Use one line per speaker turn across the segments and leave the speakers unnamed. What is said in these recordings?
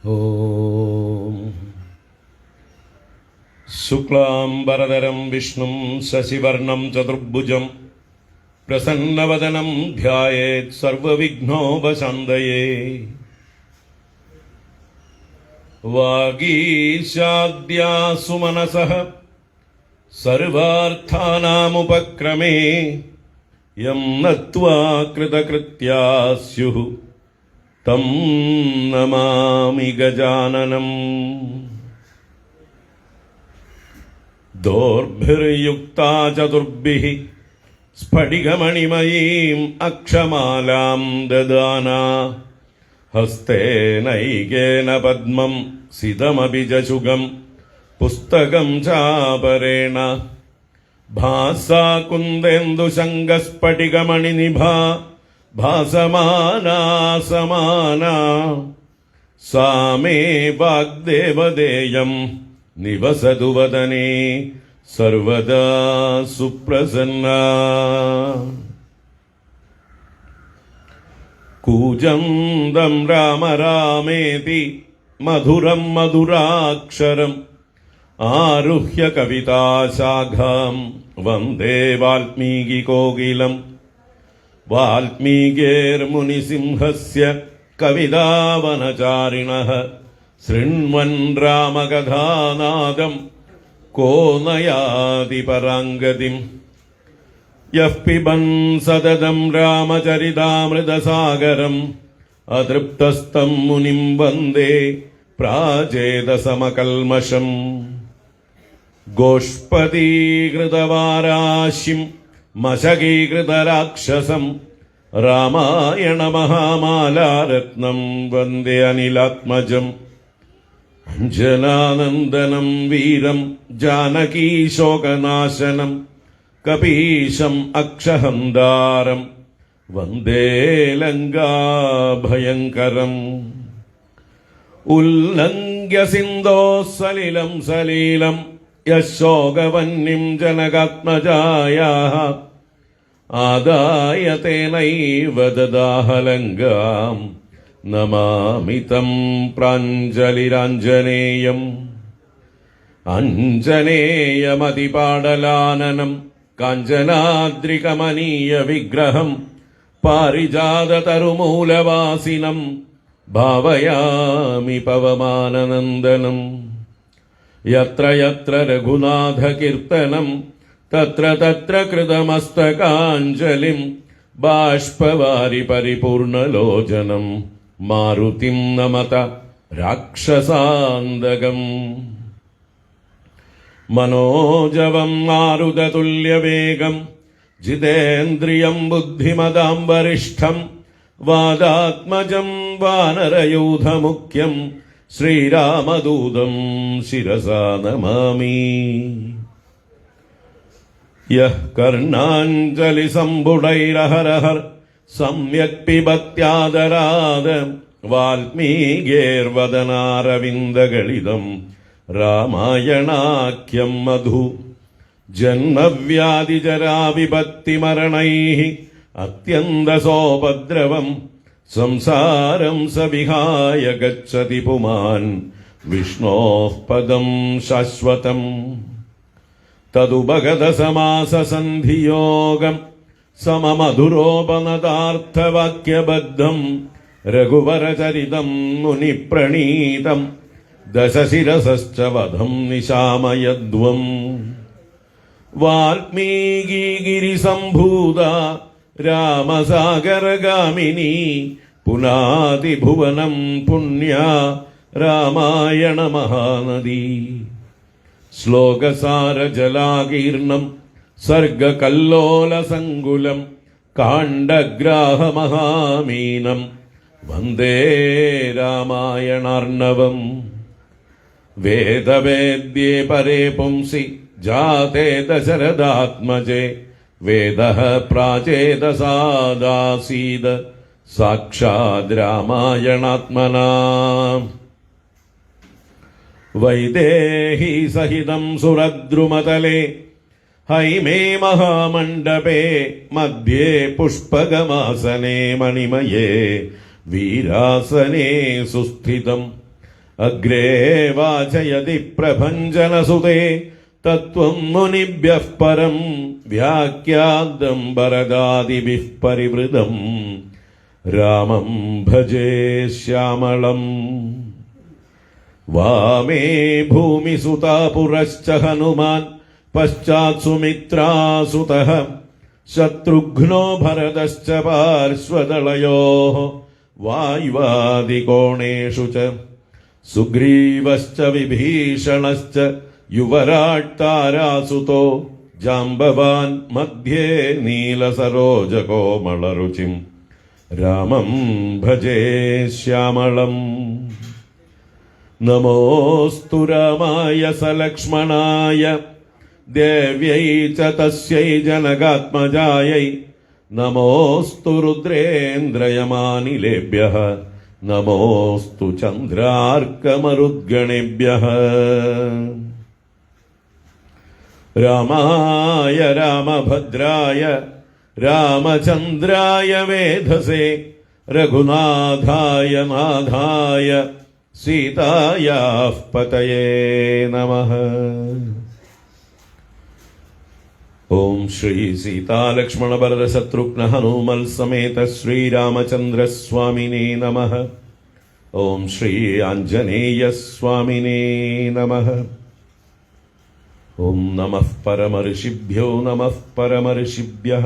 ഓം ശുക്ലാംബരധരം വിഷ്ണും ശശിവർണം ചതുർഭുജം പ്രസന്നവദനം ധ്യായേത് സർവവിഘ്നോപശാന്തയേ. വാഗീശാദ്യാസു മനസഃ സർവാർത്ഥാനാമുപക്രമേ യം നത്വാ കൃതകൃത്യാ സ്യുഃ തം നമാമി ഗജാനനം. ദോർഭിർയുക്താ ചതുർഭിഃ സ്ഫടികമണിമയീം അക്ഷമാലാം ദദാനാ ഹസ്തേനൈകേന പദ്മം സിതമഭിജശുഗം പുസ്തകം ചാപരേണ ഭാസാ കുന്ദേന്ദുശങ്കസ്ഫടികമണിനിഭാ ഭാസമാനാ സമാനാ സാ മേ വാഗ്ദേവദേയം നിവസതു വദനേ സർവദാ സുപ്രസന്നാ. കൂജന്തം രാമ രാമേതി മധുരം മധുരാക്ഷരം ആരുഹ്യ കവിതാശാഖാം വന്ദേ വാൽമീകികോകിലം. വാൽമീകേർമുനിസിംഹസ്യ കവിതാവനചാരിണഃ ശൃണ്വൻ രാമകഥാനാദം കോ നയാതി പരാംഗതിം. യഃ പിബൻ സതതം രാമചരിതാമൃതസാഗരം അതൃപ്തസ്തം മുനിം വന്ദേ പ്രാചേതസമകൽമഷം. ഗോഷ്പദീകൃതവാരാശിം മശകീകൃതരാക്ഷസം രാമായണമഹാമാലാരത്നം വന്ദേ അനിലാത്മജം. അഞ്ജനാനന്ദനം വീരം ജാനകീശോകനാശനം കപീശം അക്ഷഹന്താരം വന്ദേ ലങ്കാഭയങ്കരം. ഉല്ലംഘ്യ സിന്ധോ സലിലം സലീലം യശോകവന്യം ജനകാത്മജായാഃ ആദായ തേനൈവ ദദാഹലങ്കാം നമാമി തം പ്രാഞ്ജലിരാഞ്ജനേയം. അഞ്ജനേയമതിപാടലാനനം കാഞ്ചനാദ്രികമനീയ വിഗ്രഹം പാരിജാതതരുമൂലവാസിനം ഭാവയാമി പവമാനനന്ദനം. യത്ര യത്ര രഘുനാഥകീർത്തനം തത്ര തത്ര കൃതമസ്തകാഞ്ജലിം ബാഷ്പവാരി പരിപൂർണലോചനം മാരുതിം നമത രാക്ഷസാന്തകം. മനോജവം മാരുതതുല്യവേഗം ജിതേന്ദ്രിയം ബുദ്ധിമതാം വരിഷ്ഠം വാദാത്മജം വാനരയൂഥമുഖ്യം ശ്രീരാമദൂതം ശിരസാ നമാമി. യഃ കർണാഞ്ജലിസംഭുടൈരഹരഹർ സമ്യക് പിബത്യാദരാദ വാൽമീകേർവദനാരവിന്ദഗളിതം രാമായണാഖ്യം മധു. ജന്മവ്യാധിജരാവിപത്തിമരണൈഃ അത്യന്തസോപദ്രവം സംസാരം സവിഹായ ഗച്ഛതി പുമാൻ വിഷ്ണോഃ പദം ശാശ്വതം. തദുപഗതസമാസസന്ധിയോഗം സമമധുരോപനതാർത്ഥവാക്യബദ്ധം രഘുവരചരിതം മുനിപ്രണീതം ദശശിരസശ്ച വധം നിശാമയധ്വം. വാൽമീകിഗിരിസംഭൂത രാമസാഗരഗാമിനി പുനാതിഭുവനം പുണ്യാ രാമായണ മഹാനദി. ശ്ലോകസാരജലാകീർണം സർഗകല്ലോലസങ്കുലം കാണ്ഡഗ്രാഹമഹാമീനം വന്ദേ രാമായണാർണവം. വേദവേദ്യേ പരേ പുംസി ജാതേ ദശരഥാത്മജേ വേദഃ പ്രാചേതസാദാസീദ സാക്ഷാദ് രാമായണാത്മനാ. വൈദേഹി സഹിതം സുരദ്രുമതലേ ഹൈമേ മഹാമണ്ഡപേ മധ്യേ പുഷ്പകമാസനേ മണിമയേ വീരാസനേ സുസ്ഥിതം അഗ്രേ വാചയതി പ്രഭഞ്ജനസുതേ തത്വം മുനിഭ്യഃ പരം വ്യാഖ്യാതം ഭരതാദിഭിഃ പരിവൃതം രാമം ഭജേ ശ്യാമളം. വാമേ ഭൂമിസുതാ പുരശ്ച ഹനുമാൻ പശ്ചാത് സുമിത്രാസുതഃ ശത്രുഘ്നോ ഭരതശ്ച പാർശ്വദളയോഃ വായുവാദികോണേഷു ച സുഗ്രീവശ്ച വിഭീഷണശ്ച യുവരാട് താരാസുതോ ജാംബവാൻ മധ്യേ നീലസരോജകോമളരുചിം രാമം ഭജേ ശ്യാമളം. നമോസ്തു രാമായ സലക്ഷ്മണായ ദേവ്യൈ ച തസ്യൈ ജനകാത്മജായൈ നമോസ്തു രുദ്രേന്ദ്രയമാനിലേഭ്യഃ നമോസ്തു ചന്ദ്രാർക്കമരുദ്ഗണേഭ്യഃ. രാമായ രാമഭദ്രായ രാമചന്ദ്രായ വേധസേ രഘുനാഥായ നാഥായ സീതായാഃ പതയേ നമഃ. ഓം ശ്രീ സീതാലക്ഷ്മണ ഭരത ശത്രുഘ്ന ഹനുമൽ സമേത ശ്രീരാമചന്ദ്ര സ്വാമിനേ നമഃ. ഓം ശ്രീ ആഞ്ജനേയ സ്വാമിനേ നമഃ. ഓം നമഃ പരമർഷിഭ്യോ നമഃ പരമർഷിഭ്യഃ.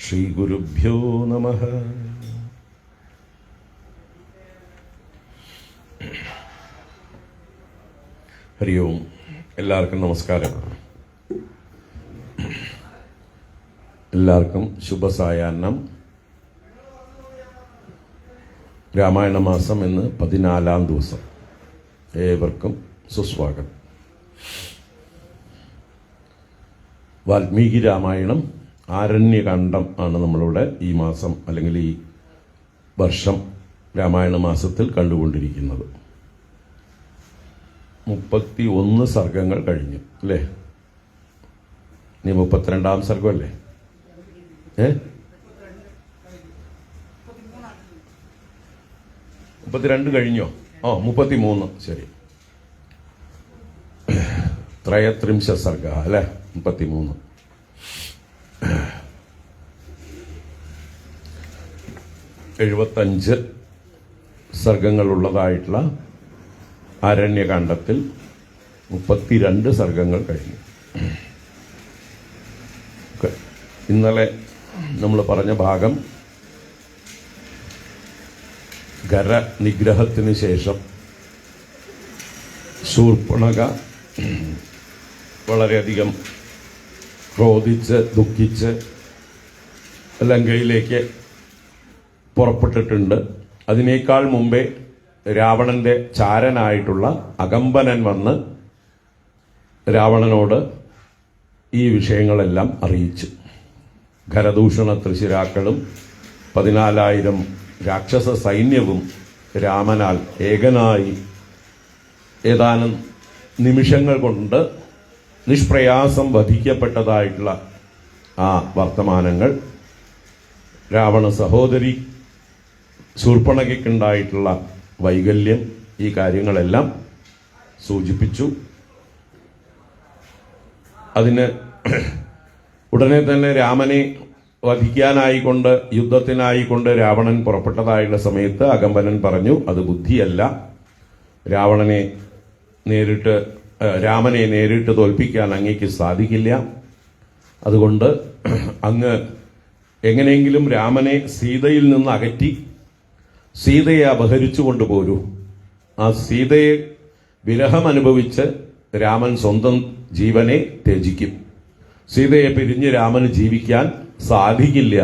ശ്രീ ഗുരുഭ്യോ നമഃ. ഹരി ഓം. എല്ലാവർക്കും നമസ്കാരം. എല്ലാവർക്കും ശുഭസായാഹ്നം. രാമായണ മാസം ഇന്ന് 14-ാം ദിവസം. ഏവർക്കും സുസ്വാഗതം. വാൽമീകി രാമായണം ആരണ്യകാണ്ഡം ആണ് നമ്മളിവിടെ ഈ മാസം അല്ലെങ്കിൽ ഈ വർഷം രാമായണ മാസത്തിൽ കണ്ടുകൊണ്ടിരിക്കുന്നത്. 31 സർഗങ്ങൾ കഴിഞ്ഞു അല്ലേ? ഇനി 32-ാം സർഗമല്ലേ? 32 കഴിഞ്ഞോ? 33. ശരി. ത്രയത്രിംശ സർഗ അല്ലെ? 33. 75 സർഗങ്ങളുള്ളതായിട്ടുള്ള ആരണ്യകാണ്ഡത്തിൽ 32 സർഗങ്ങൾ കഴിഞ്ഞു. ഇന്നലെ നമ്മൾ പറഞ്ഞ ഭാഗം ഖരനിഗ്രഹത്തിന് ശേഷം ശൂർപ്പണഖ വളരെയധികം ക്രോധിച്ച് ദുഃഖിച്ച് ലങ്കയിലേക്ക് പുറപ്പെട്ടിട്ടുണ്ട്. അതിനേക്കാൾ മുമ്പേ രാവണന്റെ ചാരനായിട്ടുള്ള അകമ്പനൻ വന്ന് രാവണനോട് ഈ വിഷയങ്ങളെല്ലാം അറിയിച്ചു. ഖരദൂഷണ ത്രിശിരാക്കളും 14,000 രാക്ഷസ സൈന്യവും രാമനാൽ ഏകനായി ഏതാനും നിമിഷങ്ങൾ കൊണ്ട് നിഷ്പ്രയാസം വധിക്കപ്പെട്ടതായിട്ടുള്ള ആ വർത്തമാനങ്ങൾ രാവണ സഹോദരി ശൂർപ്പണഖയ്ക്കുണ്ടായിട്ടുള്ള വൈകല്യം, ഈ കാര്യങ്ങളെല്ലാം സൂചിപ്പിച്ചു. അതിന് ഉടനെ തന്നെ രാമനെ വധിക്കാനായിക്കൊണ്ട് യുദ്ധത്തിനായിക്കൊണ്ട് രാവണൻ പുറപ്പെട്ടതായുള്ള സമയത്ത് അകമ്പനൻ പറഞ്ഞു, അത് ബുദ്ധിയല്ല, രാമനെ നേരിട്ട് തോൽപ്പിക്കാൻ അങ്ങേക്ക് സാധിക്കില്ല. അതുകൊണ്ട് അങ്ങ് എങ്ങനെയെങ്കിലും രാമനെ സീതയിൽ നിന്ന് അകറ്റി സീതയെ അപഹരിച്ചു കൊണ്ടുപോരൂ. ആ സീതയെ വിരഹം അനുഭവിച്ച് രാമൻ സ്വന്തം ജീവനെ ത്യജിക്കും. സീതയെ പിരിഞ്ഞ് രാമന് ജീവിക്കാൻ സാധിക്കില്ല.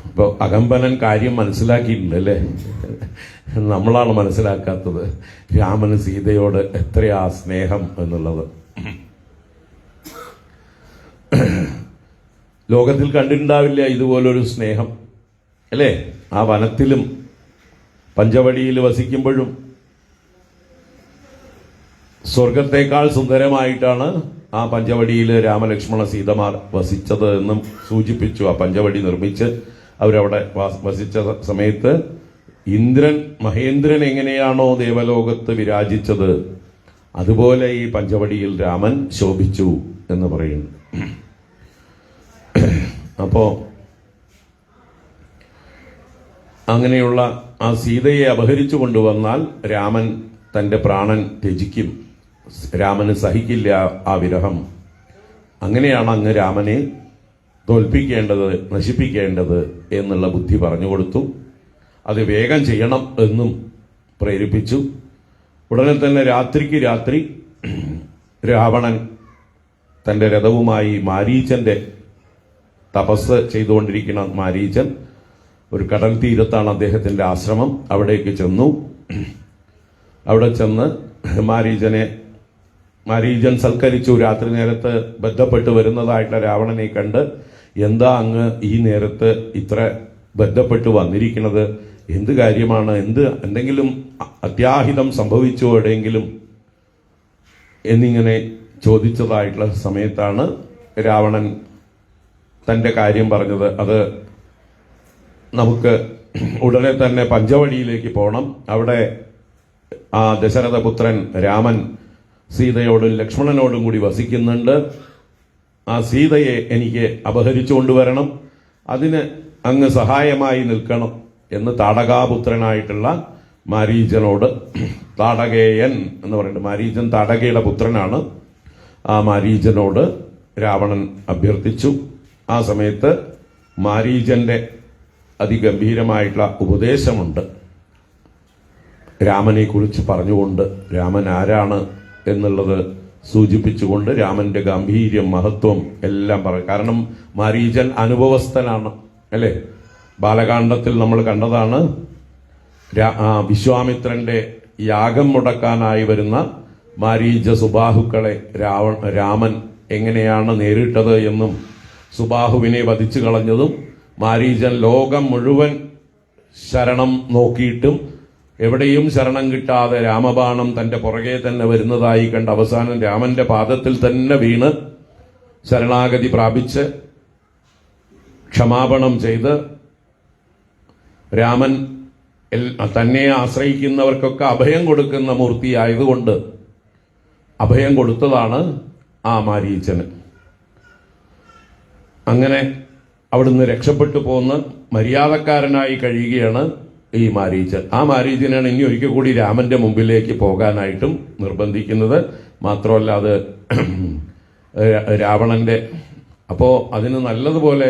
ഇപ്പൊ അകമ്പനൻ കാര്യം മനസ്സിലാക്കിയിട്ടുണ്ട് അല്ലേ? നമ്മളാണ് മനസ്സിലാക്കാത്തത്. രാമന് സീതയോട് എത്രയാ സ്നേഹം എന്നുള്ളത്. ലോകത്തിൽ കണ്ടിട്ടുണ്ടാവില്ല ഇതുപോലൊരു സ്നേഹം അല്ലേ? ആ വനത്തിലും പഞ്ചവടിയിൽ വസിക്കുമ്പോഴും സ്വർഗത്തേക്കാൾ സുന്ദരമായിട്ടാണ് ആ പഞ്ചവടിയിൽ രാമലക്ഷ്മണ സീതമാർ വസിച്ചത് എന്നും സൂചിപ്പിച്ചു. ആ പഞ്ചവടി നിർമ്മിച്ച് അവരവിടെ വസിച്ച സമയത്ത് മഹേന്ദ്രൻ എങ്ങനെയാണോ ദേവലോകത്ത് വിരാജിച്ചത്, അതുപോലെ ഈ പഞ്ചവടിയിൽ രാമൻ ശോഭിച്ചു എന്ന് പറയുന്നു. അപ്പോ അങ്ങനെയുള്ള ആ സീതയെ അപഹരിച്ചു കൊണ്ടുവന്നാൽ രാമൻ തന്റെ പ്രാണൻ ത്യജിക്കും. രാമന് സഹിക്കില്ല ആ വിരഹം. അങ്ങനെയാണ് അങ്ങ് രാമനെ തോൽപ്പിക്കേണ്ടത്, നശിപ്പിക്കേണ്ടത് എന്നുള്ള ബുദ്ധി പറഞ്ഞു കൊടുത്തു. അത് വേഗം ചെയ്യണം എന്നും പ്രേരിപ്പിച്ചു. ഉടനെ തന്നെ രാത്രിക്ക് രാത്രി രാവണൻ തന്റെ രഥവുമായി മാരീചന്റെ തപസ് ചെയ്തുകൊണ്ടിരിക്കുന്ന മാരീചൻ, ഒരു കടൽ തീരത്താണ് അദ്ദേഹത്തിന്റെ ആശ്രമം, അവിടേക്ക് ചെന്നു. അവിടെ ചെന്ന് മാരീചൻ സൽക്കരിച്ചു. രാത്രി നേരത്ത് ബന്ധപ്പെട്ട് വരുന്നതായിട്ടുള്ള രാവണനെ കണ്ട്, എന്താ അങ്ങ് ഈ നേരത്ത് ഇത്ര ബന്ധപ്പെട്ട് വന്നിരിക്കുന്നത്? എന്ത് കാര്യമാണ്? എന്തെങ്കിലും അത്യാഹിതം സംഭവിച്ചോ എവിടെയെങ്കിലും എന്നിങ്ങനെ ചോദിച്ചതായിട്ടുള്ള സമയത്താണ് രാവണൻ തന്റെ കാര്യം പറഞ്ഞത്. അത് നമുക്ക് ഉടനെ തന്നെ പഞ്ചവടിയിലേക്ക് പോകണം. അവിടെ ആ ദശരഥപുത്രൻ രാമൻ സീതയോടും ലക്ഷ്മണനോടും കൂടി വസിക്കുന്നുണ്ട്. ആ സീതയെ എനിക്ക് അപഹരിച്ചു കൊണ്ടുവരണം, അതിന് അങ്ങ് സഹായമായി നിൽക്കണം എന്ന് താടകാപുത്രനായിട്ടുള്ള മാരീചനോട്, താടകേയൻ എന്ന് പറയുന്നത് മാരീചൻ താടകയുടെ പുത്രനാണ്, ആ മാരീചനോട് രാവണൻ അഭ്യർത്ഥിച്ചു. ആ സമയത്ത് മാരീചന്റെ അതിഗംഭീരമായിട്ടുള്ള ഉപദേശമുണ്ട്. രാമനെ കുറിച്ച് പറഞ്ഞുകൊണ്ട്, രാമൻ ആരാണ് എന്നുള്ളത് സൂചിപ്പിച്ചുകൊണ്ട് രാമന്റെ ഗാംഭീര്യം, മഹത്വം എല്ലാം പറയും. കാരണം മാരീചൻ അനുഭവസ്ഥനാണ്, അല്ലേ? ബാലകാണ്ഡത്തിൽ നമ്മൾ കണ്ടതാണ്. വിശ്വാമിത്രന്റെ യാഗം മുടക്കാനായി വരുന്ന മാരീച സുബാഹുക്കളെ രാമൻ എങ്ങനെയാണ് നേരിട്ടത് എന്നും സുബാഹുവിനെ വധിച്ചു കളഞ്ഞതും, മാരീചൻ ലോകം മുഴുവൻ ശരണം നോക്കിയിട്ടും എവിടെയും ശരണം കിട്ടാതെ രാമബാണം തന്റെ പുറകെ തന്നെ വരുന്നതായി കണ്ട് അവസാനം രാമന്റെ പാദത്തിൽ തന്നെ വീണ് ശരണാഗതി പ്രാപിച്ച് ക്ഷമാപണം ചെയ്ത് രാമൻ തന്നെ ആശ്രയിക്കുന്നവർക്കൊക്കെ അഭയം കൊടുക്കുന്ന മൂർത്തിയായതുകൊണ്ട് അഭയം കൊടുത്തതാണ് ആ മാരീചന്. അങ്ങനെ അവിടുന്ന് രക്ഷപ്പെട്ടു പോന്ന് മര്യാദക്കാരനായി കഴിയുകയാണ് ഈ മാരീചൻ. ആ മാരീചനാണ് ഇനി ഒരിക്കൽ കൂടി രാമന്റെ മുമ്പിലേക്ക് പോകാനായിട്ടും നിർബന്ധിക്കുന്നത്. മാത്രമല്ല അത് രാവണന്റെ, അപ്പോ അതിന് നല്ലതുപോലെ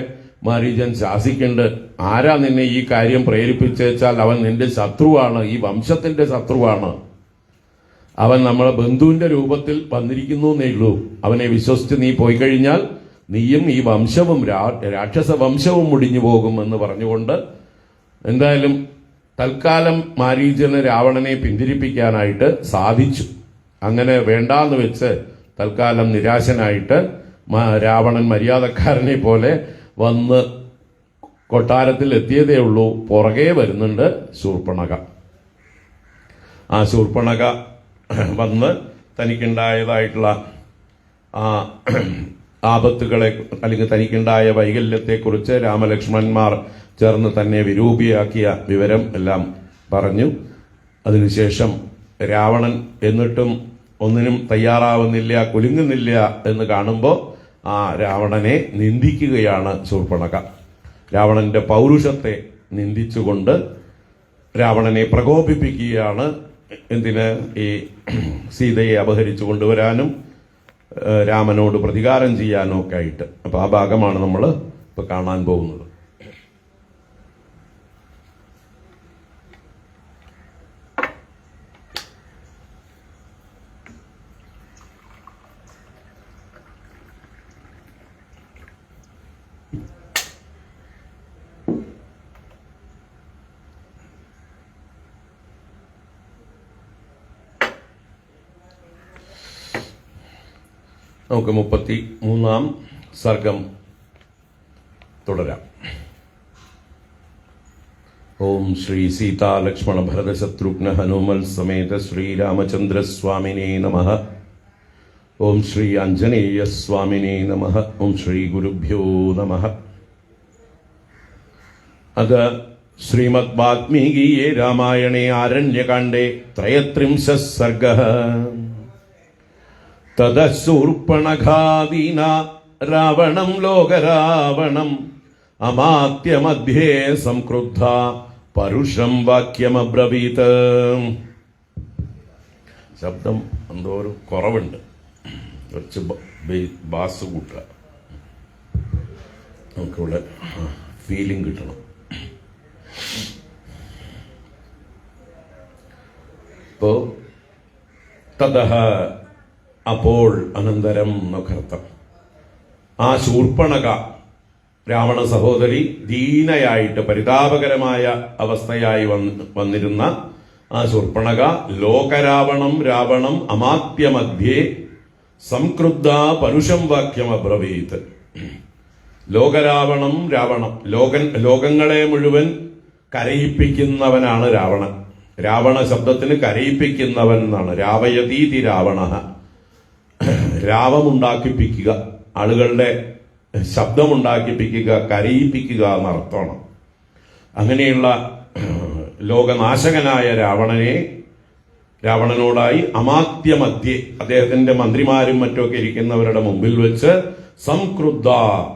മാരീചൻ ശാസിക്കുന്നുണ്ട്. ആരാ നിന്നെ ഈ കാര്യം പ്രേരിപ്പിച്ചാൽ അവൻ നിന്റെ ശത്രുവാണ്, ഈ വംശത്തിന്റെ ശത്രുവാണ്. അവൻ നമ്മളെ ബന്ധുവിന്റെ രൂപത്തിൽ വന്നിരിക്കുന്നു എന്നേ ഉള്ളൂ. അവനെ വിശ്വസിച്ച് നീ പോയി കഴിഞ്ഞാൽ നീയും ഈ വംശവും രാക്ഷസ വംശവും മുടിഞ്ഞു പോകുമെന്ന് പറഞ്ഞുകൊണ്ട് എന്തായാലും തൽക്കാലം മാരീചന് രാവണനെ പിന്തിരിപ്പിക്കാനായിട്ട് സാധിച്ചു. അങ്ങനെ വേണ്ടാന്ന് വെച്ച് തൽക്കാലം നിരാശനായിട്ട് രാവണൻ മര്യാദക്കാരനെ പോലെ വന്ന് കൊട്ടാരത്തിൽ എത്തിയതേ ഉള്ളൂ. പുറകെ വരുന്നുണ്ട് ശൂർപ്പണഖ. ആ ശൂർപ്പണഖ വന്ന് തനിക്കുണ്ടായതായിട്ടുള്ള ആ ആപത്തുകളെ അല്ലെങ്കിൽ തനിക്കുണ്ടായ വൈകല്യത്തെക്കുറിച്ച് രാമലക്ഷ്മണന്മാർ ചേർന്ന് തന്നെ വിരൂപിയാക്കിയ വിവരം എല്ലാം പറഞ്ഞു. അതിനുശേഷം രാവണൻ എന്നിട്ടും ഒന്നിനും തയ്യാറാവുന്നില്ല, കുലുങ്ങുന്നില്ല എന്ന് കാണുമ്പോൾ ആ രാവണനെ നിന്ദിക്കുകയാണ് ശൂർപ്പണഖ. രാവണന്റെ പൗരുഷത്തെ നിന്ദിച്ചുകൊണ്ട് രാവണനെ പ്രകോപിപ്പിക്കുകയാണ്. എന്തിന്? ഈ സീതയെ അപഹരിച്ചു കൊണ്ടുവരാനും രാമനോട് പ്രതികാരം ചെയ്യാനും ഒക്കെ ആയിട്ട്. അപ്പൊ ആ ഭാഗമാണ് നമ്മൾ ഇപ്പൊ കാണാൻ പോകുന്നത്. നമുക്ക് 33-ാം സർഗം തുടരാം. ഓം ശ്രീ സീതാ ലക്ഷ്മണ ഭരത ശത്രുഘ്ന ഹനുമൽ സമേത ശ്രീരാമചന്ദ്ര സ്വാമിനേ നമഃ. ഓം ശ്രീ ആഞ്ജനേയ സ്വാമിനേ നമഃ. ഓം ശ്രീ ഗുരുഭ്യോ നമഃ. അത് ശ്രീമദ് വാൽമീകിയെ രാമായണേ ആരണ്യകാണ്ഡേ ത്രയത്രിംശ സർഗഃ. തദശൂർപ്പണഖാദീന രാവണം ലോകരാവണം അമാത്യമധ്യേ സംക്രുദ്ധ പരുഷം വാക്യമബ്രവീത്. ശബ്ദം എന്തോ ഒരു കുറവുണ്ട്, കുറച്ച് ബാസ് കൂട്ടുക, നമുക്കിവിടെ ഫീലിംഗ് കിട്ടണം. ഇപ്പോ തതഃ അപ്പോൾ അനന്തരം എന്നൊക്കെ അർത്ഥം. ആ ശൂർപ്പണക രാവണ സഹോദരി ദീനയായിട്ട് പരിതാപകരമായ അവസ്ഥയായി വന്നിരുന്ന ആ ശൂർപ്പണക ലോകരാവണം രാവണം അമാത്യമധ്യേ സംക്രുദ്ധ പരുഷം വാക്യം അബ്രവീത്. ലോകരാവണം രാവണം, ലോകങ്ങളെ മുഴുവൻ കരയിപ്പിക്കുന്നവനാണ് രാവണൻ. രാവണ ശബ്ദത്തിന് കരയിപ്പിക്കുന്നവൻ എന്നാണ്. രാവയതീതി രാവണ, രാവമുണ്ടാക്കിപ്പിക്കുക, ആളുകളുടെ ശബ്ദമുണ്ടാക്കിപ്പിക്കുക, കരയിപ്പിക്കുക എന്നർത്ഥമാണ്. അങ്ങനെയുള്ള ലോകനാശകനായ രാവണനോടായി അമാത്യമധ്യേ അദ്ദേഹത്തിന്റെ മന്ത്രിമാരും മറ്റുമൊക്കെ ഇരിക്കുന്നവരുടെ മുമ്പിൽ വെച്ച് സംക്രുദ്ധ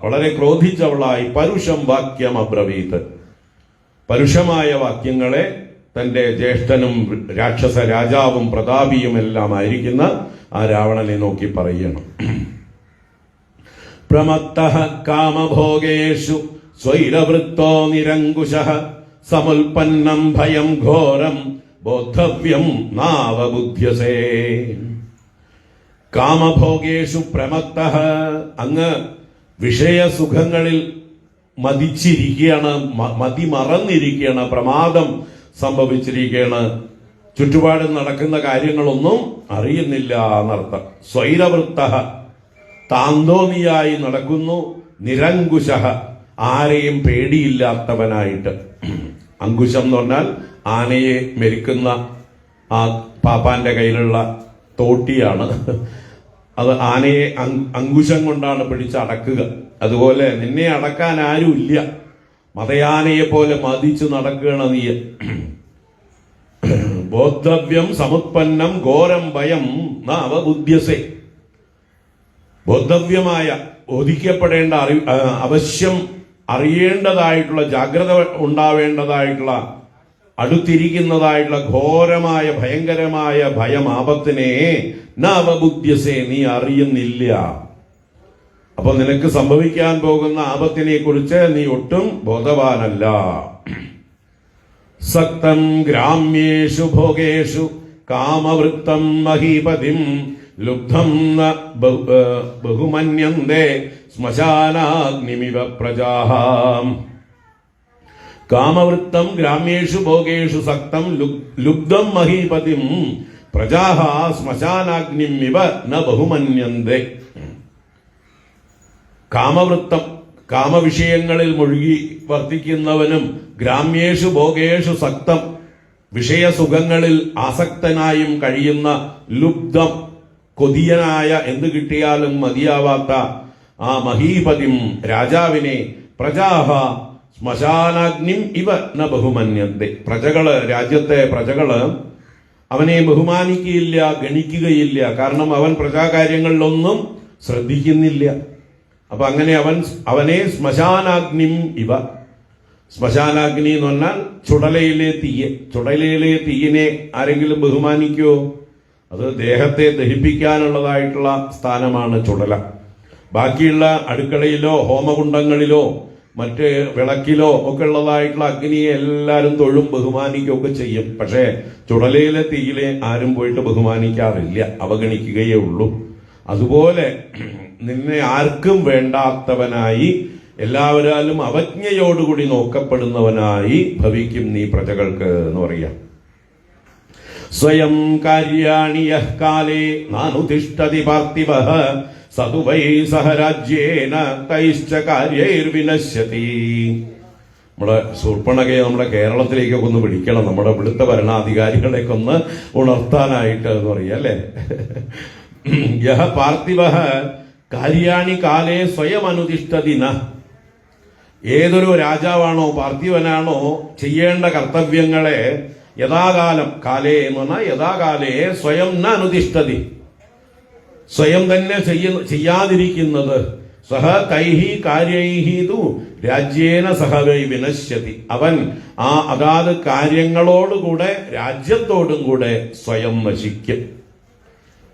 വളരെ ക്രോധിച്ചവളായി പരുഷം വാക്യം അബ്രവീത്. പരുഷമായ വാക്യങ്ങളെ തന്റെ ജ്യേഷ്ഠനും രാക്ഷസ രാജാവും പ്രതാപിയും എല്ലാമായിരിക്കുന്ന ആ രാവണനെ നോക്കി പറയണം. പ്രമത്തഃ കാമഭോഗേഷു സ്വൈരവൃത്തോ നിരങ്കുശഃ സമുൽപന്നം ഭയം ഘോരം ബോദ്ധവ്യം നാവബുദ്ധ്യസേ. കാമഭോഗേഷു പ്രമത്തഃ, അങ്ങ് വിഷയസുഖങ്ങളിൽ മതിച്ചിരിക്കുകയാണ്, മതിമറന്നിരിക്കുകയാണ്, പ്രമാദം സംഭവിച്ചിരിക്കുകയാണ്, ചുറ്റുപാടും നടക്കുന്ന കാര്യങ്ങളൊന്നും അറിയുന്നില്ല എന്നർത്ഥം. സ്വൈരവൃത്തഃ, താന്തോന്നിയായി നടക്കുന്നു, നിരങ്കുശഃ, ആരെയും പേടിയില്ലാത്തവനായിട്ട്. അങ്കുശം എന്ന് പറഞ്ഞാൽ ആനയെ മെരിക്കുന്ന ആ പാപ്പാന്റെ കയ്യിലുള്ള തോട്ടിയാണ്. അത് ആനയെ അങ്കുശം കൊണ്ടാണ് പിടിച്ചടക്കുക. അതുപോലെ നിന്നെ അടക്കാൻ ആരും ഇല്ല, മതയാനയെ പോലെ മതിച്ചു നടക്കുകയാണ് നീ. ബോദ്ധവ്യം സമുത്പന്നം ഘോരം ഭയം നവബുദ്ധ്യസേ. ബോദ്ധവ്യമായ ബോധിക്കപ്പെടേണ്ട അവശ്യം അറിയേണ്ടതായിട്ടുള്ള ജാഗ്രത ഉണ്ടാവേണ്ടതായിട്ടുള്ള അടുത്തിരിക്കുന്നതായിട്ടുള്ള ഘോരമായ ഭയങ്കരമായ ഭയം ആപത്തിനെ നവബുദ്ധ്യസേ, നീ അറിയുന്നില്ല. അപ്പൊ നിനക്ക് സംഭവിക്കാൻ പോകുന്ന ആപത്തിനെ കുറിച്ച് നീ ഒട്ടും ബോധവാനല്ല. സക്തം ഗ്രാമ്യേഷു ഭോഗേഷു കാമവൃത്തം മഹീപതിം ലുബ്ധം ന ബഹുമന്യന്തേ ശ്മശാനാഗ്നിമിവ പ്രജാഃ. കാമവൃത്തം ഗ്രാമ്യേഷു ഭോഗേഷു സക്തം ലുബ്ധം മഹീപതിം പ്രജാഃ ശ്മശാനാഗ്നിമിവ ന ബഹുമന്യന്തേ. കാമവൃത്തം, കാമവിഷയങ്ങളിൽ മുഴുകി വർത്തിക്കുന്നവനും ഗ്രാമ്യേഷു ഭോഗേഷു സക്തം, വിഷയസുഖങ്ങളിൽ ആസക്തനായും കഴിയുന്ന ലുബ്ധം, കൊതിയനായ എന്ത് കിട്ടിയാലും മതിയാവാത്ത ആ മഹീപതിം രാജാവിനെ പ്രജാഹ ശ്മശാനാഗ്നിം ഇവ ന ബഹുമന്യന്തേ. പ്രജകള്, രാജ്യത്തെ പ്രജകള് അവനെ ബഹുമാനിക്കുകയില്ല, ഗണിക്കുകയില്ല. കാരണം അവൻ പ്രജാകാര്യങ്ങളിലൊന്നും ശ്രദ്ധിക്കുന്നില്ല. അപ്പൊ അങ്ങനെ അവനെ ശ്മശാനാഗ്നിം ഇവ. ശ്മശാനാഗ്നി എന്ന് പറഞ്ഞാൽ ചുടലയിലെ തീയ്. ചുടലയിലെ തീയിനെ ആരെങ്കിലും ബഹുമാനിക്കുമോ? അത് ദേഹത്തെ ദഹിപ്പിക്കാനുള്ളതായിട്ടുള്ള സ്ഥാനമാണ് ചുടല. ബാക്കിയുള്ള അടുക്കളയിലോ ഹോമകുണ്ടങ്ങളിലോ മറ്റ് വിളക്കിലോ ഒക്കെ ഉള്ളതായിട്ടുള്ള അഗ്നിയെ എല്ലാവരും തൊഴും ബഹുമാനിക്കുകയൊക്കെ ചെയ്യും. പക്ഷേ ചുടലയിലെ തീയിലെ ആരും പോയിട്ട് ബഹുമാനിക്കാറില്ല, അവഗണിക്കുകയേ ഉള്ളൂ. അതുപോലെ നിന്നെ ആർക്കും വേണ്ടാത്തവനായി, എല്ലാവരാലും അവജ്ഞയോടുകൂടി നോക്കപ്പെടുന്നവനായി ഭവിക്കും നീ പ്രജകൾക്ക് എന്ന് പറയാം. സ്വയം കാര്യാണി യഃ കാലേ നാനുതിഷ്ഠതി പാർത്ഥിവഃ സതു വൈ സഹ രാജ്യേന തൈശ്ച കാര്യൈർവിനശ്യതി. നമ്മുടെ ശൂർപ്പണഖയെ നമ്മുടെ കേരളത്തിലേക്കൊക്കെ ഒന്ന് പിടിക്കണം, നമ്മുടെ ഇവിടുത്തെ ഭരണാധികാരികളെയൊക്കെ ഒന്ന് ഉണർത്താനായിട്ട് എന്ന് പറയാം അല്ലെ. യഃ പാർത്ഥിവഃ കാര്യാണി കാലേ സ്വയം അനുതിഷ്ഠതി ന. ഏതൊരു രാജാവാണോ പാർത്ഥിവനാണോ ചെയ്യേണ്ട കർത്തവ്യങ്ങളെ യഥാകാലം, കാലേ എന്ന് പറഞ്ഞാൽ യഥാകാലേ സ്വയം ന അനുതിഷ്ഠതി, സ്വയം തന്നെ ചെയ്യാതിരിക്കുന്നത്, സഹ തൈഹി കാര്യൈഹി തു രാജ്യേന സഹവൈ വിനശ്യതി, അവൻ ആ അതാത് കാര്യങ്ങളോടുകൂടെ രാജ്യത്തോടും കൂടെ സ്വയം നശിക്കും.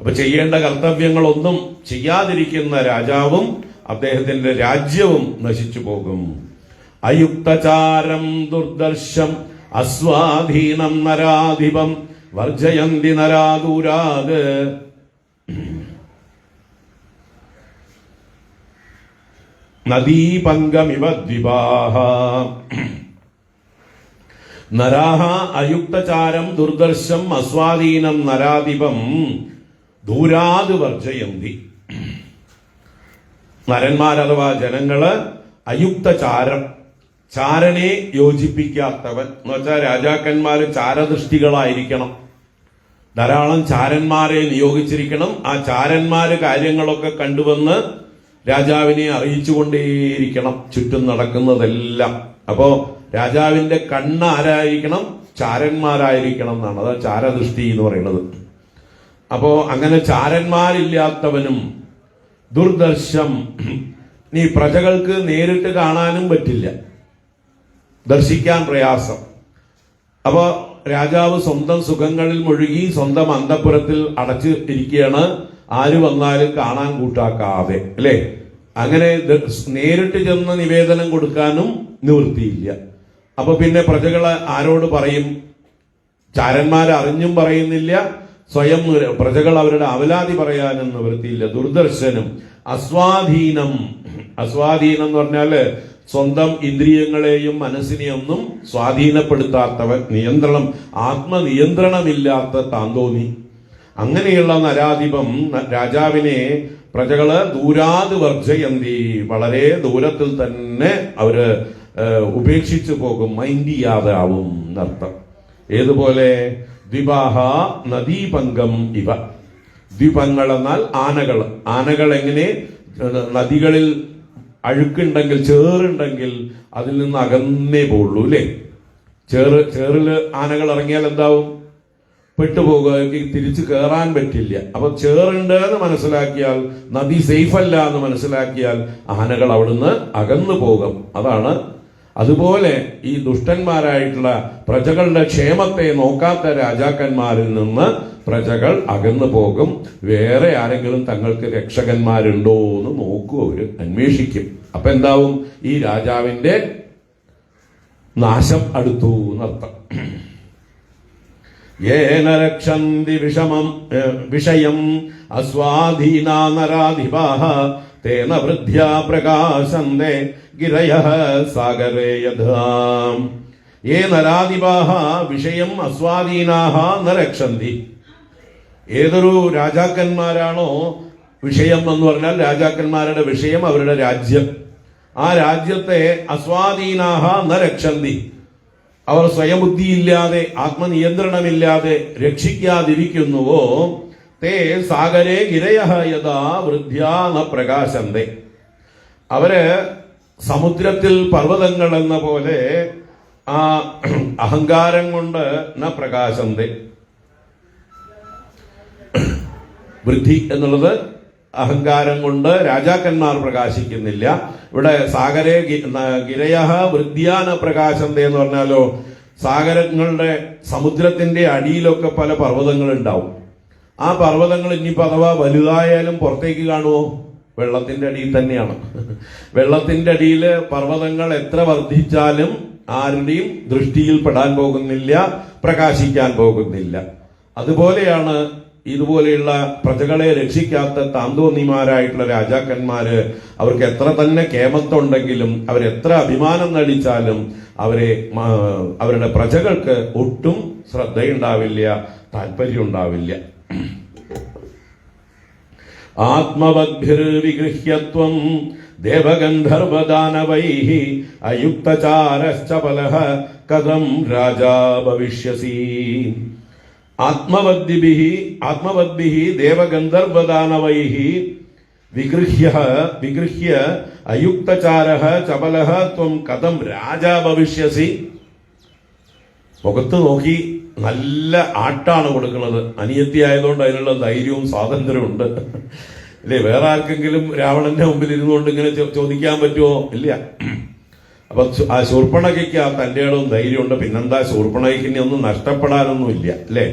അപ്പൊ ചെയ്യേണ്ട കർത്തവ്യങ്ങളൊന്നും ചെയ്യാതിരിക്കുന്ന രാജാവും അദ്ദേഹത്തിന്റെ രാജ്യവും നശിച്ചു പോകും. അയുക്തചാരം ദുർദർശം അസ്വാധീനം നരാധിപം വർജയന്തി നരാദൂരാത്. നദീപങ്കമിവ ദ്വിപാഹ നരാഹ അയുക്തചാരം ദുർദർശം അസ്വാധീനം നരാധിപം ദൂരാത് വർജയന്തി. നരന്മാർ അഥവാ ജനങ്ങള് അയുക്തചാരം, ചാരനെ യോജിപ്പിക്കാത്തവൻ എന്ന് വെച്ചാൽ രാജാക്കന്മാര് ചാരദൃഷ്ടികളായിരിക്കണം. ധാരാളം ചാരന്മാരെ നിയോഗിച്ചിരിക്കണം. ആ ചാരന്മാര് കാര്യങ്ങളൊക്കെ കണ്ടുവന്ന് രാജാവിനെ അറിയിച്ചുകൊണ്ടേയിരിക്കണം ചുറ്റും നടക്കുന്നതെല്ലാം. അപ്പോ രാജാവിന്റെ കണ്ണ് ആരായിരിക്കണം? ചാരന്മാരായിരിക്കണം എന്നാണ്. അതാ ചാരദൃഷ്ടി എന്ന് പറയുന്നത്. അപ്പോ അങ്ങനെ ചാരന്മാരില്ലാത്തവനും ദുർദർശം, നീ പ്രജകൾക്ക് നേരിട്ട് കാണാനും പറ്റില്ല, ദർശിക്കാൻ പ്രയാസം. അപ്പോ രാജാവ് സ്വന്തം സുഖങ്ങളിൽ മുഴുകി സ്വന്തം അന്തഃപുരത്തിൽ അടച്ചു ഇരിക്കുകയാണ്, ആര് വന്നാലും കാണാൻ കൂട്ടാക്കാതെ, അല്ലേ? അങ്ങനെ നേരിട്ട് ചെന്ന് നിവേദനം കൊടുക്കാനും നിവൃത്തിയില്ല. അപ്പൊ പിന്നെ പ്രജകള് ആരോട് പറയും? ചാരന്മാരെ അറിഞ്ഞും പറയുന്നില്ല, സ്വയം പ്രജകൾ അവരുടെ അവലാതി പറയാനും നിവൃത്തിയില്ല. ദുർദർശനും അസ്വാധീനം, അസ്വാധീനം എന്ന് പറഞ്ഞാല് സ്വന്തം ഇന്ദ്രിയങ്ങളെയും മനസ്സിനെയൊന്നും സ്വാധീനപ്പെടുത്താത്തവൻ, നിയന്ത്രണം, ആത്മനിയന്ത്രണമില്ലാത്ത താന്തോന്നി. അങ്ങനെയുള്ള നരാധിപം രാജാവിനെ പ്രജകള് ദൂരാത് വർജയന്തി, വളരെ ദൂരത്തിൽ തന്നെ അവര് ഉപേക്ഷിച്ചു പോകും, മൈൻഡ് ചെയ്യാതെ ആവും എന്നർത്ഥം. ഏതുപോലെ? ദ്വിപാഹ നദീപങ്കം ഇവ. ദ്വിപങ്ങൾ എന്നാൽ ആനകൾ. ആനകൾ എങ്ങനെ? നദികളിൽ അഴുക്കുണ്ടെങ്കിൽ, ചേറുണ്ടെങ്കിൽ അതിൽ നിന്ന് അകന്നേ പോകുള്ളൂ, അല്ലേ? ചേറില് ആനകൾ ഇറങ്ങിയാൽ എന്താവും? പെട്ടുപോകുക, തിരിച്ചു കയറാൻ പറ്റില്ല. അപ്പൊ ചേറുണ്ട് എന്ന് മനസ്സിലാക്കിയാൽ, നദി സേഫ് അല്ല എന്ന് മനസ്സിലാക്കിയാൽ ആനകൾ അവിടുന്ന് അകന്നു പോകും. അതാണ്. അതുപോലെ ഈ ദുഷ്ടന്മാരായിട്ടുള്ള പ്രജകളുടെ ക്ഷേമത്തെ നോക്കാത്ത രാജാക്കന്മാരിൽ നിന്ന് പ്രജകൾ അകന്നു പോകും. വേറെ ആരെങ്കിലും തങ്ങൾക്ക് രക്ഷകന്മാരുണ്ടോ എന്ന് നോക്കൂ, അവര് അന്വേഷിക്കും. അപ്പൊ എന്താവും? ഈ രാജാവിന്റെ നാശം അടുത്തു എന്നർത്ഥം. യേന രക്ഷന്തി വിഷയം അസ്വാധീനാ നരാധിപാഃ തേന വൃദ്ധ്യാ പ്രകാശന്തേ ഗിരയഃ സാഗരേ യഥാ. യേ നരാധിപാഃ വിഷയം അസ്വാധീനാഃ ന രക്ഷന്തി. ഏതൊരു രാജാക്കന്മാരാണോ, വിഷയം എന്ന് പറഞ്ഞാൽ രാജാക്കന്മാരുടെ വിഷയം അവരുടെ രാജ്യം, ആ രാജ്യത്തെ അസ്വാധീനാഃ ന രക്ഷന്തി, അവർ സ്വയബുദ്ധിയില്ലാതെ ആത്മനിയന്ത്രണമില്ലാതെ രക്ഷിക്കാതിരിക്കുന്നുവോ, തേ സാഗരേ ഗിരയഃ യഥാ വൃദ്ധ്യാ ന പ്രകാശന്തേ, അവര് സമുദ്രത്തിൽ പർവ്വതങ്ങൾ എന്ന പോലെ ആ അഹങ്കാരം കൊണ്ട് ന പ്രകാശന്തേ. വൃദ്ധി എന്നുള്ളത് അഹങ്കാരം കൊണ്ട് രാജാക്കന്മാർ പ്രകാശിക്കുന്നില്ല. ഇവിടെ സാഗരേ ഗിരയഃ വൃദ്ധ്യാന പ്രകാശന്തേ എന്ന് പറഞ്ഞാലോ, സാഗരങ്ങളുടെ സമുദ്രത്തിന്റെ അടിയിലൊക്കെ പല പർവ്വതങ്ങൾ ഉണ്ടാവും. ആ പർവ്വതങ്ങൾ ഇനിയിപ്പോ അഥവാ വലുതായാലും പുറത്തേക്ക് കാണുമോ? വെള്ളത്തിന്റെ അടിയിൽ തന്നെയാണ്. വെള്ളത്തിന്റെ അടിയിൽ പർവ്വതങ്ങൾ എത്ര വർദ്ധിച്ചാലും ആരുടെയും ദൃഷ്ടിയിൽ പെടാൻ പോകുന്നില്ല, പ്രകാശിക്കാൻ പോകുന്നില്ല. അതുപോലെയാണ് ഇതുപോലെയുള്ള പ്രജകളെ രക്ഷിക്കാത്ത താന്തോന്നിമാരായിട്ടുള്ള രാജാക്കന്മാര്. അവർക്ക് എത്ര തന്നെ കേമത്വമുണ്ടെങ്കിലും, അവരെത്ര അഭിമാനം നടിച്ചാലും അവരുടെ പ്രജകൾക്ക് ഒട്ടും ശ്രദ്ധയുണ്ടാവില്ല, താല്പര്യം ഉണ്ടാവില്ല. ആത്മവദ്ഭിർവിഗൃഹ്യത്വം ദേവഗന്ധർവദാനവൈഃ അയുക്തചാരശ്ച ഫലഃ കഥം രാജാ ഭവിഷ്യസി. ആത്മവദ്ഭിഃ ദേവഗന്ധർവദാനവൈഃ വിഗൃഹ്യ അയുക്തചാരഃ ചപലഃ ത്വം കഥം രാജാ ഭവിഷ്യസി. മുഖത്ത് നോക്കി നല്ല ആട്ടാണ് കൊടുക്കുന്നത്. അനിയത്തി ആയതുകൊണ്ട് അതിനുള്ള ധൈര്യവും സ്വാതന്ത്ര്യവും ഉണ്ട്. അല്ലേ? വേറെ ആർക്കെങ്കിലും രാവണന്റെ മുമ്പിൽ ഇരുന്നുകൊണ്ട് ഇങ്ങനെ ചോദിക്കാൻ പറ്റുമോ? ഇല്ല. അപ്പൊ ആ ശൂർപ്പണഖയ്ക്ക് ആ തന്റെ ഇടവും ധൈര്യമുണ്ട്. പിന്നെന്താ, ശൂർപ്പണഖയ്ക്ക് ഇനി ഒന്നും നഷ്ടപ്പെടാനൊന്നും ഇല്ല. അല്ലേ?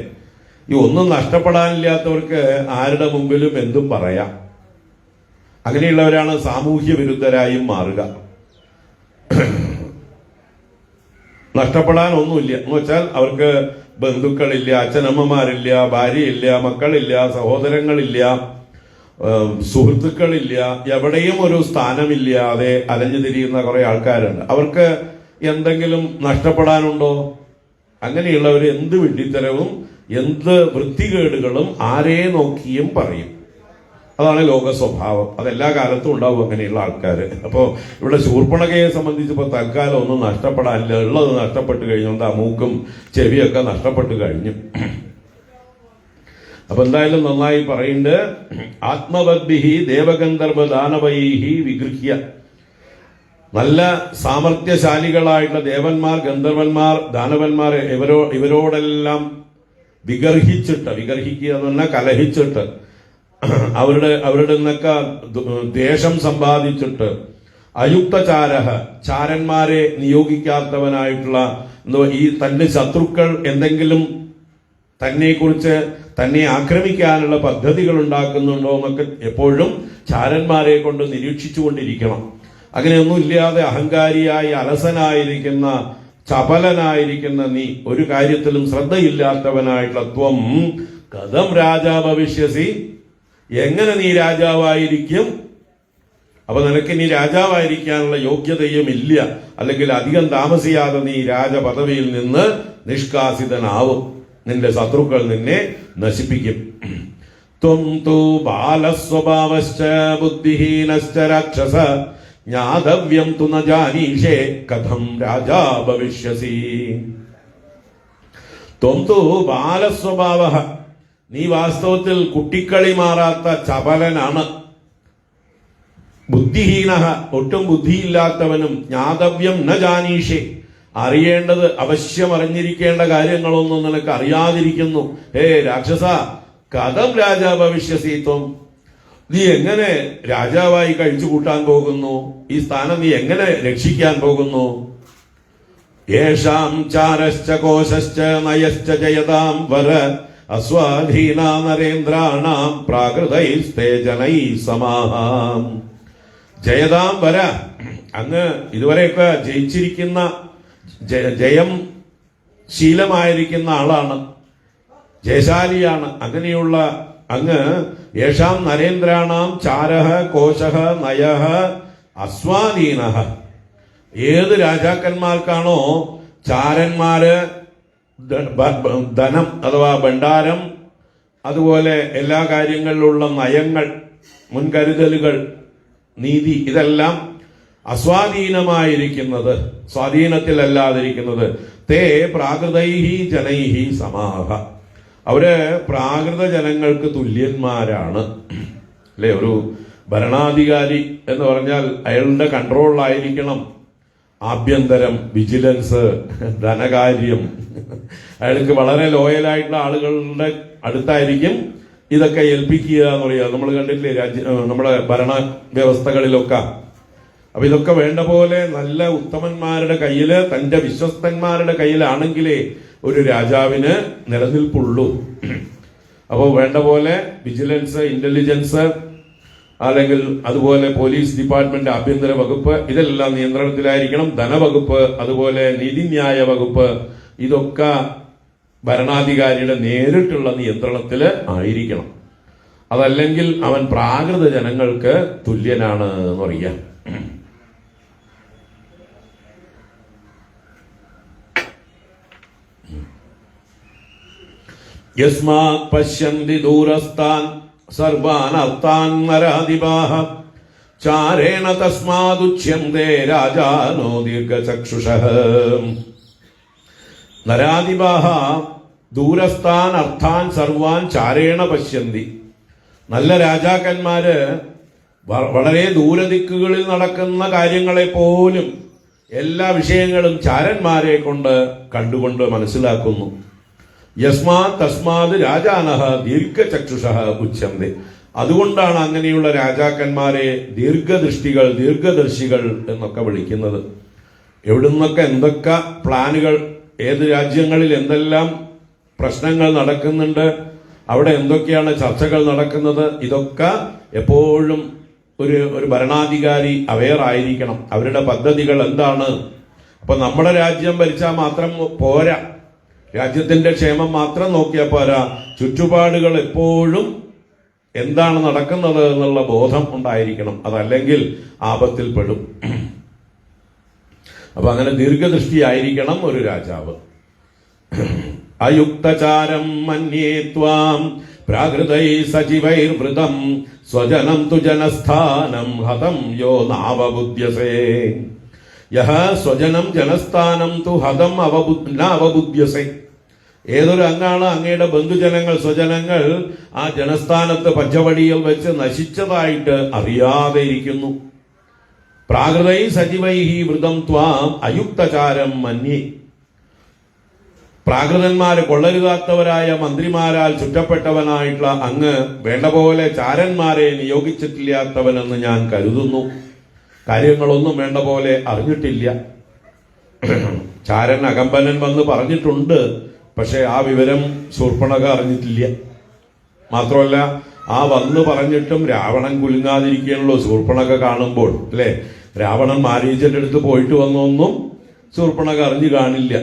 ഈ ഒന്നും നഷ്ടപ്പെടാനില്ലാത്തവർക്ക് ആരുടെ മുമ്പിലും എന്തും പറയാം. അങ്ങനെയുള്ളവരാണ് സാമൂഹ്യ വിരുദ്ധരായും മാറുക. നഷ്ടപ്പെടാൻ ഒന്നുമില്ല എന്ന് വെച്ചാൽ അവർക്ക് ബന്ധുക്കളില്ല, അച്ഛനമ്മമാരില്ല, ഭാര്യയില്ല, മക്കളില്ല, സഹോദരങ്ങളില്ല, സുഹൃത്തുക്കളില്ല, എവിടെയും ഒരു സ്ഥാനമില്ലാതെ അലഞ്ഞു തിരിയുന്ന കുറെ ആൾക്കാരുണ്ട്. അവർക്ക് എന്തെങ്കിലും നഷ്ടപ്പെടാനുണ്ടോ? അങ്ങനെയുള്ളവർ എന്ത് വിഡ്ഢിത്തരവും എന്ത് വൃത്തികേടുകളും ആരെ നോക്കിയും പറയും. അതാണ് ലോക സ്വഭാവം. അതെല്ലാ കാലത്തും ഉണ്ടാവും അങ്ങനെയുള്ള ആൾക്കാർ. അപ്പോൾ ഇവിടെ ശൂർപ്പണഖയെ സംബന്ധിച്ചപ്പോൾ തൽക്കാലം ഒന്നും നഷ്ടപ്പെടാനില്ല. ഉള്ളത് നഷ്ടപ്പെട്ടു കഴിഞ്ഞു. എന്താ, മൂക്കും ചെവിയൊക്കെ നഷ്ടപ്പെട്ടു കഴിഞ്ഞു. അപ്പൊ എന്തായാലും നന്നായി പറയുന്നുണ്ട്. ആത്മവദ്ഭിഹി ദേവഗന്ധർവ ദാനവൈഹി വിഗൃഹ്യ. നല്ല സാമർഥ്യശാലികളായിട്ടുള്ള ദേവന്മാർ, ഗന്ധർവന്മാർ, ദാനവന്മാർ ഇവരോടെല്ലാം വിഗർഹിച്ചിട്ട്, വിഗർഹിക്കുക എന്ന് പറഞ്ഞാൽ കലഹിച്ചിട്ട്, അവരുടെ നിന്നൊക്കെ ദ്വേഷം സമ്പാദിച്ചിട്ട്, അയുക്തചാരഃ ചാരന്മാരെ നിയോഗിക്കാത്തവനായിട്ടുള്ള ഈ തന്റെ ശത്രുക്കൾ എന്തെങ്കിലും തന്നെക്കുറിച്ച് തന്നെ ആക്രമിക്കാനുള്ള പദ്ധതികൾ ഉണ്ടാക്കുന്നുണ്ടോ എന്നൊക്കെ എപ്പോഴും ചാരന്മാരെ കൊണ്ട് നിരീക്ഷിച്ചുകൊണ്ടിരിക്കണം. അങ്ങനെയൊന്നും ഇല്ലാതെ അഹങ്കാരിയായി അലസനായിരിക്കുന്ന ചപലനായിരിക്കുന്ന നീ, ഒരു കാര്യത്തിലും ശ്രദ്ധയില്ലാത്തവനായിട്ടുള്ള ത്വം കഥം രാജാ ഭവിഷ്യസി, എങ്ങനെ നീ രാജാവായിരിക്കും? അപ്പൊ നിനക്ക് നീ രാജാവായിരിക്കാനുള്ള യോഗ്യതയും ഇല്ല. അല്ലെങ്കിൽ അധികം താമസിയാതെ നീ രാജപദവിയിൽ നിന്ന് നിഷ്കാസിതനാവും. നിന്റെ ശത്രുക്കൾ നിന്നെ നശിപ്പിക്കും. ത്വം തു ബാലസ്വഭാവശ്ച ബുദ്ധിഹീനശ്ച രാക്ഷസ ജ്ഞാതവ്യം തു ന ജാനീഷേ കഥം രാജാ ഭവിഷ്യസി. ത്വം തു ബാലസ്വഭാവഃ, നീ വാസ്തവത്തിൽ കുട്ടിക്കളി മാറാത്ത ചപലനാണ്. ബുദ്ധിഹീനഃ, ഒട്ടും ബുദ്ധിയില്ലാത്തവനും. ജ്ഞാതവ്യം ന ജാനീഷേ, അറിയേണ്ടത് അവശ്യം അറിഞ്ഞിരിക്കേണ്ട കാര്യങ്ങളൊന്നും നിനക്ക് അറിയാതിരിക്കുന്നു. ഹേ രാക്ഷസ, കഥം രാജാ ഭവിഷ്യസി ത്വം, നീ എങ്ങനെ രാജാവായി കഴിച്ചു കൂട്ടാൻ പോകുന്നു? ഈ സ്ഥാനം നീ എങ്ങനെ രക്ഷിക്കാൻ പോകുന്നു? യേഷാം ചാരശ്ച കോശശ്ച നയശ്ച ജയതാം വര അസ്വാധീന നരേന്ദ്രാണാം പ്രാകൃതൈസ്തേ ജനൈ സമാഹാം. ജയതാം വര, അങ്ങ് ഇതുവരെയൊക്കെ ജയിച്ചിരിക്കുന്ന, ജയം ശീലമായിരിക്കുന്ന ആളാണ്, ജയശാലിയാണ്. അങ്ങനെയുള്ള അങ്ങ് യേഷാം നരേന്ദ്രാണാം ചാരഃ കോശഃ നയഃ അസ്വാധീനഃ, ഏത് രാജാക്കന്മാർക്കാണോ ചാരന്മാര് ധനം അഥവാ ഭണ്ഡാരം, അതുപോലെ എല്ലാ കാര്യങ്ങളിലുള്ള നയങ്ങൾ, മുൻകരുതലുകൾ, നീതി, ഇതെല്ലാം അസ്വാധീനമായിരിക്കുന്നത്, സ്വാധീനത്തിലല്ലാതിരിക്കുന്നത്, തേ പ്രാകൃതൈഹി ജനൈഹി സമാഹ, അവര് പ്രാകൃത ജനങ്ങൾക്ക് തുല്യന്മാരാണ്. അല്ലെ? ഒരു ഭരണാധികാരി എന്ന് പറഞ്ഞാൽ അയാളുടെ കൺട്രോളിലായിരിക്കണം ആഭ്യന്തരം, വിജിലൻസ്, ധനകാര്യം. അയാൾക്ക് വളരെ ലോയലായിട്ടുള്ള ആളുകളുടെ അടുത്തായിരിക്കും ഇതൊക്കെ ഏൽപ്പിക്കുക എന്ന് പറയുക. നമ്മൾ കണ്ടില്ലേ നമ്മുടെ ഭരണ വ്യവസ്ഥകളിലൊക്കെ. അപ്പൊ ഇതൊക്കെ വേണ്ട പോലെ നല്ല ഉത്തമന്മാരുടെ കയ്യില്, തന്റെ വിശ്വസ്തന്മാരുടെ കയ്യിലാണെങ്കിലേ ഒരു രാജാവിന് നിലനിൽപ്പുള്ളൂ. അപ്പോൾ വേണ്ട പോലെ വിജിലൻസ്, ഇന്റലിജൻസ്, അല്ലെങ്കിൽ അതുപോലെ പോലീസ് ഡിപ്പാർട്ട്മെന്റ്, ആഭ്യന്തര വകുപ്പ്, ഇതെല്ലാം നിയന്ത്രണത്തിലായിരിക്കണം. ധനവകുപ്പ്, അതുപോലെ നീതിന്യായ വകുപ്പ്, ഇതൊക്കെ ഭരണാധികാരിയുടെ നേരിട്ടുള്ള നിയന്ത്രണത്തിൽ ആയിരിക്കണം. അതല്ലെങ്കിൽ അവൻ പ്രാകൃത ജനങ്ങൾക്ക് തുല്യനാണ് എന്ന് പറയാം. യസ്മാത് പശ്യന്തി ദൂരസ്ഥാൻ സർവാൻ അർത്ഥാൻ നരാധിപാഃ ചാരേണ തസ്മാദുച്യന്തേ രാജാനോ ദീർഘചക്ഷുഷഃ. നരാധിപാഃ ദൂരസ്ഥാൻ അർത്ഥാൻ സർവാൻ ചാരേണ പശ്യന്തി. നല്ല രാജാക്കന്മാര് വളരെ ദൂരദിക്കുകളിൽ നടക്കുന്ന കാര്യങ്ങളെ പോലും എല്ലാ വിഷയങ്ങളും ചാരന്മാരെ കൊണ്ട് കണ്ടുകൊണ്ട് മനസ്സിലാക്കുന്നു. യസ്മാത് തസ്മാത് രാജാനഹ ദീർഘചക്ഷുഷഃ ഉച്യന്തെ. അതുകൊണ്ടാണ് അങ്ങനെയുള്ള രാജാക്കന്മാരെ ദീർഘദൃഷ്ടികൾ, ദീർഘദർശികൾ എന്നൊക്കെ വിളിക്കുന്നത്. എവിടുന്നൊക്കെ എന്തൊക്കെ പ്ലാനുകൾ, ഏത് രാജ്യങ്ങളിൽ എന്തെല്ലാം പ്രശ്നങ്ങൾ നടക്കുന്നുണ്ട്, അവിടെ എന്തൊക്കെയാണ് ചർച്ചകൾ നടക്കുന്നത്, ഇതൊക്കെ എപ്പോഴും ഒരു ഭരണാധികാരി അവെയർ ആയിരിക്കണം. അവരുടെ പദ്ധതികൾ എന്താണ്. അപ്പൊ നമ്മുടെ രാജ്യം ഭരിച്ചാൽ മാത്രം പോരാ, രാജ്യത്തിന്റെ ക്ഷേമം മാത്രം നോക്കിയാൽ പോരാ, ചുറ്റുപാടുകൾ എപ്പോഴും എന്താണ് നടക്കുന്നത് എന്നുള്ള ബോധം ഉണ്ടായിരിക്കണം. അതല്ലെങ്കിൽ ആപത്തിൽ പെടും. അപ്പൊ അങ്ങനെ ദീർഘദൃഷ്ടിയായിരിക്കണം ഒരു രാജാവ്. അയുക്തചാരം മന്യേ ത്വാം പ്രാകൃതൈ സജീവൈർവൃതം സ്വജനം തു ജനസ്ഥാനം ഹതം യോ നാവബുദ്ധ്യസേ. യഹ സ്വജനം ജനസ്ഥാനം തു ഹതം അവബുദ്ധ്യസേ. ഏതൊരു അംഗാണ് അങ്ങയുടെ ബന്ധുജനങ്ങൾ, സ്വജനങ്ങൾ ആ ജനസ്ഥാനത്ത് പഞ്ചവടിയിൽ വെച്ച് നശിച്ചതായിട്ട് അറിയാതെ ഇരിക്കുന്നു. പ്രാകൃതൈ സജീവൈഹി വൃതം ത്വാം അയുക്തചാരം മന്യേ. പ്രാകൃതന്മാര്, കൊള്ളരുതാത്തവരായ മന്ത്രിമാരാൽ ചുറ്റപ്പെട്ടവനായിട്ടുള്ള അങ്ങ് വേണ്ട പോലെ ചാരന്മാരെ നിയോഗിച്ചിട്ടില്ലാത്തവനെന്ന് ഞാൻ കരുതുന്നു. കാര്യങ്ങളൊന്നും വേണ്ട പോലെ അറിഞ്ഞിട്ടില്ല. ചാരൻ അകമ്പനൻ വന്ന് പറഞ്ഞിട്ടുണ്ട്, പക്ഷെ ആ വിവരം ശൂർപ്പണഖ അറിഞ്ഞിട്ടില്ല. മാത്രമല്ല, ആ വന്ന് പറഞ്ഞിട്ടും രാവണൻ കുലുങ്ങാതിരിക്കുകയാണല്ലോ ശൂർപ്പണഖ കാണുമ്പോൾ, അല്ലെ? രാവണൻ മാരീചന്റെ അടുത്ത് പോയിട്ട് വന്നൊന്നും ശൂർപ്പണഖ അറിഞ്ഞു കാണില്ല.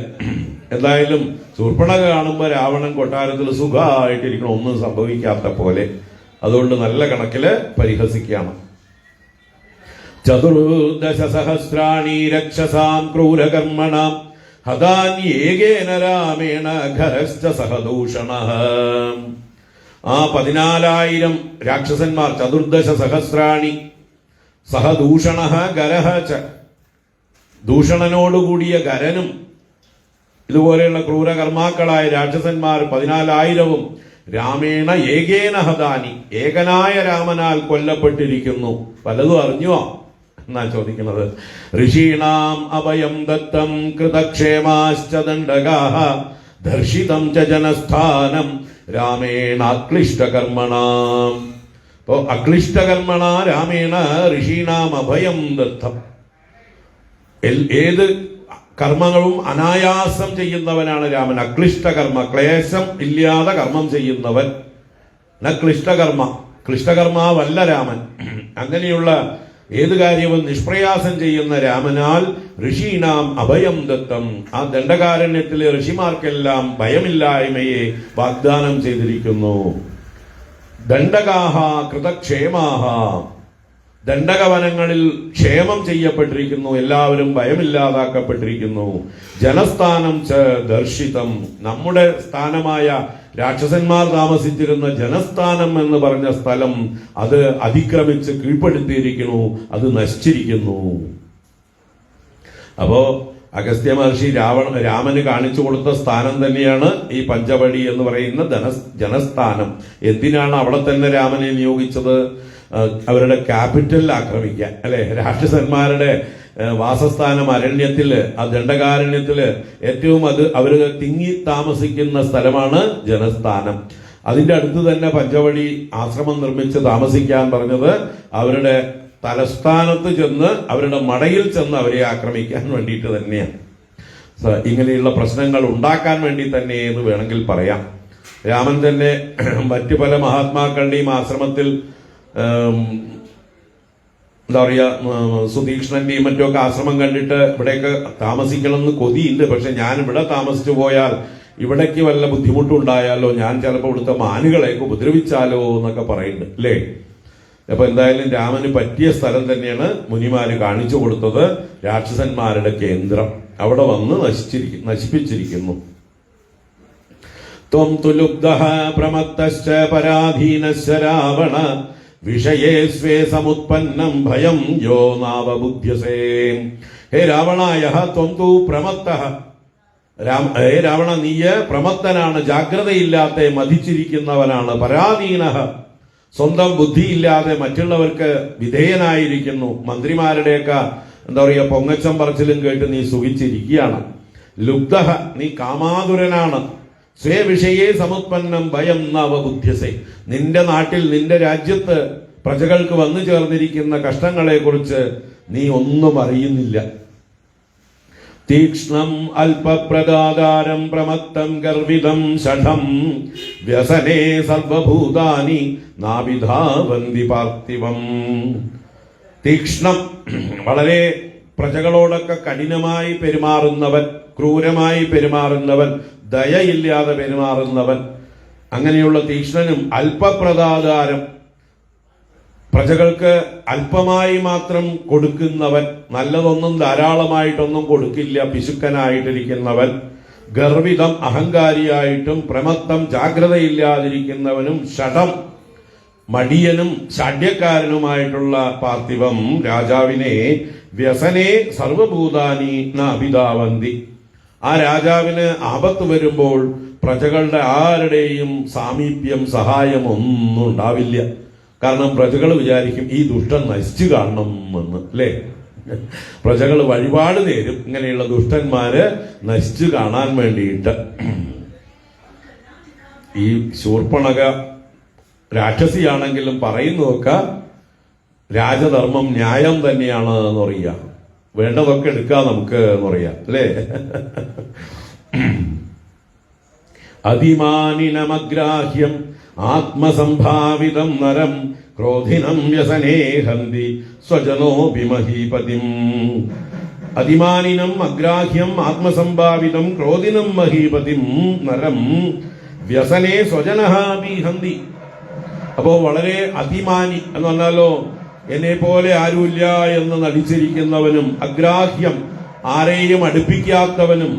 എന്തായാലും ശൂർപ്പണഖ കാണുമ്പോൾ രാവണൻ കൊട്ടാരത്തിൽ സുഖമായിട്ടിരിക്കണം, ഒന്നും സംഭവിക്കാത്ത പോലെ. അതുകൊണ്ട് നല്ല കണക്കില് പരിഹസിക്കുകയാണ്. ചതുർദശ സഹസ്രാണി രക്ഷസാം ക്രൂരകർമ്മണാം ഹതാന്യേകേന രാമേണ ഖരശ്ച സഹദൂഷണഃ. ആ 14,000 രാക്ഷസന്മാർ, ചതുർദശ സഹസ്രാണി സഹദൂഷണഃ ഗരഃ ച. ദൂഷണനോടുകൂടിയ ഗരനും ഇതുപോലെയുള്ള ക്രൂരകർമാക്കളായ രാക്ഷസന്മാർ 14,000 രാമേണ ഏകേന ഹതാനി, ഏകനായ രാമനാൽ കൊല്ലപ്പെട്ടിരിക്കുന്നു. പലതും അറിഞ്ഞോ എന്നാ ചോദിക്കുന്നത്. ഋഷീണാം അഭയം ദത്തം കൃതക്ഷേമാശ്ച ദണ്ഡകാഃ ദർശിതം ച ജനസ്ഥാനം രാമേണ അക്ലിഷ്ടകർമ്മണാം. അപ്പോ അക്ലിഷ്ടകർമ്മണ രാമേണ ഋഷീണാം അഭയം ദത്തം. ഏത് കർമ്മങ്ങളും അനായാസം ചെയ്യുന്നവനാണ് രാമൻ. അക്ലിഷ്ടകർമ്മ, ക്ലേശം ഇല്ലാതെ കർമ്മം ചെയ്യുന്നവൻ. ക്ലിഷ്ടകർമ്മ, ക്ലിഷ്ടകർമാവല്ല രാമൻ. അങ്ങനെയുള്ള ഏത് കാര്യവും നിഷ്പ്രയാസം ചെയ്യുന്ന രാമനാൽ ഋഷീണാം അഭയം ദത്തം. ആ ദണ്ഡകാരണ്യത്തിലെ ഋഷിമാർക്കെല്ലാം ഭയമില്ലായ്മയെ വാഗ്ദാനം ചെയ്തിരിക്കുന്നു. ദണ്ഡകാഹ കൃതക്ഷേമാഹ. ദണ്ഡകവനങ്ങളിൽ ക്ഷേമം ചെയ്യപ്പെട്ടിരിക്കുന്നു, എല്ലാവരും ഭയമില്ലാതാക്കപ്പെട്ടിരിക്കുന്നു. ജനസ്ഥാനം ച ദർശിതം. നമ്മുടെ സ്ഥാനമായ രാക്ഷസന്മാർ താമസിച്ചിരുന്ന ജനസ്ഥാനം എന്ന് പറഞ്ഞ സ്ഥലം അത് അതിക്രമിച്ച് കീഴ്പ്പെടുത്തിയിരിക്കുന്നു, അത് നശിച്ചിരിക്കുന്നു. അപ്പോ അഗസ്ത്യ മഹർഷി രാമന് കാണിച്ചു കൊടുത്ത സ്ഥാനം തന്നെയാണ് ഈ പഞ്ചവടി എന്ന് പറയുന്ന ജനസ്ഥാനം. എന്തിനാണ് അവിടെ തന്നെ രാമനെ നിയോഗിച്ചത്? അവരുടെ ക്യാപിറ്റൽ ആക്രമിക്കാൻ, അല്ലെ? രാക്ഷസന്മാരുടെ വാസസ്ഥാനം അരണ്യത്തില്, ആ ദണ്ഡകാരണ്യത്തില് ഏറ്റവും അവര് തിങ്ങി താമസിക്കുന്ന സ്ഥലമാണ് ജനസ്ഥാനം. അതിന്റെ അടുത്ത് തന്നെ പഞ്ചവടി ആശ്രമം നിർമ്മിച്ച് താമസിക്കാൻ പറഞ്ഞത് അവരുടെ തലസ്ഥാനത്ത് ചെന്ന്, അവരുടെ മടയിൽ ചെന്ന് അവരെ ആക്രമിക്കാൻ വേണ്ടിയിട്ട് തന്നെയാണ്. ഇങ്ങനെയുള്ള പ്രശ്നങ്ങൾ ഉണ്ടാക്കാൻ വേണ്ടി തന്നെ എന്ന് വേണമെങ്കിൽ പറയാം. രാമൻ തന്നെ മറ്റു പല മഹാത്മാക്കളുടെയും ആശ്രമത്തിൽ എന്താ പറയാ, സുതീക്ഷ്ണന്റെയും മറ്റുമൊക്കെ ആശ്രമം കണ്ടിട്ട് ഇവിടെയൊക്കെ താമസിക്കണം എന്ന് കൊതിയുണ്ട്, പക്ഷെ ഞാൻ ഇവിടെ താമസിച്ചു പോയാൽ ഇവിടേക്ക് വല്ല ബുദ്ധിമുട്ടുണ്ടായാലോ, ഞാൻ ചിലപ്പോൾ ഇവിടുത്തെ മാനുകളെയൊക്കെ ഉപദ്രവിച്ചാലോ എന്നൊക്കെ പറയുന്നുണ്ട്, അല്ലേ? അപ്പൊ എന്തായാലും രാമന് പറ്റിയ സ്ഥലം തന്നെയാണ് മുനിമാര് കാണിച്ചു കൊടുത്തത്. രാക്ഷസന്മാരുടെ കേന്ദ്രം അവിടെ വന്ന് നശിപ്പിച്ചിരിക്കുന്നു. ത്വം തുലുബ്ധഃ പ്രമത്തശ്ച പരാധീനശ്ച രാവണ വിഷയേ സ്വേ സമുത്പന്നം ഭയം യോ നാവബുദ്ധ്യസേ. ഹേ രാവണായ ത്വം തു പ്രമത്തഃ. ഹേ രാവണ, നീയ് പ്രമത്തനാണ്, ജാഗ്രതയില്ലാത്ത മതിച്ചിരിക്കുന്നവനാണ്. പരാധീനഃ, സ്വന്തം ബുദ്ധിയില്ലാതെ മറ്റുള്ളവർക്ക് വിധേയനായിരിക്കുന്നു. മന്ത്രിമാരുടെയൊക്കെ എന്താ പറയുക പൊങ്ങച്ചം പറച്ചിലും കേട്ട് നീ സുഖിച്ചിരിക്കുകയാണ്. ലുബ്ധ, നീ കാമാതുരനാണ്. സ്വേ വിഷയേ സമുത്പന്നം ഭയം നവബുദ്ധ്യസേ, നിന്റെ നാട്ടിൽ നിന്റെ രാജ്യത്ത് പ്രജകൾക്ക് വന്നു ചേർന്നിരിക്കുന്ന കഷ്ടങ്ങളെ കുറിച്ച് നീ ഒന്നും അറിയുന്നില്ല. തീക്ഷ്ണം അല്പപ്രദാകാരം പ്രമത്തം ഗർവിതം ഷഠം വ്യസനേ സർവഭൂതാനി നാവിധാവന്തി പാർത്ഥിവം. തീക്ഷ്ണം, വളരെ പ്രജകളോടൊക്കെ കഠിനമായി പെരുമാറുന്നവൻ, ക്രൂരമായി പെരുമാറുന്നവൻ, ദയയില്ലാതെ പെരുമാറുന്നവൻ, അങ്ങനെയുള്ള തീക്ഷ്ണനും അല്പപ്രദാകാരം, പ്രജകൾക്ക് അല്പമായി മാത്രം കൊടുക്കുന്നവൻ, നല്ലതൊന്നും ധാരാളമായിട്ടൊന്നും കൊടുക്കില്ല, പിശുക്കനായിട്ടിരിക്കുന്നവൻ, ഗർവിതം അഹങ്കാരിയായിട്ടും പ്രമത്തം ജാഗ്രതയില്ലാതിരിക്കുന്നവനും, ഷഠം മടിയനും ഷാഢ്യക്കാരനുമായിട്ടുള്ള പാർത്ഥിവം രാജാവിനെ വ്യസനേ സർവഭൂതാനി നാഭിധാവന്തി. ആ രാജാവിന് ആപത്ത് വരുമ്പോൾ പ്രജകളുടെ ആരുടെയും സാമീപ്യം സഹായം ഒന്നും ഉണ്ടാവില്ല. കാരണം പ്രജകൾ വിചാരിക്കും ഈ ദുഷ്ടൻ നശിച്ചു കാണണം എന്ന്, അല്ലേ? പ്രജകൾ വഴിപാട് നേരും ഇങ്ങനെയുള്ള ദുഷ്ടന്മാര് നശിച്ചു കാണാൻ വേണ്ടിയിട്ട്. ഈ ശൂർപ്പണക രാക്ഷസിയാണെങ്കിലും പറയുന്നതൊക്കെ രാജധർമ്മം ന്യായം തന്നെയാണ് എന്ന് പറയാം. വേണ്ടതൊക്കെ എടുക്കാം നമുക്ക് എന്ന് പറയാം, അല്ലേ? അതിമാനിനമഗ്രാഹ്യം ആത്മസംഭാവിതം നരം ക്രോധിനം വ്യസനേ ഹന്തി സ്വജനോപി മഹീപതിം. അതിമാനിനം അഗ്രാഹ്യം ആത്മസംഭാവിതം ക്രോധിനം മഹീപതിം നരം വ്യസനേ സ്വജനഹാപി ഹന്തി. അപ്പോ വളരെ അതിമാനി എന്ന് പറഞ്ഞാലോ എന്നെ പോലെ ആരുമില്ല എന്ന് നടിച്ചിരിക്കുന്നവനും, അഗ്രാഹ്യം ആരെയും അടുപ്പിക്കാത്തവനും,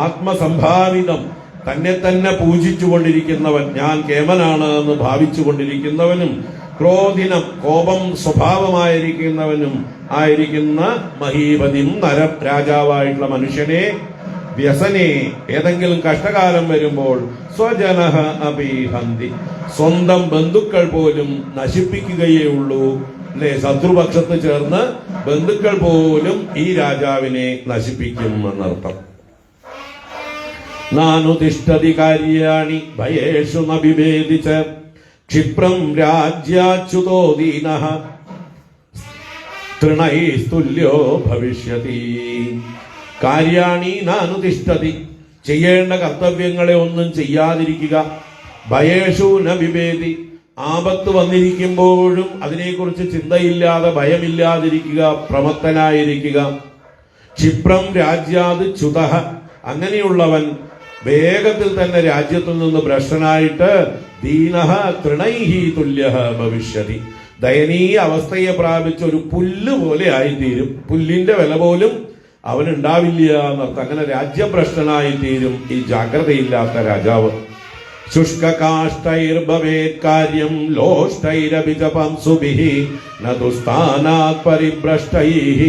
ആത്മസംഭാവിതം തന്നെ തന്നെ പൂജിച്ചുകൊണ്ടിരിക്കുന്നവൻ, ഞാൻ കേമനാണ് എന്ന് ഭാവിച്ചുകൊണ്ടിരിക്കുന്നവനും, ക്രോധിനം കോപം സ്വഭാവമായിരിക്കുന്നവനും ആയിരിക്കുന്ന മഹീപതിം നരം രാജാവായിട്ടുള്ള മനുഷ്യനെ വ്യസനെ ഏതെങ്കിലും കഷ്ടകാലം വരുമ്പോൾ സ്വജനഃ അഭിഹന്തി, സ്വന്തം ബന്ധുക്കൾ പോലും നശിപ്പിക്കുകയേ ഉള്ളൂ, അല്ലെ? ശത്രുപക്ഷത്ത് ചേർന്ന് ബന്ധുക്കൾ പോലും ഈ രാജാവിനെ നശിപ്പിക്കും എന്നർത്ഥം. നാനുതിഷ്ഠതി കാര്യാണി ഭയേഷു നബിഭേദിച്ച ക്ഷിപ്രം രാജ്യാച്യുതോ ദീനഃ തൃണൈസ്തുല്യോ ഭവിഷ്യതി. കാര്യാണി നാനുതിഷ്ഠതി, ചെയ്യേണ്ട കർത്തവ്യങ്ങളെ ഒന്നും ചെയ്യാതിരിക്കുക. ഭയേഷു ന വിവേദി, ആപത്ത് വന്നിരിക്കുമ്പോഴും അതിനെക്കുറിച്ച് ചിന്തയില്ലാതെ ഭയമില്ലാതിരിക്കുക, പ്രമത്തനായിരിക്കുക. ക്ഷിപ്രം രാജ്യാത് ച്യുതഃ, അങ്ങനെയുള്ളവൻ വേഗത്തിൽ തന്നെ രാജ്യത്തിൽ നിന്ന് ഭ്രഷ്ടനായിട്ട് ദീനഃ തൃണൈഹി തുല്യഃ ഭവിഷ്യതി, ദയനീയ അവസ്ഥയെ പ്രാപിച്ച ഒരു പുല്ല് പോലെ ആയിത്തീരും. പുല്ലിന്റെ വില പോലും അവനുണ്ടാവില്ല എന്നർത്ഥം. അങ്ങനെ രാജ്യഭ്രഷ്ടനായി തീരും ഈ ജാഗ്രതയില്ലാത്ത രാജാവ്. ശുഷ്കാഷ്ടൈർഭവേത് കാര്യം ലോഷ്ടൈരഭിജപംസുഭിഃ നതുസ്ഥാനാത് പരിഭ്രഷ്ടൈഃ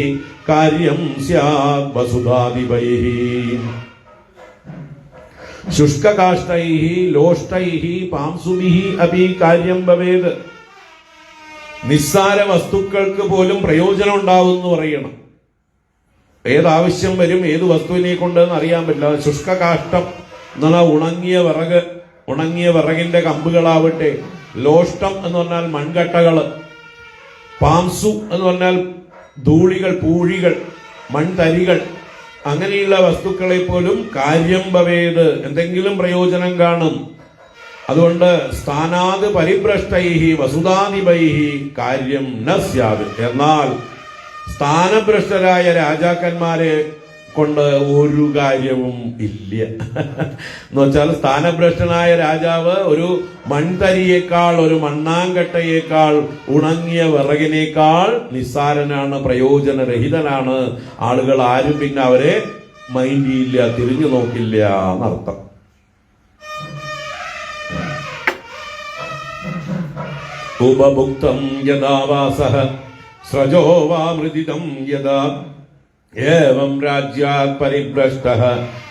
കാര്യം സ്യാത് വസുധാധിപൈഃ. ശുഷ്കാഷ്ടൈഃ ലോഷ്ടൈഃ പാംസുഭിഃ അപി കാര്യം ഭവേത്. നിസ്സാര വസ്തുക്കൾക്ക് പോലും പ്രയോജനം ഉണ്ടാവും എന്ന് പറയണം. ഏതാവശ്യം വരും, ഏത് വസ്തുവിനെ കൊണ്ടെന്ന് അറിയാൻ പറ്റില്ല. ശുഷ്കാഷ്ടം എന്ന് പറഞ്ഞാൽ ഉണങ്ങിയ വിറകിന്റെ കമ്പുകളാവട്ടെ, ലോഷ്ടം എന്ന് പറഞ്ഞാൽ മൺകട്ടകള്, പാംസു എന്ന് പറഞ്ഞാൽ ധൂളികൾ, പൂഴികൾ, മൺതരികൾ, അങ്ങനെയുള്ള വസ്തുക്കളെ പോലും കാര്യം ഭവേത്, എന്തെങ്കിലും പ്രയോജനം കാണും. അതുകൊണ്ട് സ്ഥാനാത് പരിഭ്രഷ്ടൈഹി വസുധാധിപൈഹി കാര്യം ന സ്യാത്. എന്നാൽ സ്ഥാനഭ്രഷ്ടരായ രാജാക്കന്മാരെ കൊണ്ട് ഒരു കാര്യവും ഇല്ല എന്ന് വെച്ചാൽ, സ്ഥാനഭ്രഷ്ടനായ രാജാവ് ഒരു മൺതരിയേക്കാൾ, ഒരു മണ്ണാങ്കട്ടയേക്കാൾ, ഉണങ്ങിയ വിറകിനേക്കാൾ നിസ്സാരനാണ്, പ്രയോജനരഹിതനാണ്. ആളുകൾ ആരും പിന്നെ അവരെ മൈൻഡ് ചെയ്യില്ല, തിരിഞ്ഞു നോക്കില്ല എന്നർത്ഥം. ഉപഭുക്തം യഥാ വാസഃ സ്രജോ വാ മൃദിതം യഥാ ഏവം രാജ്യാത് പരിഭ്രഷ്ടഃ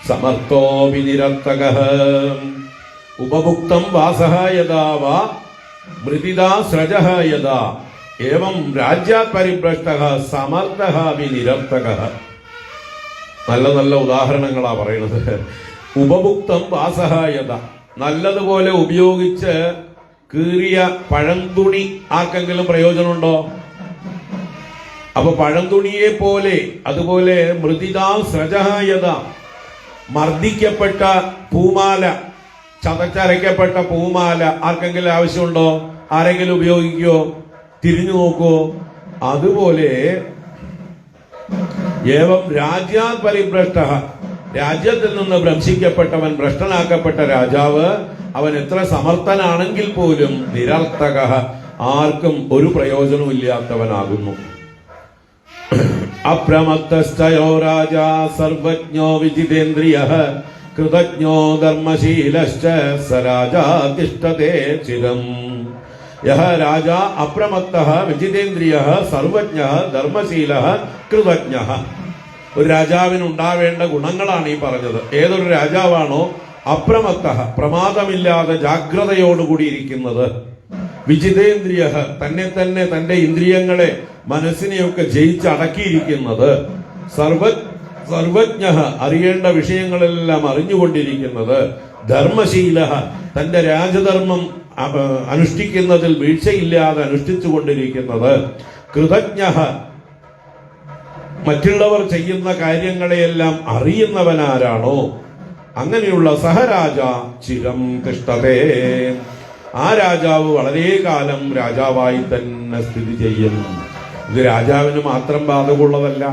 സമർത്ഥോ വിനിരർത്തകഃ. ഉപഭുക്തം വാസഃ യഥാ വാ മൃതിദാ സ്രജഃ യഥാ ഏവം രാജ്യാത് പരിഭ്രഷ്ടഃ സമർത്ഥഃ വിനിരർത്തകഃ. നല്ല നല്ല ഉദാഹരണങ്ങളാ പറയുന്നത്. ഉപഭുക്തം വാസഃ യഥാ, നല്ലതുപോലെ ഉപയോഗിച്ച് കീറിയ പഴംതുണി ആർക്കെങ്കിലും പ്രയോജനമുണ്ടോ? അപ്പൊ പഴംതുണിയെ പോലെ, അതുപോലെ മൃതിദാ സ്രജഃ യഥാ, മർദ്ദിക്കപ്പെട്ട പൂമാല, ചതച്ചരയ്ക്കപ്പെട്ട പൂമാല ആർക്കെങ്കിലും ആവശ്യമുണ്ടോ? ആരെങ്കിലും ഉപയോഗിക്കുവോ? തിരിഞ്ഞു നോക്കുവോ? അതുപോലെ ഏവം രാജ്യാത് പരിഭ്രഷ്ടഃ, രാജ്യത്തിൽ നിന്ന് ഭ്രംശിക്കപ്പെട്ടവൻ, ഭ്രഷ്ടനാക്കപ്പെട്ട രാജാവ്, അവൻ എത്ര സമർത്ഥനാണെങ്കിൽ പോലും നിരർത്ഥകഃ, ആർക്കും ഒരു പ്രയോജനവും ഇല്ലാത്തവനാകുന്നു. അപ്രമത്തശ്ചയോ രാജാ സർവജ്ഞോ വിജിതേന്ദ്രിയഃ കൃതജ്ഞോ ധർമ്മശീലശ്ച സ രാജാ തിഷ്ഠതേ ചിരം. യഹ രാജാ അപ്രമത്തഃ വിജിതേന്ദ്രിയഃ സർവജ്ഞഃ ധർമ്മശീലഃ കൃതജ്ഞഃ. ഒരു രാജാവിനുണ്ടാവേണ്ട ഗുണങ്ങളാണ് ഈ പറഞ്ഞത്. ഏതൊരു രാജാവാണോ അപ്രമത്തഃ, പ്രമാദമില്ലാതെ ജാഗ്രതയോടുകൂടി ഇരിക്കുന്നത്, വിജിതേന്ദ്രിയ, തന്നെ തന്റെ ഇന്ദ്രിയങ്ങളെ മനസ്സിനെയൊക്കെ ജയിച്ചടക്കിയിരിക്കുന്നത്, സർവജ്ഞ, അറിയേണ്ട വിഷയങ്ങളെല്ലാം അറിഞ്ഞുകൊണ്ടിരിക്കുന്നത്, ധർമ്മശീല, തന്റെ രാജധർമ്മം അനുഷ്ഠിക്കുന്നതിൽ വീഴ്ചയില്ലാതെ അനുഷ്ഠിച്ചുകൊണ്ടിരിക്കുന്നത്, കൃതജ്ഞ, മറ്റുള്ളവർ ചെയ്യുന്ന കാര്യങ്ങളെയെല്ലാം അറിയുന്നവനാരാണോ അങ്ങനെയുള്ള സഹരാജ ചിരം തിഷ്ഠതേ, ആ രാജാവ് വളരെ കാലം രാജാവായി തന്നെ സ്ഥിതി ചെയ്യും. ഇത് രാജാവിന് മാത്രം ബാധകമുള്ളതല്ല.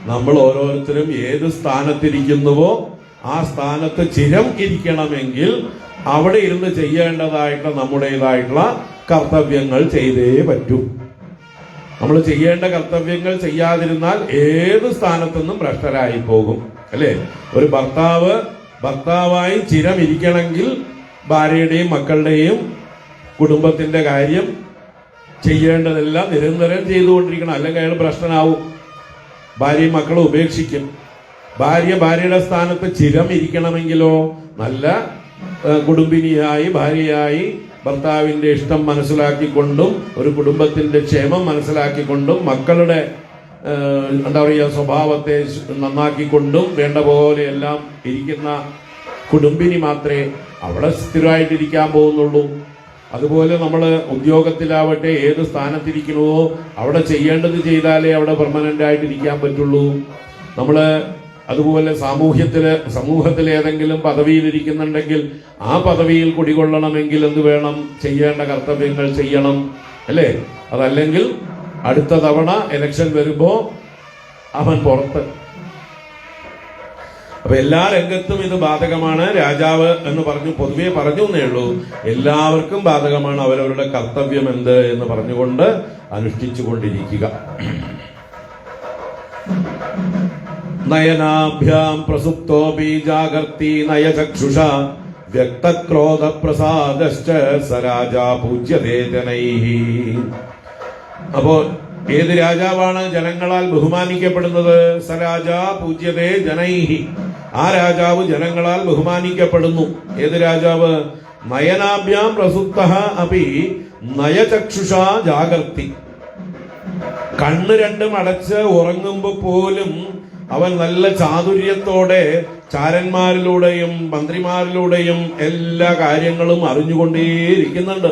നമ്മൾ ഓരോരുത്തരും ഏത് സ്ഥാനത്തിരിക്കുന്നുവോ ആ സ്ഥാനത്ത് ചിരം ഇരിക്കണമെങ്കിൽ അവിടെ ഇരുന്ന് ചെയ്യേണ്ടതായിട്ടുള്ള നമ്മുടേതായിട്ടുള്ള കർത്തവ്യങ്ങൾ ചെയ്തേ പറ്റൂ. നമ്മൾ ചെയ്യേണ്ട കർത്തവ്യങ്ങൾ ചെയ്യാതിരുന്നാൽ ഏത് സ്ഥാനത്തുനിന്നും ഭ്രഷ്ടരായി പോകും, അല്ലേ? ഒരു ഭർത്താവായി ചിരം ഇരിക്കണമെങ്കിൽ ഭാര്യയുടെയും മക്കളുടെയും കുടുംബത്തിന്റെ കാര്യം ചെയ്യേണ്ടതെല്ലാം നിരന്തരം ചെയ്തുകൊണ്ടിരിക്കണം, അല്ലെങ്കിൽ അയാൾ ഭ്രഷ്ടനാവും. ഭാര്യയും മക്കളും ഉപേക്ഷിക്കും. ഭാര്യയുടെ സ്ഥാനത്ത് ചിരം ഇരിക്കണമെങ്കിലോ നല്ല കുടുംബിനിയായി, ഭാര്യയായി, ഭർത്താവിന്റെ ഇഷ്ടം മനസ്സിലാക്കിക്കൊണ്ടും ഒരു കുടുംബത്തിന്റെ ക്ഷേമം മനസ്സിലാക്കിക്കൊണ്ടും മക്കളുടെ എന്താ പറയുക സ്വഭാവത്തെ നന്നാക്കിക്കൊണ്ടും വേണ്ട പോലെ എല്ലാം ഇരിക്കുന്ന കുടുംബിനി മാത്രമേ അവിടെ സ്ഥിരമായിട്ടിരിക്കാൻ പോകുന്നുള്ളൂ. അതുപോലെ നമ്മൾ ഉദ്യോഗത്തിലാവട്ടെ, ഏത് സ്ഥാനത്തിരിക്കണമോ അവിടെ ചെയ്യേണ്ടത് ചെയ്താലേ അവിടെ പെർമനന്റ് ആയിട്ട് ഇരിക്കാൻ പറ്റുള്ളൂ. നമ്മൾ അതുപോലെ സമൂഹത്തിൽ ഏതെങ്കിലും പദവിയിൽ ഇരിക്കുന്നുണ്ടെങ്കിൽ ആ പദവിയിൽ കുടികൊള്ളണമെങ്കിൽ എന്ത് വേണം? ചെയ്യേണ്ട കർത്തവ്യങ്ങൾ ചെയ്യണം, അല്ലേ? അതല്ലെങ്കിൽ അടുത്ത തവണ ഇലക്ഷൻ വരുമ്പോ അവൻ പുറത്ത്. അപ്പൊ എല്ലാ രംഗത്തും ഇത് ബാധകമാണ്. രാജാവ് എന്ന് പൊതുവെ പറഞ്ഞു എന്നേ ഉള്ളൂ. എല്ലാവർക്കും ബാധകമാണ് അവരവരുടെ കർത്തവ്യം എന്ത് എന്ന് പറഞ്ഞുകൊണ്ട് അനുഷ്ഠിച്ചു കൊണ്ടിരിക്കുക. നയനാഭ്യാം പ്രസുപ്തോപി ജാഗർത്തി നയചക്ഷുഷ വ്യക്തക്രോധ പ്രസാദശ്ച സ രാജാ പൂജ്യതേ ജനൈഹി. അപ്പോ ഏത് രാജാവാണ് ജനങ്ങളാൽ ബഹുമാനിക്കപ്പെടുന്നത്? സ രാജാ പൂജ്യതേ ജനൈഹി. ആ രാജാവ് ജനങ്ങളാൽ ബഹുമാനിക്കപ്പെടുന്നു. ഏത് രാജാവ്? നയനാഭ്യാം പ്രസുപ്തഃ അപി നയചക്ഷുഷാ ജാഗർത്തി. കണ്ണ് രണ്ടും അടച്ച് ഉറങ്ങുമ്പോ പോലും അവൻ നല്ല ചാതുര്യത്തോടെ ചാരന്മാരിലൂടെയും മന്ത്രിമാരിലൂടെയും എല്ലാ കാര്യങ്ങളും അറിഞ്ഞുകൊണ്ടേയിരിക്കുന്നുണ്ട്.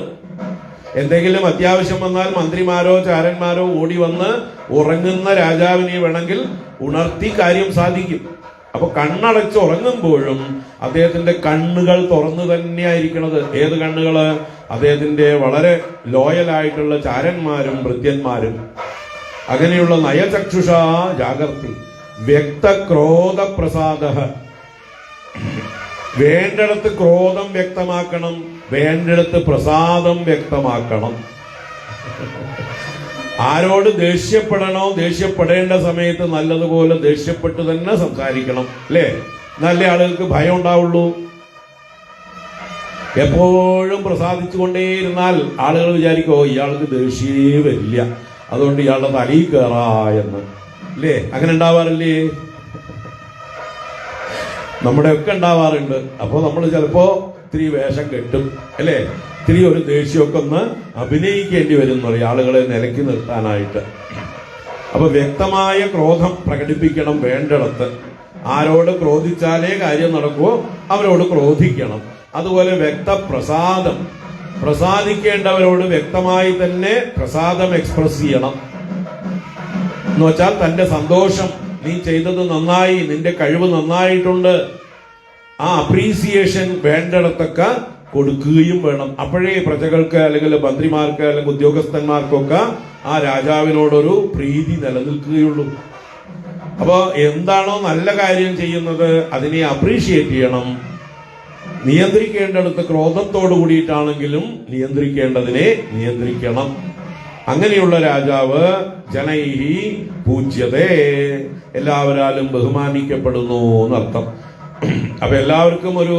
എന്തെങ്കിലും അത്യാവശ്യം വന്നാൽ മന്ത്രിമാരോ ചാരന്മാരോ ഓടി വന്ന് ഉറങ്ങുന്ന രാജാവിനെ വേണമെങ്കിൽ ഉണർത്തി കാര്യം സാധിക്കും. അപ്പൊ കണ്ണടച്ച് ഉറങ്ങുമ്പോഴും അദ്ദേഹത്തിന്റെ കണ്ണുകൾ തുറന്നു തന്നെയായിരിക്കണത്. ഏത് കണ്ണുകള്? അദ്ദേഹത്തിന്റെ വളരെ ലോയലായിട്ടുള്ള ചാരന്മാരും ഭൃത്യന്മാരും. അങ്ങനെയുള്ള നയചക്ഷുഷാ ജാഗർത്തി വ്യക്തക്രോധ പ്രസാദ. വേണ്ടിടത്ത് ക്രോധം വ്യക്തമാക്കണം, വേണ്ടിടത്ത് പ്രസാദം വ്യക്തമാക്കണം. ആരോട് ദേഷ്യപ്പെടണോ ദേഷ്യപ്പെടേണ്ട സമയത്ത് നല്ലതുപോലെ ദേഷ്യപ്പെട്ട് തന്നെ സംസാരിക്കണം, അല്ലേ? നല്ല ആളുകൾക്ക് ഭയം ഉണ്ടാവുള്ളൂ. എപ്പോഴും പ്രസാദിച്ചുകൊണ്ടേയിരുന്നാൽ ആളുകൾ വിചാരിക്കോ ഇയാൾക്ക് ദേഷ്യമേ വരില്ല, അതുകൊണ്ട് ഇയാളുടെ തലയിൽ കയറാ എന്ന്, അല്ലേ? അങ്ങനെ ഉണ്ടാവാറില്ലേ? നമ്മുടെ ഒക്കെ ഉണ്ടാവാറുണ്ട്. അപ്പോ നമ്മൾ ചിലപ്പോ ഇത്തിരി വേഷം കെട്ടും, അല്ലേ? ഇത്തിരി ഒരു ദേഷ്യമൊക്കെ ഒന്ന് അഭിനയിക്കേണ്ടി വരും എന്ന് പറയും, ആളുകളെ നിലയ്ക്ക് നിർത്താനായിട്ട്. അപ്പൊ വ്യക്തമായ ക്രോധം പ്രകടിപ്പിക്കണം വേണ്ടിടത്ത്. ആരോട് ക്രോധിച്ചാലേ കാര്യം നടക്കുമോ അവരോട് ക്രോധിക്കണം. അതുപോലെ വ്യക്തപ്രസാദം, പ്രസാദിക്കേണ്ടവരോട് വ്യക്തമായി തന്നെ പ്രസാദം എക്സ്പ്രസ് ചെയ്യണം. എന്ന് വെച്ചാൽ തന്റെ സന്തോഷം, നീ ചെയ്തത് നന്നായി, നിന്റെ കഴിവ് നന്നായിട്ടുണ്ട്, ആ അപ്രീസിയേഷൻ വേണ്ടിടത്തൊക്കെ കൊടുക്കുകയും വേണം. അപ്പോഴേ പ്രജകൾക്ക് അല്ലെങ്കിൽ മന്ത്രിമാർക്ക് അല്ലെങ്കിൽ ഉദ്യോഗസ്ഥന്മാർക്കൊക്കെ ആ രാജാവിനോടൊരു പ്രീതി നിലനിൽക്കുകയുള്ളൂ. അപ്പോ എന്താണോ നല്ല കാര്യം ചെയ്യുന്നത് അതിനെ അപ്രീഷിയേറ്റ് ചെയ്യണം. നിയന്ത്രിക്കേണ്ടടുത്ത് ക്രോധത്തോടു കൂടിയിട്ടാണെങ്കിലും നിയന്ത്രിക്കേണ്ടതിനെ നിയന്ത്രിക്കണം. അങ്ങനെയുള്ള രാജാവ് ജനൈഹി പൂജ്യതേ, എല്ലാവരാലും ബഹുമാനിക്കപ്പെടുന്നു എന്നർത്ഥം. അപ്പൊ എല്ലാവർക്കും ഒരു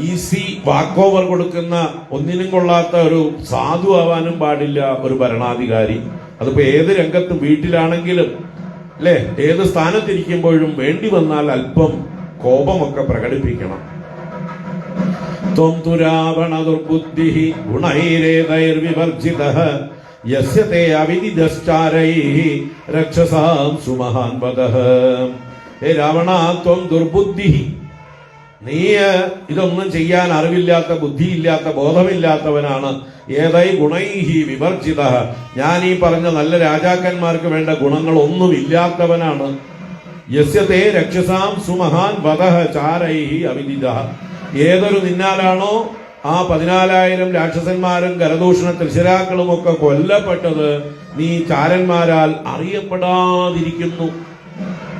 ഈസി വാക്ക് ഓവർ കൊടുക്കുന്ന, ഒന്നിനും കൊള്ളാത്ത ഒരു സാധു ആവാനും പാടില്ല ഒരു ഭരണാധികാരി. അതിപ്പോ ഏത് രംഗത്തും, വീട്ടിലാണെങ്കിലും അല്ലെ, ഏത് സ്ഥാനത്തിരിക്കുമ്പോഴും വേണ്ടി വന്നാൽ അല്പം കോപമൊക്കെ പ്രകടിപ്പിക്കണം. ത്വം തു രാവണ ദുർബുദ്ധിഃ ഗുണൈരേതൈർവിവർജിതഃ യസ്യ തേ അവിദിതശ്ചാരൈഃ രക്ഷസാം സുമഹാൻ വദഃ. ഹേ രാവണ, ത്വം ദുർബുദ്ധിഃ, നീ ഇതൊന്നും ചെയ്യാൻ അറിവില്ലാത്ത, ബുദ്ധിയില്ലാത്ത, ബോധമില്ലാത്തവനാണ്. ഏതൈ ഗുണൈഹി വിവർജിത, ഞാൻ ഈ പറഞ്ഞ നല്ല രാജാക്കന്മാർക്ക് വേണ്ട ഗുണങ്ങളൊന്നും ഇല്ലാത്തവനാണ്. യസ്യതേ രക്ഷസാം സുമഹാൻ വദഃ ചാരൈഹി അവിദിത, ഏതൊരു നിന്നാലാണോ ആ 14,000 രാക്ഷസന്മാരും കരദൂഷണ ത്രിശിരാക്കളും ഒക്കെ കൊല്ലപ്പെട്ടത്, നീ ചാരന്മാരാൽ അറിയപ്പെടാതിരിക്കുന്നു.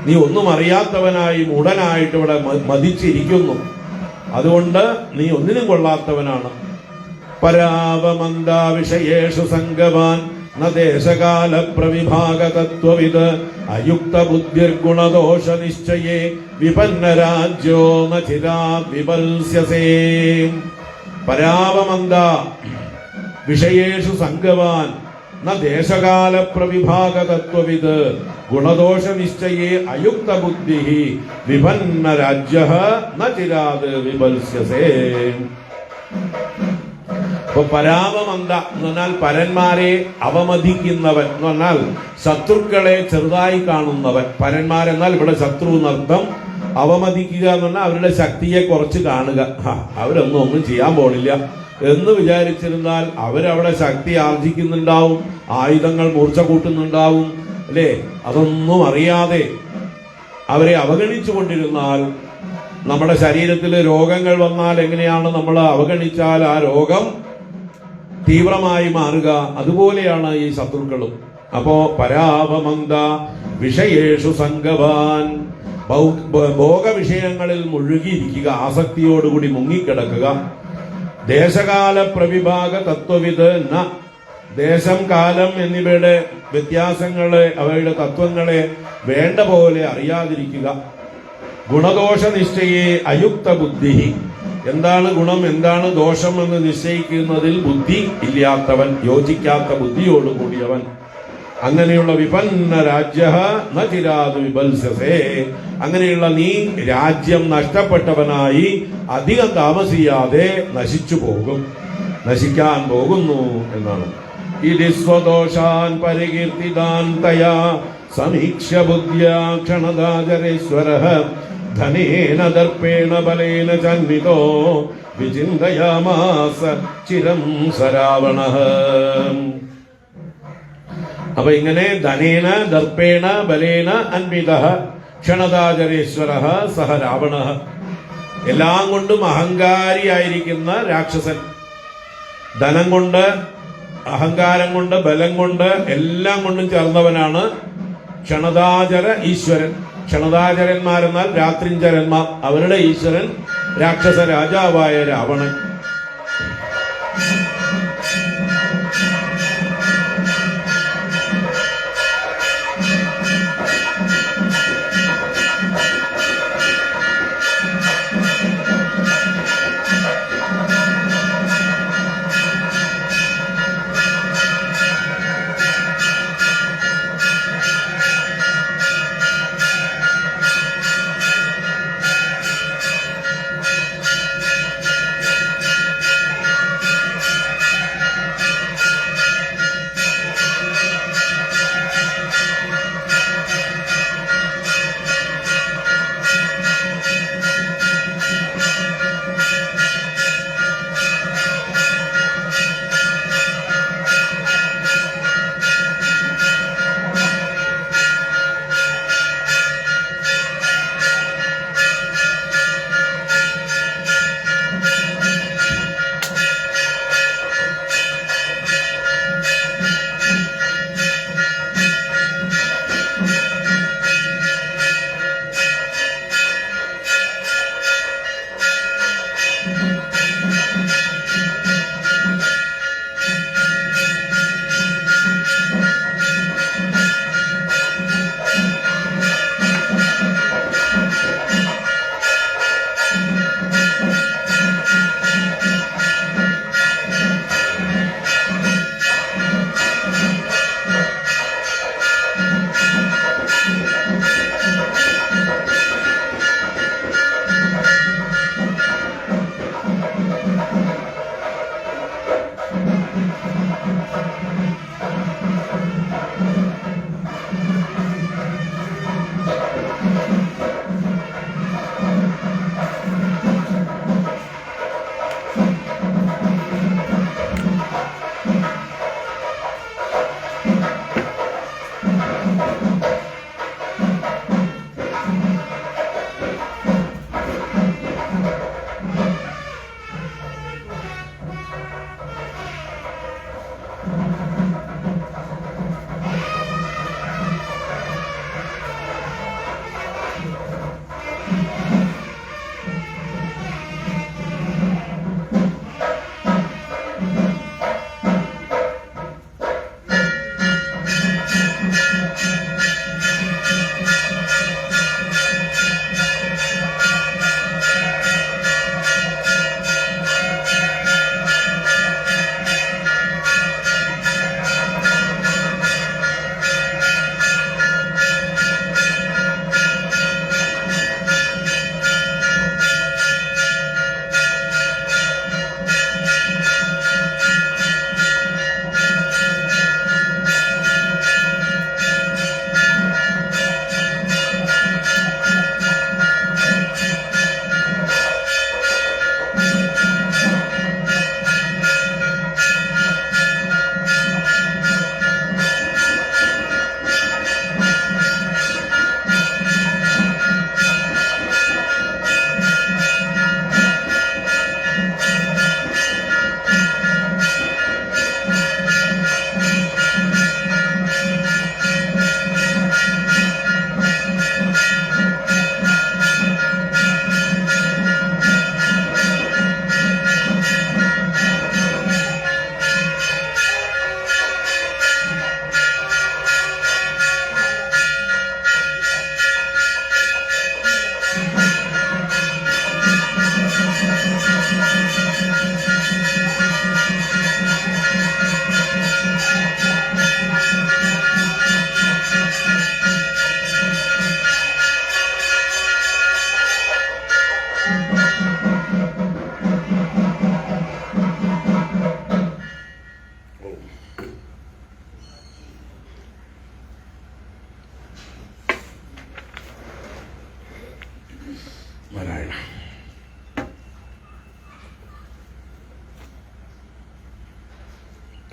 നീ ഒന്നും അറിയാത്തവനായി മൂഢനായിട്ട് ഇവിടെ മതിച്ചിരിക്കുന്നു. അതുകൊണ്ട് നീ ഒന്നിനും കൊള്ളാത്തവനാണ്. പരാവമന്ദാ വിഷയേഷു സംഗവാൻ ന ദേശകാല പ്രവിഭാഗ തത്വവിത് അയുക്ത ബുദ്ധിർഗുണദോഷ നിശ്ചയേ വിപന്ന രാജ്യോ ന ചിരാത് വിപൽസ്യസേ. പരാവമന്ദ വിഷയേഷു സംഗവാൻ ന ദേശകാല പ്രവിഭാഗ തത്വവിത് ഗുണദോഷ നിശ്ചയേ അയുക്ത ബുദ്ധി വിപന്ന രാജ്യഃ ന ചിരാത് വിപൽസ്യസേ. അപ്പൊ പരാവമന്ദ എന്ന് പറഞ്ഞാൽ പരന്മാരെ അവമതിക്കുന്നവൻ എന്ന് പറഞ്ഞാൽ ശത്രുക്കളെ ചെറുതായി കാണുന്നവൻ. പരന്മാരെന്നാൽ ഇവിടെ ശത്രു എന്നർത്ഥം. അവമതിക്കുക എന്ന് പറഞ്ഞാൽ അവരുടെ ശക്തിയെ കുറച്ച് കാണുക. അവരൊന്നും ചെയ്യാൻ പോണില്ല എന്ന് വിചാരിച്ചിരുന്നാൽ അവരവിടെ ശക്തി ആർജിക്കുന്നുണ്ടാവും, ആയുധങ്ങൾ മൂർച്ച കൂട്ടുന്നുണ്ടാവും, അല്ലേ? അതൊന്നും അറിയാതെ അവരെ അവഗണിച്ചു കൊണ്ടിരുന്നാൽ, നമ്മുടെ ശരീരത്തിൽ രോഗങ്ങൾ വന്നാൽ എങ്ങനെയാണ് നമ്മൾ അവഗണിച്ചാൽ ആ രോഗം തീവ്രമായി മാറുക, അതുപോലെയാണ് ഈ ശത്രുക്കളും. അപ്പോ പരാവമന്ദ വിഷയേഷു സംഗവാൻ, ഭോഗവിഷയങ്ങളിൽ മുഴുകിയിരിക്കുക, ആസക്തിയോടുകൂടി മുങ്ങിക്കിടക്കുക. ദേശകാല പ്രവിഭാഗ തത്വവിത് ന, ദേശം കാലം എന്നിവയുടെ വ്യത്യാസങ്ങളെ, അവയുടെ തത്വങ്ങളെ വേണ്ട പോലെ അറിയാതിരിക്കുക. ഗുണദോഷ നിശ്ചയേ അയുക്ത ബുദ്ധി, എന്താണ് ഗുണം എന്താണ് ദോഷം എന്ന് നിശ്ചയിക്കുന്നതിൽ ബുദ്ധി ഇല്ലാത്തവൻ, യോജിക്കാത്ത ബുദ്ധിയോടുകൂടിയവൻ. അങ്ങനെയുള്ള വിപന്ന രാജ്യഃ ന ചിരാത് വിപൽസ്യസേ, അങ്ങനെയുള്ള നീ രാജ്യം നഷ്ടപ്പെട്ടവനായി അധികം താമസിയാതെ നശിച്ചു പോകും, നശിക്കാൻ പോകുന്നു എന്നാണ്. ഇതി സ്വദോഷാൻ പരികീർത്തിതാൻ തയാ സമീക്ഷ്യ ബുദ്ധ്യാ ക്ഷണദാചരേശ്വരഃ ധനേന ദർപ്പേണ ബലേന ചന്വിതോ വിചിന്തയാമാസ ചിരം സരാവണഃ. അപ്പൊ ഇങ്ങനെ ധനേന ദർപ്പേണ ബലേന അന്വിതഃ ക്ഷണദാചരേശ്വരഃ സഹ രാവണഃ, എല്ലാം കൊണ്ടും അഹങ്കാരിയായിരിക്കുന്ന രാക്ഷസൻ, ധനം കൊണ്ട്, അഹങ്കാരം കൊണ്ട്, ബലം കൊണ്ട്, എല്ലാം കൊണ്ടും ചേർന്നവനാണ് ക്ഷണദാചര ഈശ്വരൻ. ക്ഷണദാചരന്മാരെന്നാൽ രാത്രിഞ്ചരന്മാർ, അവരുടെ ഈശ്വരൻ രാക്ഷസ രാജാവായ രാവണൻ.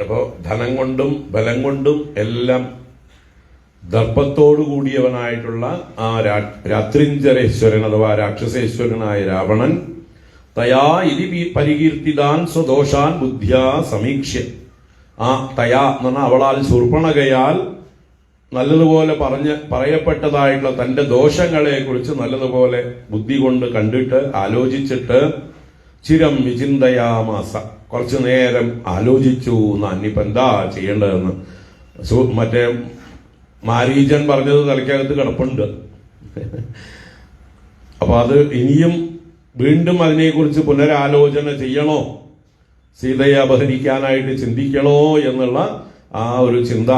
അപ്പോൾ ധനം കൊണ്ടും ബലം കൊണ്ടും എല്ലാം ദർപ്പത്തോടു കൂടിയവനായിട്ടുള്ള ആ രാത്രിഞ്ചരേശ്വരൻ അഥവാ രാക്ഷസേശ്വരനായ രാവണൻ തയാ ഇതി പരികീർത്തിതാൻ സ്വദോഷാൻ ബുദ്ധ്യാ സമീക്ഷ്യ, ആ തയാ എന്ന് പറഞ്ഞാൽ അവളാൽ ശൂർപ്പണഖയാൽ നല്ലതുപോലെ പറയപ്പെട്ടതായിട്ടുള്ള തന്റെ ദോഷങ്ങളെ കുറിച്ച് നല്ലതുപോലെ ബുദ്ധി കൊണ്ട് കണ്ടിട്ട് ആലോചിച്ചിട്ട് ചിരം വിചിന്തയാമാസ, കുറച്ചു നേരം ആലോചിച്ചു ഇനിയിപ്പോ എന്താ ചെയ്യേണ്ടതെന്ന്. മറ്റേ മാരീചൻ പറഞ്ഞത് തലയ്ക്കകത്ത് കിടപ്പുണ്ട്. അപ്പൊ അത് ഇനിയും വീണ്ടും അതിനെക്കുറിച്ച് പുനരാലോചന ചെയ്യണോ, സീതയെ അപഹരിക്കാനായിട്ട് ചിന്തിക്കണോ എന്നുള്ള ആ ഒരു ചിന്ത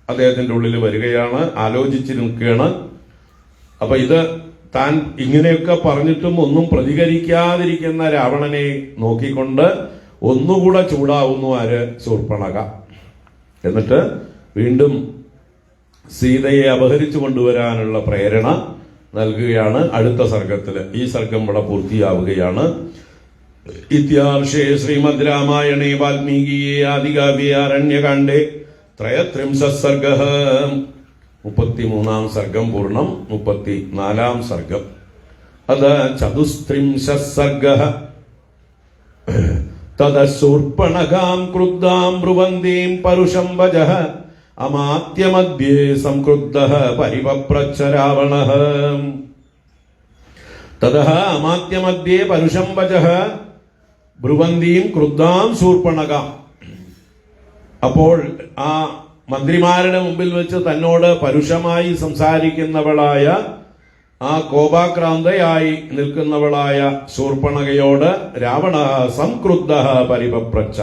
അദ്ദേഹത്തിന്റെ ഉള്ളിൽ വരികയാണ്. ആലോചിച്ച് നിൽക്കുകയാണ്. അപ്പൊ ഇത് താൻ ഇങ്ങനെയൊക്കെ പറഞ്ഞിട്ടും ഒന്നും പ്രതികരിക്കാതിരിക്കുന്ന രാവണനെ നോക്കിക്കൊണ്ട് ഒന്നുകൂടെ ചൂടാവുന്നു ആര്? ശൂർപ്പണഖ. എന്നിട്ട് വീണ്ടും സീതയെ അപഹരിച്ചു കൊണ്ടുവരാനുള്ള പ്രേരണ നൽകുകയാണ് അടുത്ത സർഗത്തില്. ഈ സർഗം ഇവിടെ പൂർത്തിയാവുകയാണ്. ഇത്യാർഷേ ശ്രീമദ് രാമായണേ വാൽമീകിയെ ആദികാവ്യേ അരണ്യകാണ്ഡേ 33 സർഗഃ. 33 സർഗം പൂർണ്ണം. 34 സർഗം. അത് 34 സർഗഃ. തദശൂർപ്പണഖാം ക്രുദ്ധാം ബ്രുവന്തീം പരുഷം വജഃ അമാത്യമധ്യേ സംക്രുദ്ധഃ പരിപപ്രച്ഛ രാവണഃ. തതഃ അമാത്യമധ്യേ പരുഷം വജഃ ബ്രുവന്തീം ക്രുദ്ധാം ശൂർപ്പണഖാം. അപ്പോൾ ആ മന്ത്രിമാരുടെ മുമ്പിൽ വെച്ച് തന്നോട് പരുഷമായി സംസാരിക്കുന്നവളായ, ആ കോപാക്രാന്തയായി നിൽക്കുന്നവളായ ശൂർപ്പണഖയോട് രാവണ സംക്രുദ്ധഃ പരിപപ്രച്ഛ.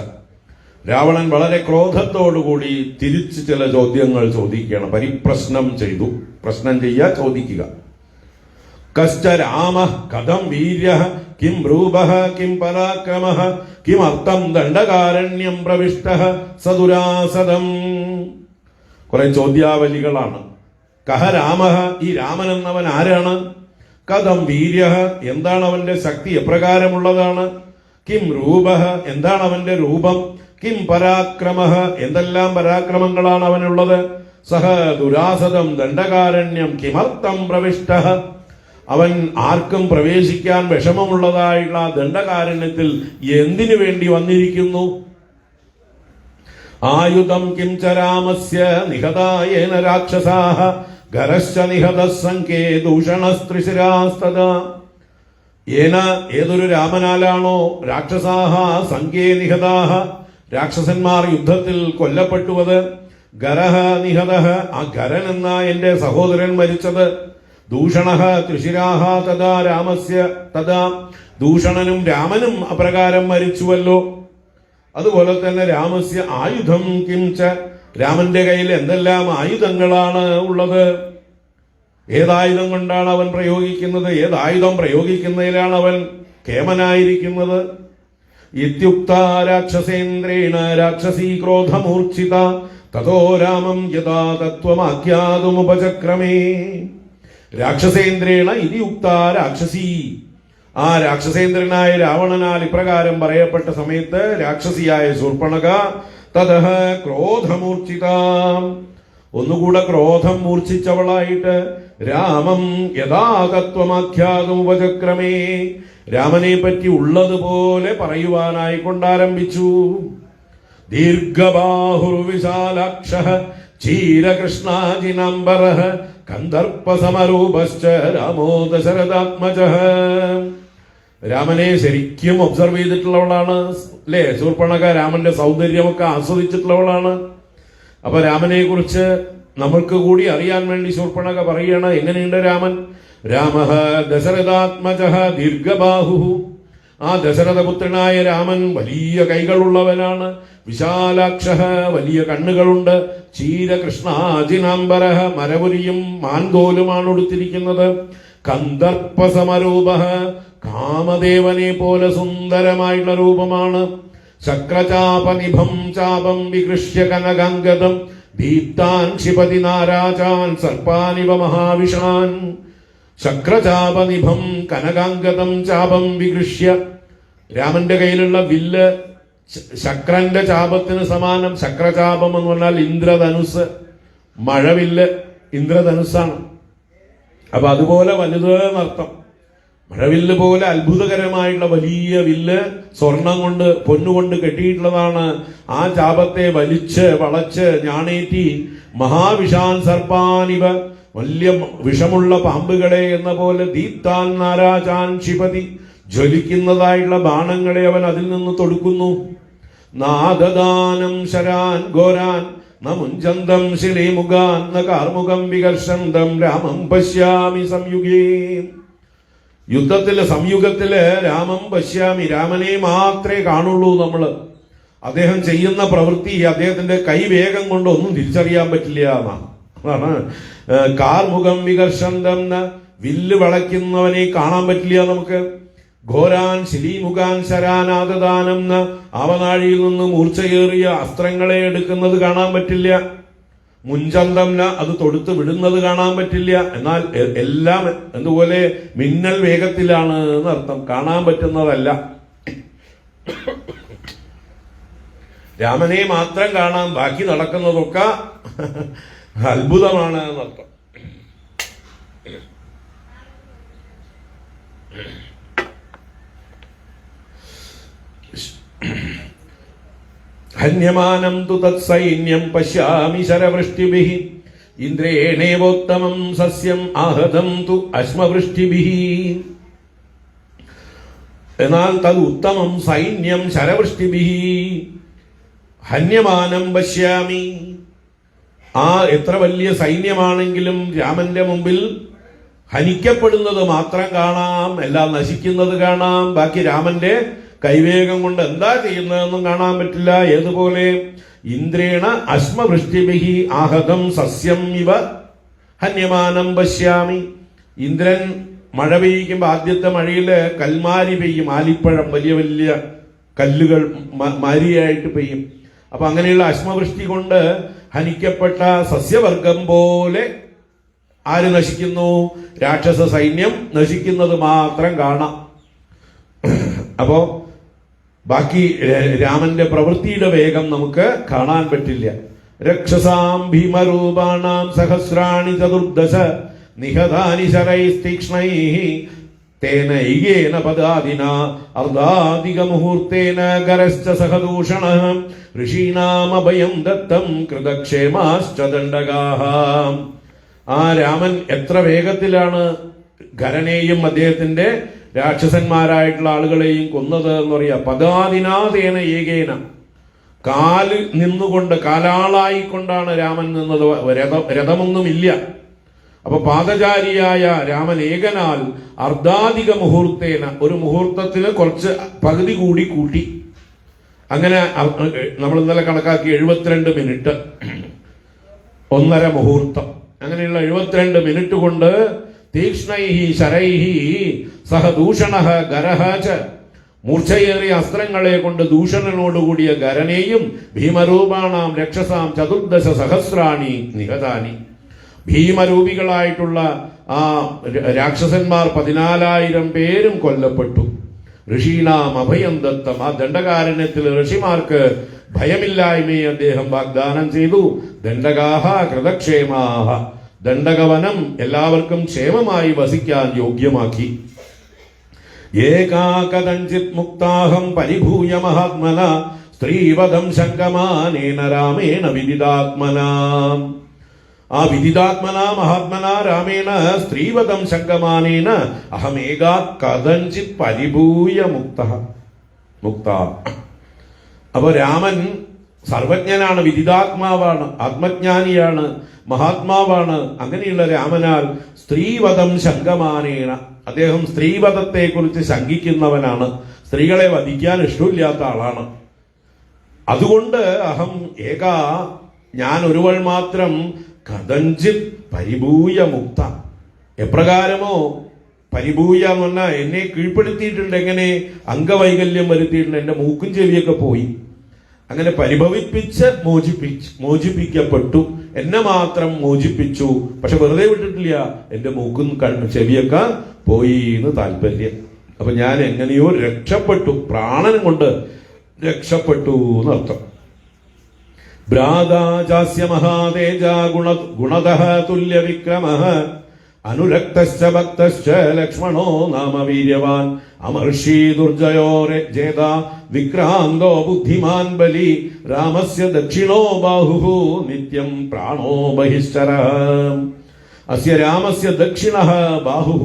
രാവണൻ വളരെ ക്രോധത്തോടുകൂടി തിരിച്ച് ചില ചോദ്യങ്ങൾ ചോദിക്കുകയാണ്. പരിപ്രശ്നം ചെയ്തു. പ്രശ്നം ചെയ്യുക, ചോദിക്കുക. കശ്ച രാമഃ കഥം വീര്യഃ കിം രൂപഃ കിം പരാക്രമഃ കിമർത്ഥം ദണ്ഡകാരണ്യം പ്രവിഷ്ടഃ സദുരാസദം. കുറെ ചോദ്യാവലികളാണ്. കഹ രാമഃ, ഈ രാമൻ എന്നവൻ ആരാണ്? കഥം വീര്യഃ, എന്താണ് അവന്റെ ശക്തി, എപ്രകാരമുള്ളതാണ്? കിം രൂപഃ, എന്താണ് അവന്റെ രൂപം? കിം പരാക്രമഃ, എന്തെല്ലാം പരാക്രമങ്ങളാണ് അവനുള്ളത്? സഹ ദുരാസദം ദണ്ഡകാരണ്യം കിമർത്ഥം പ്രവിഷ്ടഃ, അവൻ ആർക്കും പ്രവേശിക്കാൻ വിഷമമുള്ളതായുള്ള ദണ്ഡകാരണ്യത്തിൽ എന്തിനു വേണ്ടി വന്നിരിക്കുന്നു? ആയുധം കിം ച രാമസ്യ നിഹതായേന രാക്ഷസാഃ ഗരശ്ച നിഹതഃ സംഖ്യേ ദൂഷണസ്ത്രിശിരാസ്തദാ. ഏതൊരു രാമനാലാണോ രാക്ഷസാഃ സംഖ്യേ നിഹതാഃ, രാക്ഷസന്മാർ യുദ്ധത്തിൽ കൊല്ലപ്പെട്ടുവത്. ഗരഃ നിഹതഃ, ആ ഗരൻ എന്ന എന്റെ സഹോദരൻ മരിച്ചത്. ദൂഷണഃ ത്രിശിരാഃ തഥാ രാമസ്യ തഥാ, ദൂഷണനും രാമനും അപ്രകാരം മരിച്ചുവല്ലോ. അതുപോലെ തന്നെ രാമസ്യ ആയുധം കിംച, രാമന്റെ കയ്യിൽ എന്തെല്ലാം ആയുധങ്ങളാണ് ഉള്ളത്? ഏതായുധം കൊണ്ടാണ് അവൻ പ്രയോഗിക്കുന്നത്? ഏതായുധം പ്രയോഗിക്കുന്നതിലാണ് അവൻ കേമനായിരിക്കുന്നത്? ഇത്യുക്ത രാക്ഷസേന്ദ്രേണ രാക്ഷസീ ക്രോധമൂർച്ഛിത തതോ രാമം യഥാ തത്വമാഖ്യാതുമുപചക്രമേ. രാക്ഷസേന്ദ്രേണ ഇതി ഉക്ത രാക്ഷസി, ആ രാക്ഷസേന്ദ്രനായ രാവണനാൽ ഇപ്രകാരം പറയപ്പെട്ട സമയത്ത് രാക്ഷസിയായ ശൂർപ്പണഖ തതഃ ക്രോധമൂർച്ഛിത, ഒന്നുകൂടെ ക്രോധം മൂർച്ഛിച്ചവളായിട്ട് രാമം യഥാ തത്വമാഖ്യാതുമുപചക്രമേ, രാമനെ പറ്റി ഉള്ളതുപോലെ പറയുവാനായി കൊണ്ടാരംഭിച്ചു. ദീർഘബാഹുർവിശാലാക്ഷഃ ക്ഷീരകൃഷ്ണാജിനാംബരഃ കന്ദർപ്പസമരൂപശ്ച രാമോ ദശരഥാത്മജഃ. രാമനെ ശരിക്കും ഒബ്സർവ് ചെയ്തിട്ടുള്ളവളാണ് അല്ലേ ശൂർപ്പണഖ. രാമന്റെ സൗന്ദര്യമൊക്കെ ആസ്വദിച്ചിട്ടുള്ളവളാണ്. അപ്പൊ രാമനെ കുറിച്ച് നമ്മൾക്ക് കൂടി അറിയാൻ വേണ്ടി ശൂർപ്പണഖ പറയണ എങ്ങനെയുണ്ട് രാമൻ? രാമഃ ദശരഥാത്മജഃ ദീർഘബാഹുഃ, ആ ദശരഥപുത്രനായ രാമൻ വലിയ കൈകളുള്ളവനാണ്. വിശാലാക്ഷഃ, വലിയ കണ്ണുകളുണ്ട്. ക്ഷീരകൃഷ്ണാജിനാംബരഃ, മരപുരിയും മാൻതോലുമാണ് ഉടുത്തിരിക്കുന്നത്. കന്ദർപ്പസമരൂപഃ, കാമദേവനെ പോലെ സുന്ദരമായിട്ടുള്ള രൂപമാണ്. ശക്രചാപനിഭം ചാപം വികൃഷ്യ കനകാംഗദം ദീപ്താൻ ക്ഷിപതി നാരാജാൻ സർപ്പാനിവ മഹാവിഷാൻ. ശക്രചാപനിഭം കനകാംഗതം ചാപം വികൃഷ്യ, രാമന്റെ കയ്യിലുള്ള വില്ല് ശക്രന്റെ ചാപത്തിന് സമാനം. ശക്രചാപം എന്ന് പറഞ്ഞാൽ ഇന്ദ്രധനുസ്, മഴവില്ല് ഇന്ദ്രധനുസ്സാണ്. അപ്പൊ അതുപോലെ വലുത് എന്നർത്ഥം. മഴവില്ല് പോലെ അത്ഭുതകരമായിട്ടുള്ള വലിയ വില്ല് സ്വർണം കൊണ്ട് പൊന്നുകൊണ്ട് കെട്ടിയിട്ടുള്ളതാണ്. ആ ചാപത്തെ വലിച്ച് വളച്ച് ഞാണേറ്റി മഹാവിഷാൻ സർപ്പാനിവ, വലിയ വിഷമുള്ള പാമ്പുകളെ എന്ന പോലെ ദീപ്താൻ നാരാചാൻ ക്ഷിപതി, ജ്വലിക്കുന്നതായിട്ടുള്ള ബാണങ്ങളെ അവൻ അതിൽ നിന്ന് തൊടുക്കുന്നു. നാദദാനം ശരാൻ ഘോരാൻ ന മുഞ്ചന്തം ശിലീമുഖാൻ ന കാർമുഖം വികർഷന്തം രാമം പശ്യാമി സംയുഗേ. സംയുഗത്തില് രാമം പശ്യാമി, രാമനെ മാത്രമേ കാണുള്ളൂ നമ്മള്. അദ്ദേഹം ചെയ്യുന്ന പ്രവൃത്തി അദ്ദേഹത്തിന്റെ കൈവേഗം കൊണ്ട് ഒന്നും തിരിച്ചറിയാൻ പറ്റില്ല എന്നാണ്. അതാണ് കാർമുഖം വികർഷന്തം, വില്ല് വളയ്ക്കുന്നവനെ കാണാൻ പറ്റില്ല നമുക്ക്. ഘോരാൻ ശിലീമുഖാൻ ശരാനാദദാനം, ആവനാഴിയിൽ നിന്ന് മൂർച്ചയേറിയ അസ്ത്രങ്ങളെ എടുക്കുന്നത് കാണാൻ പറ്റില്ല. മുൻചന്തംന, അത് തൊടുത്ത് വിടുന്നത് കാണാൻ പറ്റില്ല. എന്നാൽ എല്ലാം എന്തുപോലെ മിന്നൽ വേഗത്തിലാണ് എന്നർത്ഥം, കാണാൻ പറ്റുന്നതല്ല. രാമനെ മാത്രം കാണാം, ബാക്കി നടക്കുന്നതൊക്കെ അത്ഭുതമാണ് എന്നർത്ഥം. ഹന്യമാനം തു തത്സൈന്യം പശ്യാമി ശരവൃഷ്ടിഭിഃ ഇന്ദ്രേണേവോത്തമം സസ്യം ആഹതം തു അശ്മവൃഷ്ടിഭിഃ. എന്നാൽ തത് ഉത്തമം സൈന്യം ശരവൃഷ്ടിഭിഃ ഹന്യമാനം പശ്യാമി. ആ എത്ര വലിയ സൈന്യമാണെങ്കിലും രാമന്റെ മുമ്പിൽ ഹനിക്കപ്പെടുന്നത് മാത്രം കാണാം, എല്ലാം നശിക്കുന്നത് കാണാം. ബാക്കി രാമന്റെ കൈവേഗം കൊണ്ട് എന്താ ചെയ്യുന്നതെന്നും കാണാൻ പറ്റില്ല. ഏതുപോലെ ഇന്ദ്രേണ അശ്മവൃഷ്ടിഭിഃ ആഹതം സസ്യം ഇവ ഹന്യമാനം പശ്യാമി. ഇന്ദ്രൻ മഴ പെയ്യിക്കുമ്പോൾ ആദ്യത്തെ മഴയില് കൽമാരി പെയ്യും, ആലിപ്പഴം, വലിയ വലിയ കല്ലുകൾ മാരിയായിട്ട് പെയ്യും. അപ്പൊ അങ്ങനെയുള്ള അശ്മവൃഷ്ടി കൊണ്ട് ഹനിക്കപ്പെട്ട സസ്യവർഗം പോലെ ആര് നശിക്കുന്നു? രാക്ഷസ സൈന്യം നശിക്കുന്നത് മാത്രം കാണാം. അപ്പോ ബാക്കി രാമന്റെ പ്രവൃത്തിയുടെ വേഗം നമുക്ക് കാണാൻ പറ്റില്ല. രക്ഷസാം ഭീമരൂപാണാം സഹസ്രാണി ചതുർദശ നിഹതാനി ശരൈസ്തീക്ഷ്ണൈഃ തേനൈകേന പദാദിന അർദ്ധാധിക മുഹൂർത്തേന ഗരശ്ച സഹദൂഷണഃ ഋഷീണാമഭയം ദത്തം കൃതക്ഷേമാശ്ച ദണ്ഡകാഃ. ആ രാമൻ എത്ര വേഗത്തിലാണ് ഖരനെയും അദ്ദേഹത്തിന്റെ രാക്ഷസന്മാരായിട്ടുള്ള ആളുകളെയും കൊന്നത് എന്ന് പറയാ. പദാദിനാതേന ഏകേന, കാല് നിന്നുകൊണ്ട്, കാലാളായിക്കൊണ്ടാണ് രാമൻ നിന്നത്. രഥമൊന്നുമില്ല. അപ്പൊ പാദചാരിയായ രാമൻ ഏകനാൽ അർദ്ധാധിക മുഹൂർത്തേന, ഒരു മുഹൂർത്തത്തിന് കുറച്ച് പകുതി കൂടി കൂട്ടി. അങ്ങനെ നമ്മൾ ഇന്നലെ കണക്കാക്കി 72 മിനിറ്റ്, 1.5 മുഹൂർത്തം. അങ്ങനെയുള്ള 72 മിനിറ്റ് കൊണ്ട് തീക്ഷ്ണൈഃ ശരൈഃ സഹ ദൂഷണഃ ഗരഃ ച, മൂർച്ചയേറിയ അസ്ത്രങ്ങളെ കൊണ്ട് ദൂഷണനോടുകൂടിയ ഗരനെയും ഭീമരൂപാണാം രക്ഷസാം ചതുർദശ സഹസ്രാണി നിഹതാനി, ഭീമരൂപികളായിട്ടുള്ള ആ രാക്ഷസന്മാർ 14,000 പേരും കൊല്ലപ്പെട്ടു. ഋഷീണാം അഭയം ദത്തം, ആ ദണ്ഡകാരണ്യത്തിൽ ഋഷിമാർക്ക് ഭയമില്ലായ്മയെ അദ്ദേഹം വാഗ്ദാനം ചെയ്തു. ദണ്ഡകാഹ കൃതക്ഷേമാഹ, ദണ്ഡകവനം എല്ലാവർക്കും ക്ഷേമമായി വസിക്കാൻ യോഗ്യമാക്കി. ഏകാകദഞ്ചിത് മുക്താഹം പരിഭൂയ മഹാത്മന സ്ത്രീവധം ശങ്കമാനേന രാമേണ വിദിതാത്മനാ. ആ വിദിതാത്മന മഹാത്മന രാമേണ സ്ത്രീവധം ശങ്കമാനേന അഹമേകാ കഥഞ്ചിത് പരിഭൂയ മുക്ത. അപ്പൊ രാമൻ സർവജ്ഞനാണ്, വിദിതാത്മാവാണ്, ആത്മജ്ഞാനിയാണ്, മഹാത്മാവാണ്. അങ്ങനെയുള്ള രാമനാൽ സ്ത്രീവധം ശങ്കമാനേന, അദ്ദേഹം സ്ത്രീവധത്തെ കുറിച്ച് ശങ്കിക്കുന്നവനാണ്. സ്ത്രീകളെ വധിക്കാൻ ഇഷ്ടമില്ലാത്ത ആളാണ്. അതുകൊണ്ട് അഹം ഏകാ, ഞാൻ ഒരുവൾ മാത്രം, കഥഞ്ചിത് പരിഭൂയ മുക്ത. എപ്രകാരമോ പരിഭൂയ എന്ന് പറഞ്ഞാൽ എന്നെ കീഴ്പ്പെടുത്തിയിട്ടുണ്ട്. എങ്ങനെ? അംഗവൈകല്യം വരുത്തിയിട്ടുണ്ട്, എന്റെ മൂക്കും ചെവിയൊക്കെ പോയി. അങ്ങനെ പരിഭവിപ്പിച്ച് മോചിപ്പിക്കപ്പെട്ടു. എന്നെ മാത്രം മോചിപ്പിച്ചു, പക്ഷെ വെറുതെ വിട്ടിട്ടില്ല, എന്റെ മൂക്കും ചെവിയൊക്കെ പോയി എന്ന് താല്പര്യം. അപ്പൊ ഞാൻ എങ്ങനെയോ രക്ഷപ്പെട്ടു, പ്രാണൻ കൊണ്ട് രക്ഷപ്പെട്ടു എന്നർത്ഥം. ഭ്രാതാചാസ്യ മഹാതേജ ഗുണതഃ തുല്യ വിക്രമഃ അനുരക്തശ്ച ഭക്തശ്ച ലക്ഷ്മണോ നാമ വീര്യവാൻ അമർഷി ദുർജയോ ജേത വിക്രാന്തോ ബുദ്ധിമാൻ ബലി രാമസ്യ ദക്ഷിണോ ബാഹുഃ നിത്യം പ്രാണോ ബഹിശ്ചരഃ. അസ്യ രാമസ്യ ദക്ഷിണഃ ബാഹുഃ,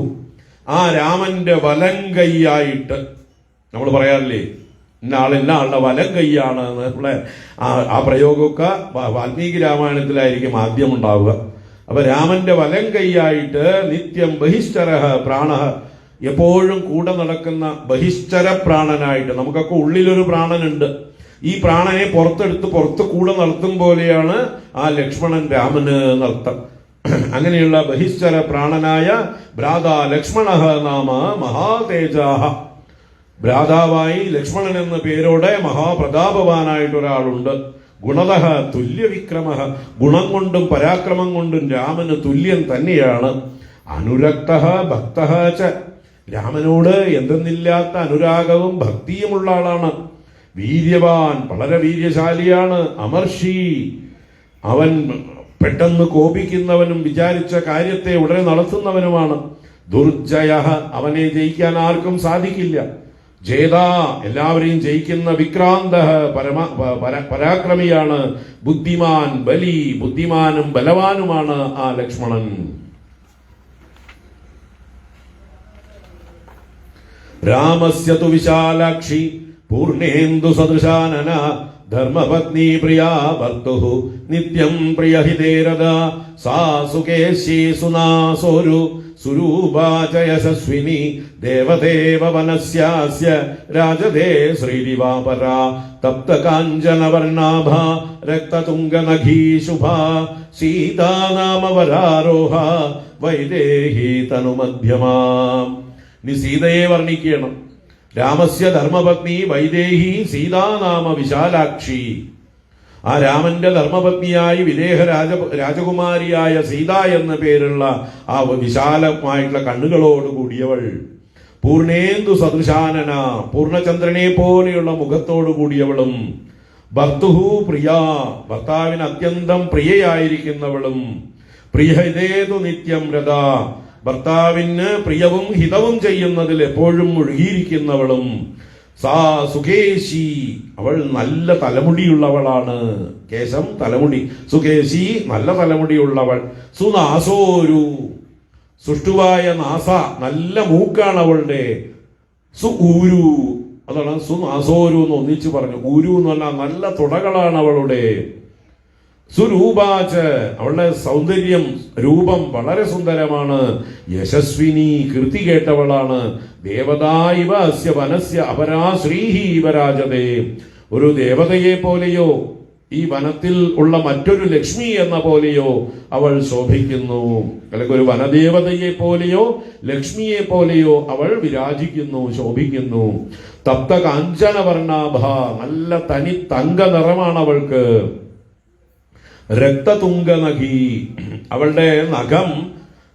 ആ രാമന്റെ വലങ്കൈയായിട്ട് നമ്മൾ പറയാറില്ലേ, ഇന്ന ആളുടെ വലം കൈയാണ് നമ്മളെ ആ പ്രയോഗമൊക്കെ വാൽമീകി രാമായണത്തിലായിരിക്കും ആദ്യം ഉണ്ടാവുക. അപ്പൊ രാമന്റെ വലം കൈയായിട്ട് നിത്യം ബഹിശ്ചരഃ പ്രാണഃ, എപ്പോഴും കൂടെ നടക്കുന്ന ബഹിശ്ചര പ്രാണനായിട്ട്. നമുക്കൊക്കെ ഉള്ളിലൊരു പ്രാണനുണ്ട്. ഈ പ്രാണനെ പുറത്ത് കൂടെ നടത്തും പോലെയാണ് ആ ലക്ഷ്മണൻ രാമന് നർത്തം. അങ്ങനെയുള്ള ബഹിശ്ചര പ്രാണനായ ഭ്രാതാ ലക്ഷ്മണഃ നാമ മഹാതേജാഹ, ഭ്രാതാവായി ലക്ഷ്മണൻ എന്ന പേരോടെ മഹാപ്രതാപവാനായിട്ടൊരാളുണ്ട്. ഗുണതഃ തുല്യ വിക്രമഃ, ഗുണം കൊണ്ടും പരാക്രമം കൊണ്ടും രാമന് തുല്യൻ തന്നെയാണ്. അനുരക്തഃ ഭക്തഃ ച, രാമനോട് എന്തെന്നില്ലാത്ത അനുരാഗവും ഭക്തിയുമുള്ള ആളാണ്. വീര്യവാൻ, വളരെ വീര്യശാലിയാണ്. അമർഷി, അവൻ പെട്ടെന്ന് കോപിക്കുന്നവനും വിചാരിച്ച കാര്യത്തെ ഉടനെ നടത്തുന്നവനുമാണ്. ദുർജയഃ, അവനെ ജയിക്കാൻ ആർക്കും സാധിക്കില്ല. ജേതാ, എല്ലാവരെയും ജയിക്കുന്ന. വിക്രാന്തഃ, പരാക്രമിയാണ്. ബുദ്ധിമാൻ ബലി, ബുദ്ധിമാനും ബലവാനുമാണ് ആ ലക്ഷ്മണൻ. രാമസ്യ തു വിശാലാക്ഷി പൂർണേന്ദു സദൃശാനന ധർമ്മപത്നി പ്രിയാ ഭർത്തുഃ നിത്യം പ്രിയഹിതേരത സാ സുകേശി സുനാസോരു സുരൂപാ ച യശസ്വിനി ദേവദേവ വനസ്യാസ്യ രാജതേ ശ്രീരിവാപരാ തപ്ത കാഞ്ചന വർണ്ണാഭ രക്തതുംഗനഖീ ശുഭാ സീതാ നാമ വരാരോഹ വൈദേഹി തനുമധ്യമാ. ഇനി സീതയെ വർണ്ണിക്കണം. രാമസ്യ ധർമ്മപത്നി വൈദേഹി സീതാനാമ വിശാലാക്ഷി, ആ രാമന്റെ ധർമ്മപത്നിയായി വിദേഹ രാജകുമാരിയായ സീത എന്ന പേരുള്ള ആ വിശാലമായിട്ടുള്ള കണ്ണുകളോട് കൂടിയവൾ. പൂർണേന്ദു സദൃശാനന, പൂർണ്ണചന്ദ്രനെ പോലെയുള്ള മുഖത്തോടു കൂടിയവളും. ഭർത്തുഹു പ്രിയ, ഭർത്താവിന് അത്യന്തം പ്രിയയായിരിക്കുന്നവളും. പ്രിയഹിതേതു നിത്യം രഥ, ഭർത്താവിന് പ്രിയവും ഹിതവും ചെയ്യുന്നതിൽ എപ്പോഴും മുഴുകിയിരിക്കുന്നവളും. സാ സുകേശി, അവൾ നല്ല തലമുടിയുള്ളവളാണ്. കേശം തലമുടി, സുകേശി നല്ല തലമുടിയുള്ളവൾ. സുനാസോരു, സുഷ്ടുവായ നാസ, നല്ല മൂക്കാണ് അവളുടെ. സു ഊരു, അതാണ് സുനാസോരു എന്ന് ഒന്നിച്ചു പറഞ്ഞു. ഊരു എന്ന് പറഞ്ഞാൽ നല്ല തുടകളാണ് അവളുടെ. സുരൂപാച്ച്, അവളുടെ സൗന്ദര്യം രൂപം വളരെ സുന്ദരമാണ്. യശസ്വിനി, കീർത്തി കേട്ടവളാണ്. ദേവതായിവ അസ്യ വനസ്യ അപരാ ശ്രീഹി വരാജതേ, ഒരു ദേവതയെ പോലെയോ ഈ വനത്തിൽ ഉള്ള മറ്റൊരു ലക്ഷ്മി എന്ന പോലെയോ അവൾ ശോഭിക്കുന്നു. അല്ലെങ്കിൽ ഒരു വനദേവതയെ പോലെയോ ലക്ഷ്മിയെ പോലെയോ അവൾ വിരാജിക്കുന്നു, ശോഭിക്കുന്നു. തപ്ത കാഞ്ചന വർണ്ണാഭ, നല്ല തനി തങ്ക നിറമാണ് അവൾക്ക്. രക്തതുംഗനഖി, അവളുടെ നഖം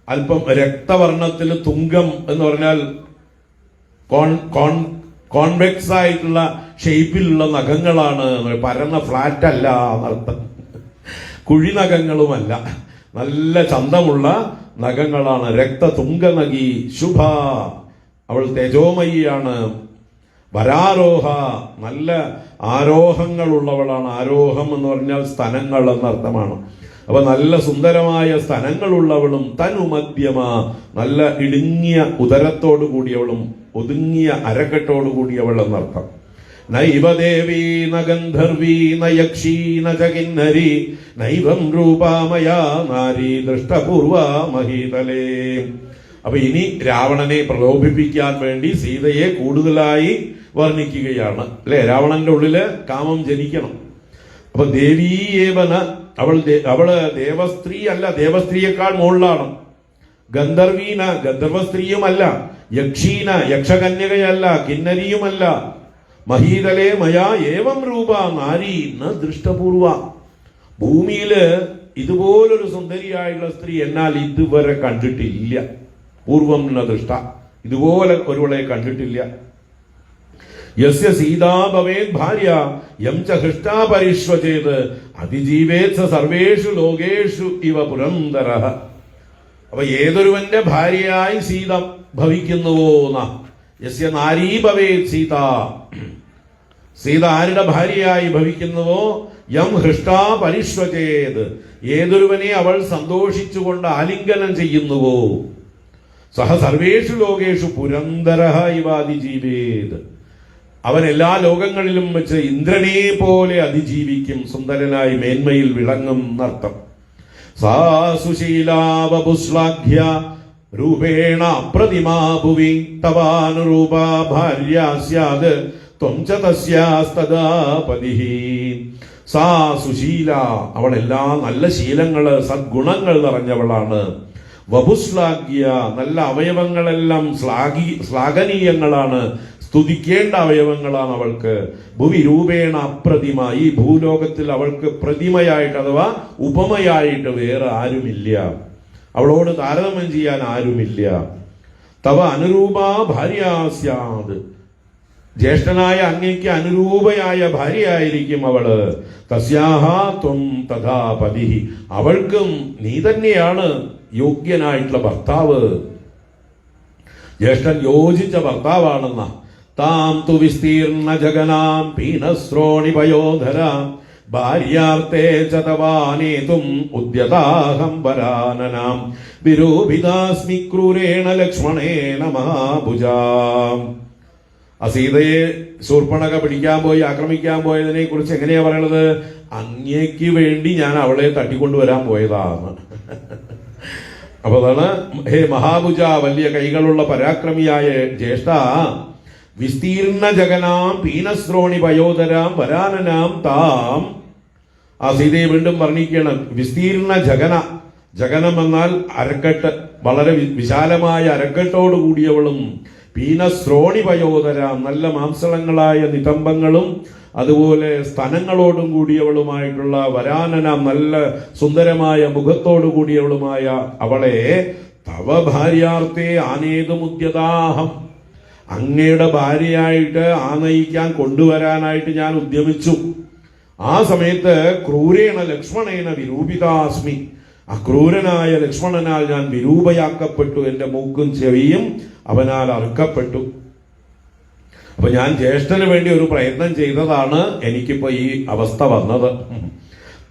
അല്പം രക്തവർണ്ണത്തിൽ. തുങ്കം എന്ന് പറഞ്ഞാൽ കോൺവെക്സ് ആയിട്ടുള്ള ഷേപ്പിലുള്ള നഖങ്ങളാണ്. പരന്ന ഫ്ലാറ്റ് അല്ല എന്നർത്ഥം. കുഴിനഖങ്ങളുമല്ല, നല്ല ചന്തമുള്ള നഖങ്ങളാണ്. രക്തതുംഗനഖി ശുഭ, അവൾ തേജോമയിയാണ്. വരാരോഹ, നല്ല ആരോഹങ്ങളുള്ളവളാണ്. ആരോഹം എന്ന് പറഞ്ഞാൽ സ്തനങ്ങൾ എന്നർത്ഥമാണ്. അപ്പൊ നല്ല സുന്ദരമായ സ്തനങ്ങളുള്ളവളും. തനുമധ്യമ, നല്ല ഇടുങ്ങിയ ഉദരത്തോടു കൂടിയവളും ഒതുങ്ങിയ അരക്കെട്ടോടു കൂടിയവൾ എന്നർത്ഥം. നൈവദേവീ ന ഗന്ധർവീ ന യക്ഷീ ന ചകിന്നരി നൈവം രൂപാമയാ നാരി ദൃഷ്ടപൂർവ മഹീതലേ. അപ്പൊ ഇനി രാവണനെ പ്രലോഭിപ്പിക്കാൻ വേണ്ടി സീതയെ കൂടുതലായി വർണ്ണിക്കുകയാണ്. അല്ലെ, രാവണന്റെ ഉള്ളില് കാമം ജനിക്കണം. അപ്പൊ ദേവീയേവന, അവള് ദേവസ്ത്രീ അല്ല, ദേവസ്ത്രീയേക്കാൾ മുകളിലാണ്. ഗന്ധർവീന, ഗന്ധർവസ്ത്രീയുമല്ല. യക്ഷീന, യക്ഷകന്യകയല്ല. കിന്നരിയുമല്ല. മഹീതലേ മയാ ഏവം രൂപ നാരി ന ദൃഷ്ടപൂർവ, ഭൂമിയില് ഇതുപോലൊരു സുന്ദരിയായുള്ള സ്ത്രീ എന്നാൽ ഇതുവരെ കണ്ടിട്ടില്ല. പൂർവം ന ദൃഷ്ട, ഇതുപോലെ ഒരുവളെ കണ്ടിട്ടില്ല. യസ്യ സീതാ ഭവേത് ഭാര്യ യം ച ഹൃഷ്ടാ പരിഷ്വചേത് അതിജീവേത് സ സർവേഷു ലോകേഷു ഇവ പുരന്ദരഃ. അപ്പൊ ഏതൊരുവന്റെ ഭാര്യയായി സീത ഭവിക്കുന്നുവോ യസ്യ നാരീ ഭവേത് സീത, സീത ആരുടെ ഭാര്യയായി ഭവിക്കുന്നുവോ യം ഹൃഷ്ടാ പരിഷ്വചേത്, ഏതൊരുവനെ അവൾ സന്തോഷിച്ചുകൊണ്ട് ആലിംഗനം ചെയ്യുന്നുവോ സഹ സർവേഷു ലോകേഷു പുരന്ദരഃ ഇവ അതിജീവേത്, അവൻ എല്ലാ ലോകങ്ങളിലും വെച്ച് ഇന്ദ്രനെ പോലെ അതിജീവിക്കും, സുന്ദരനായി മേന്മയിൽ വിളങ്ങും എന്നർത്ഥം. സാ സുശീലാവപുശ്ലാഘ്യ രൂപേണ പ്രതിമാ ഭുവി തവാനുരൂപ ഭാര്യ സ്യാത് ത്വം ച തസ്യാസ്തദാ പതിഃ. സാ സുശീല, അവൾ എല്ലാ നല്ല ശീലങ്ങള് സദ്ഗുണങ്ങൾ നിറഞ്ഞവളാണ്. വപുശ്ലാഘ്യ, നല്ല അവയവങ്ങളെല്ലാം ശ്ലാഘനീയങ്ങളാണ്, സ്തുതിക്കേണ്ട അവയവങ്ങളാണ് അവൾക്ക്. ഭുവി രൂപേണ അപ്രതിമ, ഈ ഭൂലോകത്തിൽ അവൾക്ക് പ്രതിമയായിട്ട് അഥവാ ഉപമയായിട്ട് വേറെ ആരുമില്ല, അവളോട് താരതമ്യം ചെയ്യാൻ ആരുമില്ല. തവ അനുരൂപ ഭാര്യ സ്യാത്, ജ്യേഷ്ഠനായ അങ്ങയ്ക്ക് അനുരൂപയായ ഭാര്യയായിരിക്കും അവള്. തസ്യാഹ ത്വം തഥാ പതിഃ, അവൾക്കും നീ തന്നെയാണ് യോഗ്യനായിട്ടുള്ള ഭർത്താവ്, ജ്യേഷ്ഠൻ യോജിച്ച ഭർത്താവാണെന്ന. താം തു വിസ്തീർണ ജഗനാം പീനശ്രോണി പയോധരാം ഭാര്യാർത്ഥേ ച തവാനേതും ഉദ്യതാഹം വരാനനാം വിരൂപിതാസ്മി ക്രൂരേണ ലക്ഷ്മണേന മഹാഭുജാം. സീതയെ ശൂർപ്പണഖ പിടിക്കാൻ പോയി ആക്രമിക്കാൻ പോയതിനെ കുറിച്ച് എങ്ങനെയാ പറയണത്? അങ്ങേക്ക് വേണ്ടി ഞാൻ അവളെ തട്ടിക്കൊണ്ടുവരാൻ പോയതാണ്. അപ്പൊ അതാണ്, ഹേ മഹാഭുജ, വലിയ കൈകളുള്ള പരാക്രമിയായ ജ്യേഷ്ഠ, വിസ്തീർണ ജഗനാം പീനശ്രോണി പയോധരാം വരാനനാം താം. ആ സീതയെ വീണ്ടും വർണ്ണിക്കണം. വിസ്തീർണ ജഗന, ജഗനം എന്നാൽ അരക്കെട്ട്, വളരെ വിശാലമായ അരക്കെട്ടോട് കൂടിയവളും, പീനശ്രോണി പയോധരാം, നല്ല മാംസളങ്ങളായ നിതംബങ്ങളും അതുപോലെ സ്തനങ്ങളോടും കൂടിയവളുമായിട്ടുള്ള വരാനനാം, നല്ല സുന്ദരമായ മുഖത്തോടു കൂടിയവളുമായ അവളെ തവ ഭാര്യാർത്ഥേ ആനേതുമുദ്യതാഹം, അങ്ങയുടെ ഭാര്യയായിട്ട് ആനയിക്കാൻ കൊണ്ടുവരാനായിട്ട് ഞാൻ ഉദ്യമിച്ചു. ആ സമയത്ത് ക്രൂരേണ ലക്ഷ്മണേന വിരൂപിതാസ്മി, അക്രൂരനായ ലക്ഷ്മണനാൽ ഞാൻ വിരൂപയാക്കപ്പെട്ടു, എന്റെ മൂക്കും ചെവിയും അവനാൽ അറുക്കപ്പെട്ടു. അപ്പൊ ഞാൻ ജ്യേഷ്ഠന് വേണ്ടി ഒരു പ്രയത്നം ചെയ്തതാണ് എനിക്കിപ്പോ ഈ അവസ്ഥ വന്നത്.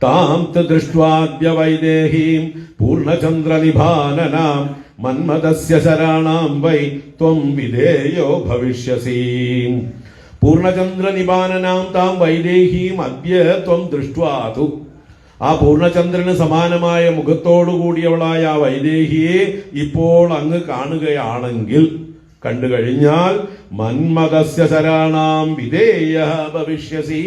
താം ദൃഷ്ട്വാദ്യ വൈദേഹീം പൂർണ്ണചന്ദ്രനിഭാനനാം മന്മദസ്യ ശരാണാം വൈ ത്വം വിധേയോ ഭവിഷ്യസി. പൂർണ്ണചന്ദ്രനിഭാനനാം താം വൈദേഹീം അദ്യ ത്വം ദൃഷ്ട്വാതു, ആ പൂർണ്ണചന്ദ്രന് സമാനമായ മുഖത്തോടുകൂടിയവളായ ആ വൈദേഹിയെ ഇപ്പോൾ അങ്ങ് കാണുകയാണെങ്കിൽ, കണ്ടു കഴിഞ്ഞാൽ മന്മദസ്യ ശരണാം വിധേയ ഭവിഷ്യസി,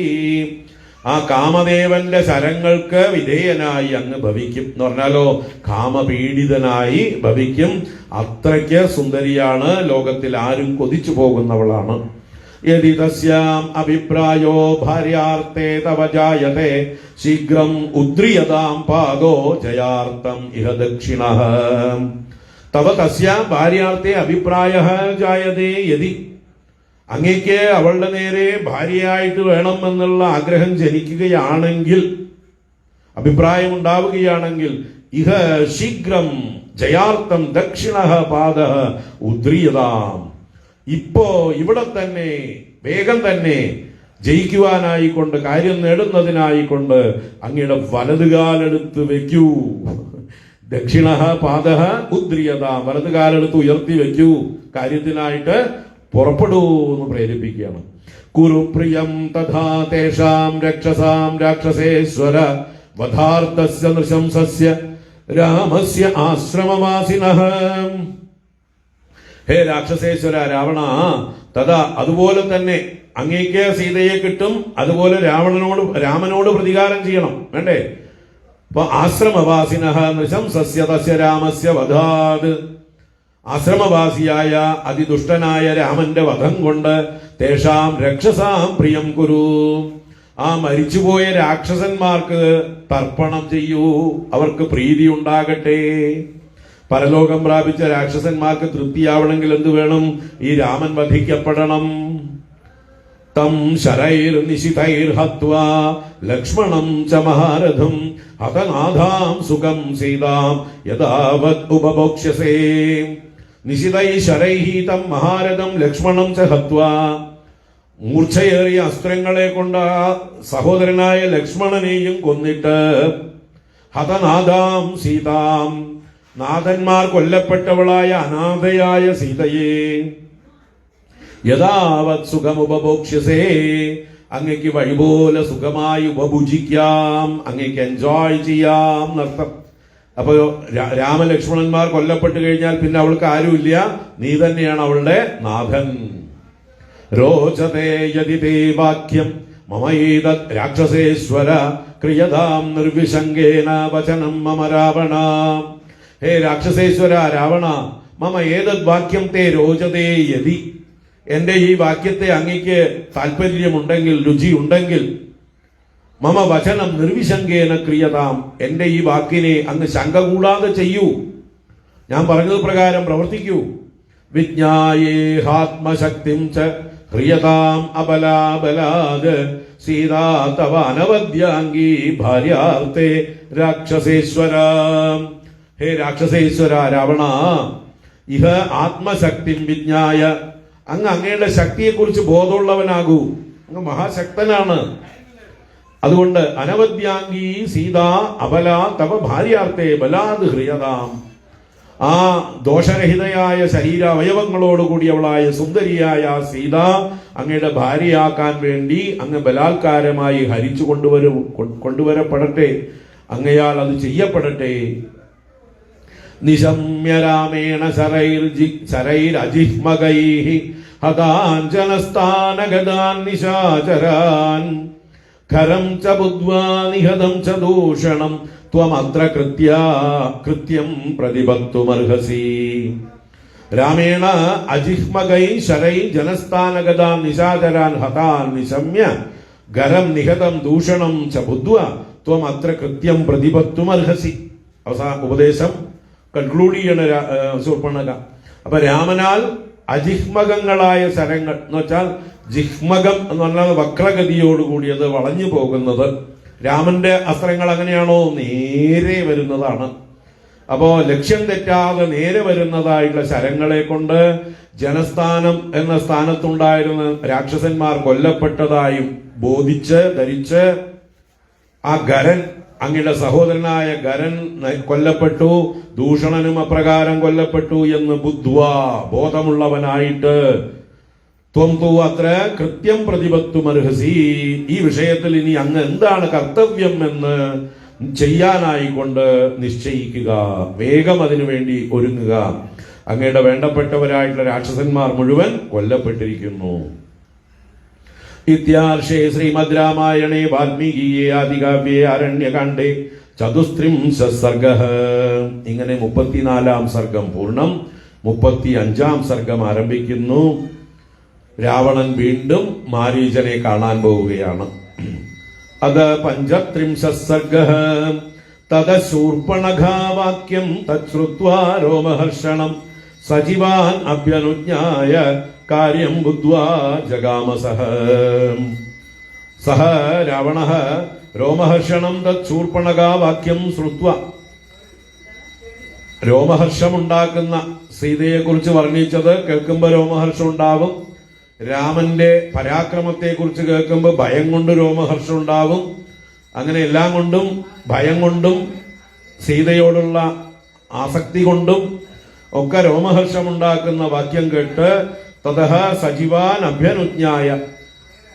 ആ കാമദേവന്റെ ശരങ്ങൾക്ക് വിധേയനായി അങ്ങ് ഭവിക്കും എന്ന് പറഞ്ഞാലോ, കാമപീഡിതനായി ഭവിക്കും. അത്രയ്ക്ക് സുന്ദരിയാണ്, ലോകത്തിൽ ആരും കൊതിച്ചു പോകുന്നവളാണ്. യദി തസ്യാം അഭിപ്രായോ ഭാര്യാർത്ഥേ തവ ജായതേ ശീഘ്രം ഉദ്രിയതാം പാദോ ജയാർത്ഥം ഇഹ ദക്ഷിണഃ. തവ തസ്യാം ഭാര്യാർത്ഥേ അഭിപ്രായഃ ജായതേ യദി, അങ്ങേക്ക് അവളുടെ നേരെ ഭാര്യയായിട്ട് വേണം എന്നുള്ള ആഗ്രഹം ജനിക്കുകയാണെങ്കിൽ, അഭിപ്രായം ഉണ്ടാവുകയാണെങ്കിൽ, ഇഹ ശീഘ്രം ജയാർത്ഥം ദക്ഷിണഃ പാദഃ ഉദ്രിയതാം, ഇപ്പോ ഇവിടെ തന്നെ വേഗം തന്നെ ജയിക്കുവാനായിക്കൊണ്ട്, കാര്യം നേടുന്നതിനായിക്കൊണ്ട് അങ്ങയുടെ വലതുകാലെടുത്ത് വെക്കൂ. ദക്ഷിണഃ പാദഃ ഉദ്രിയതാം, വലതുകാലെടുത്ത് ഉയർത്തി വെക്കൂ, കാര്യത്തിനായിട്ട് പുറപ്പെടൂ എന്ന് പ്രേരിപ്പിക്കുകയാണ്. കുരുപ്രിയം തഥാ തേഷാം രക്ഷസാം രാക്ഷസേശ്വര വധാർത്ഥസ്യ നൃശംസസ്യ രാമസ്യ ആശ്രമവാസിനഃ. ഹേ രാക്ഷസേശ്വര രാവണ, തഥാ അതുപോലെ തന്നെ അങ്ങേക്ക് സീതയെ കിട്ടും, അതുപോലെ രാമനോട് പ്രതികാരം ചെയ്യണം, വേണ്ടേ? അപ്പൊ ആശ്രമവാസിനഃ നൃശംസസ്യ തസ്യ രാമസ്യ വധാത്, ആശ്രമവാസിയായ അതിദുഷ്ടനായ രാമന്റെ വധം കൊണ്ട് തേഷാം രക്ഷസാം പ്രിയം കുരു, ആ മരിച്ചുപോയ രാക്ഷസന്മാർക്ക് തർപ്പണം ചെയ്യൂ, അവർക്ക് പ്രീതി ഉണ്ടാകട്ടെ. പരലോകം പ്രാപിച്ച രാക്ഷസന്മാർക്ക് തൃപ്തിയാവണമെങ്കിൽ എന്ത് വേണം? ഈ രാമൻ വധിക്കപ്പെടണം. തം ശരൈർനിശിതൈർഹത്വാ ലക്ഷ്മണം ച മഹാരഥം ഹതനാഥാം സുഖം സീതാം യഥാവത് ഉപഭോക്ഷ്യസേ. നിശിതൈ ശരൈഹി തം മഹാരഥം ലക്ഷ്മണം ച ഹത്വാ. മൂർച്ചയേറിയ അസ്ത്രങ്ങളെ കൊണ്ട് ആ സഹോദരനായ ലക്ഷ്മണനെയും കൊന്നിട്ട് ഹതനാഥാം സീതാം, നാഥന്മാർ കൊല്ലപ്പെട്ടവളായ അനാഥയായ സീതയെ യഥാവത് സുഖമുപഭോക്ഷ്യസേ, അങ്ങയ്ക്ക് വഴിപോലെ സുഖമായി ഉപഭുജിക്കാം, അങ്ങയ്ക്ക് എൻജോയ് ചെയ്യാം എന്നർത്ഥം. അപ്പൊ രാമലക്ഷ്മണന്മാർ കൊല്ലപ്പെട്ടു കഴിഞ്ഞാൽ പിന്നെ അവൾക്ക് ആരുമില്ല, നീ തന്നെയാണ് അവളുടെ നാഥൻ. രോചതേ യദി തേ വാക്യം മമൈതത് രാക്ഷസേശ്വര ക്രിയതാം നിർവിശങ്കേന വചനം മമ രാവണ. ഹേ രാക്ഷസേശ്വര രാവണ, മമ ഏതത് വാക്യം തേ രോചതേ യതി, എന്റെ ഈ വാക്യത്തെ അങ്ങയ്ക്ക് താല്പര്യമുണ്ടെങ്കിൽ, രുചിയുണ്ടെങ്കിൽ, മമ വചനം നിർവിശങ്കേന ക്രിയതാം, എന്റെ ഈ വാക്കിനെ അങ്ങ് ശങ്ക കൂടാതെ ചെയ്യൂ, ഞാൻ പറഞ്ഞത് പ്രകാരം പ്രവർത്തിക്കൂ. വിജ്ഞായേഹാത്മശക്തിം ച ഹ്രിയതാം അബലാബലാത് സീതാ തവ അനവദ്യാംഗീ ഭാര്യാർത്തേ രാക്ഷസേശ്വര. ഹേ രാക്ഷസേശ്വര രാവണ, ഇഹ ആത്മശക്തിം വിജ്ഞായ, അങ്ങ് അങ്ങയുടെ ശക്തിയെക്കുറിച്ച് ബോധമുള്ളവനാകൂ, അങ്ങ് മഹാശക്തനാണ്. അതുകൊണ്ട് അനവദ്യാംഗീ സീതാ അബല തവ ഭാര്യാർത്ഥേ ബലാത് ഹൃയതാം, ആ ദോഷരഹിതയായ ശരീരാവയവങ്ങളോടുകൂടിയവളായ സുന്ദരിയായ സീത അങ്ങയുടെ ഭാര്യയാക്കാൻ വേണ്ടി അങ്ങ് ബലാത്കാരമായി ഹരിച്ചു കൊണ്ടുവരപ്പെടട്ടെ, അങ്ങയാൽ അത് ചെയ്യപ്പെടട്ടെ. നിശമ്യ രാമേണ ശരൈരജിഹ്മകൈഃ ഹതാഞ്ജനസ്ഥാനഗതാൻ നിശാചരാൻ ഖരം ച ബുദ്ധ്വാ നിഹതം ച ദൂഷണം ത്വമത്ര കൃത്യം പ്രതിപത്തുമർഹസി. രാമേണ അജിഹ്മകൈ ശരൈ ജനസ്ഥാനഗതാൻ നിശാചരാൻ ഹതാൻ നിശമ്യ ഖരം നിഹതം ദൂഷണം ച ബുദ്ധ്വാ ത്വമത്ര കൃത്യം പ്രതിപത്തുമർഹസി. അവസാന ഉപദേശം കൺക്ലൂഡ് ചെയ്യണ ശൂർപ്പണഖ. അപ്പൊ രാമനാൽ അജിഹ്മകങ്ങളായ ശരങ്ങൾ എന്ന് വെച്ചാൽ ജിഹ്മകം എന്ന് പറഞ്ഞാൽ വക്രഗതിയോടുകൂടിയത്, വളഞ്ഞു പോകുന്നത്. രാമന്റെ അസ്ത്രങ്ങൾ അങ്ങനെയാണോ? നേരെ വരുന്നതാണ്. അപ്പോ ലക്ഷ്യം തെറ്റാതെ നേരെ വരുന്നതായിട്ടുള്ള ശരങ്ങളെ കൊണ്ട് ജനസ്ഥാനം എന്ന സ്ഥാനത്തുണ്ടായിരുന്ന രാക്ഷസന്മാർ കൊല്ലപ്പെട്ടതായും ബോധിച്ച് ധരിച്ച് ആ ഗരൻ, അങ്ങയുടെ സഹോദരനായ ഗരൻ കൊല്ലപ്പെട്ടു, ദൂഷണനും അപ്രകാരം കൊല്ലപ്പെട്ടു എന്ന് ബുദ്ധ്വാ, ബോധമുള്ളവനായിട്ട്, ത്വം തു അത്ര കൃത്യം പ്രതിപത്തുമർഹസി, ഈ വിഷയത്തിൽ ഇനി അങ്ങ് എന്താണ് കർത്തവ്യം എന്ന് ചെയ്യാനായിക്കൊണ്ട് നിശ്ചയിക്കുക, വേഗം അതിനു വേണ്ടി ഒരുങ്ങുക. അങ്ങയുടെ വേണ്ടപ്പെട്ടവരായിട്ടുള്ള രാക്ഷസന്മാർ മുഴുവൻ കൊല്ലപ്പെട്ടിരിക്കുന്നു. ഇത്യാർഷേ ശ്രീമദ് രാമായണേ വാൽമീകിയെ ആദികാവ്യേ ആരണ്യകാണ്ഡേ ചതുസ്ത്രിംശ സർഗഃ. ഇങ്ങനെ 34-ാം സർഗം പൂർണ്ണം. 35-ാം സർഗം ആരംഭിക്കുന്നു. രാവണൻ വീണ്ടും മാരീചനെ കാണാൻ പോവുകയാണ്. അത് 35 സർഗഃ. തദ ശൂർപ്പണഖാവാക്യം തശ്രുത്വാ രോമഹർഷണം സജീവാൻ അഭ്യനുജ്ഞായ കാര്യം ബുദ്ധ്വാ ജഗാമസഃ. സഹ രാവണഃ രോമഹർഷണം തൂർപ്പണഖാവാക്യം ശ്രുത്വ, രോമഹർഷമുണ്ടാക്കുന്ന സീതയെ കുറിച്ച് വർണ്ണിച്ചത് കേൾക്കുമ്പോൾ രോമഹർഷം ഉണ്ടാവും. രാമന്റെ പരാക്രമത്തെ കുറിച്ച് കേൾക്കുമ്പോൾ ഭയം കൊണ്ട് രോമഹർഷം ഉണ്ടാവും. അങ്ങനെ എല്ലാം കൊണ്ടും, ഭയം കൊണ്ടും സീതയോടുള്ള ആസക്തി കൊണ്ടും ഒക്കെ രോമഹർഷമുണ്ടാക്കുന്ന വാക്യം കേട്ട് തതഃ സജീവാൻ അഭ്യനുജ്ഞായ,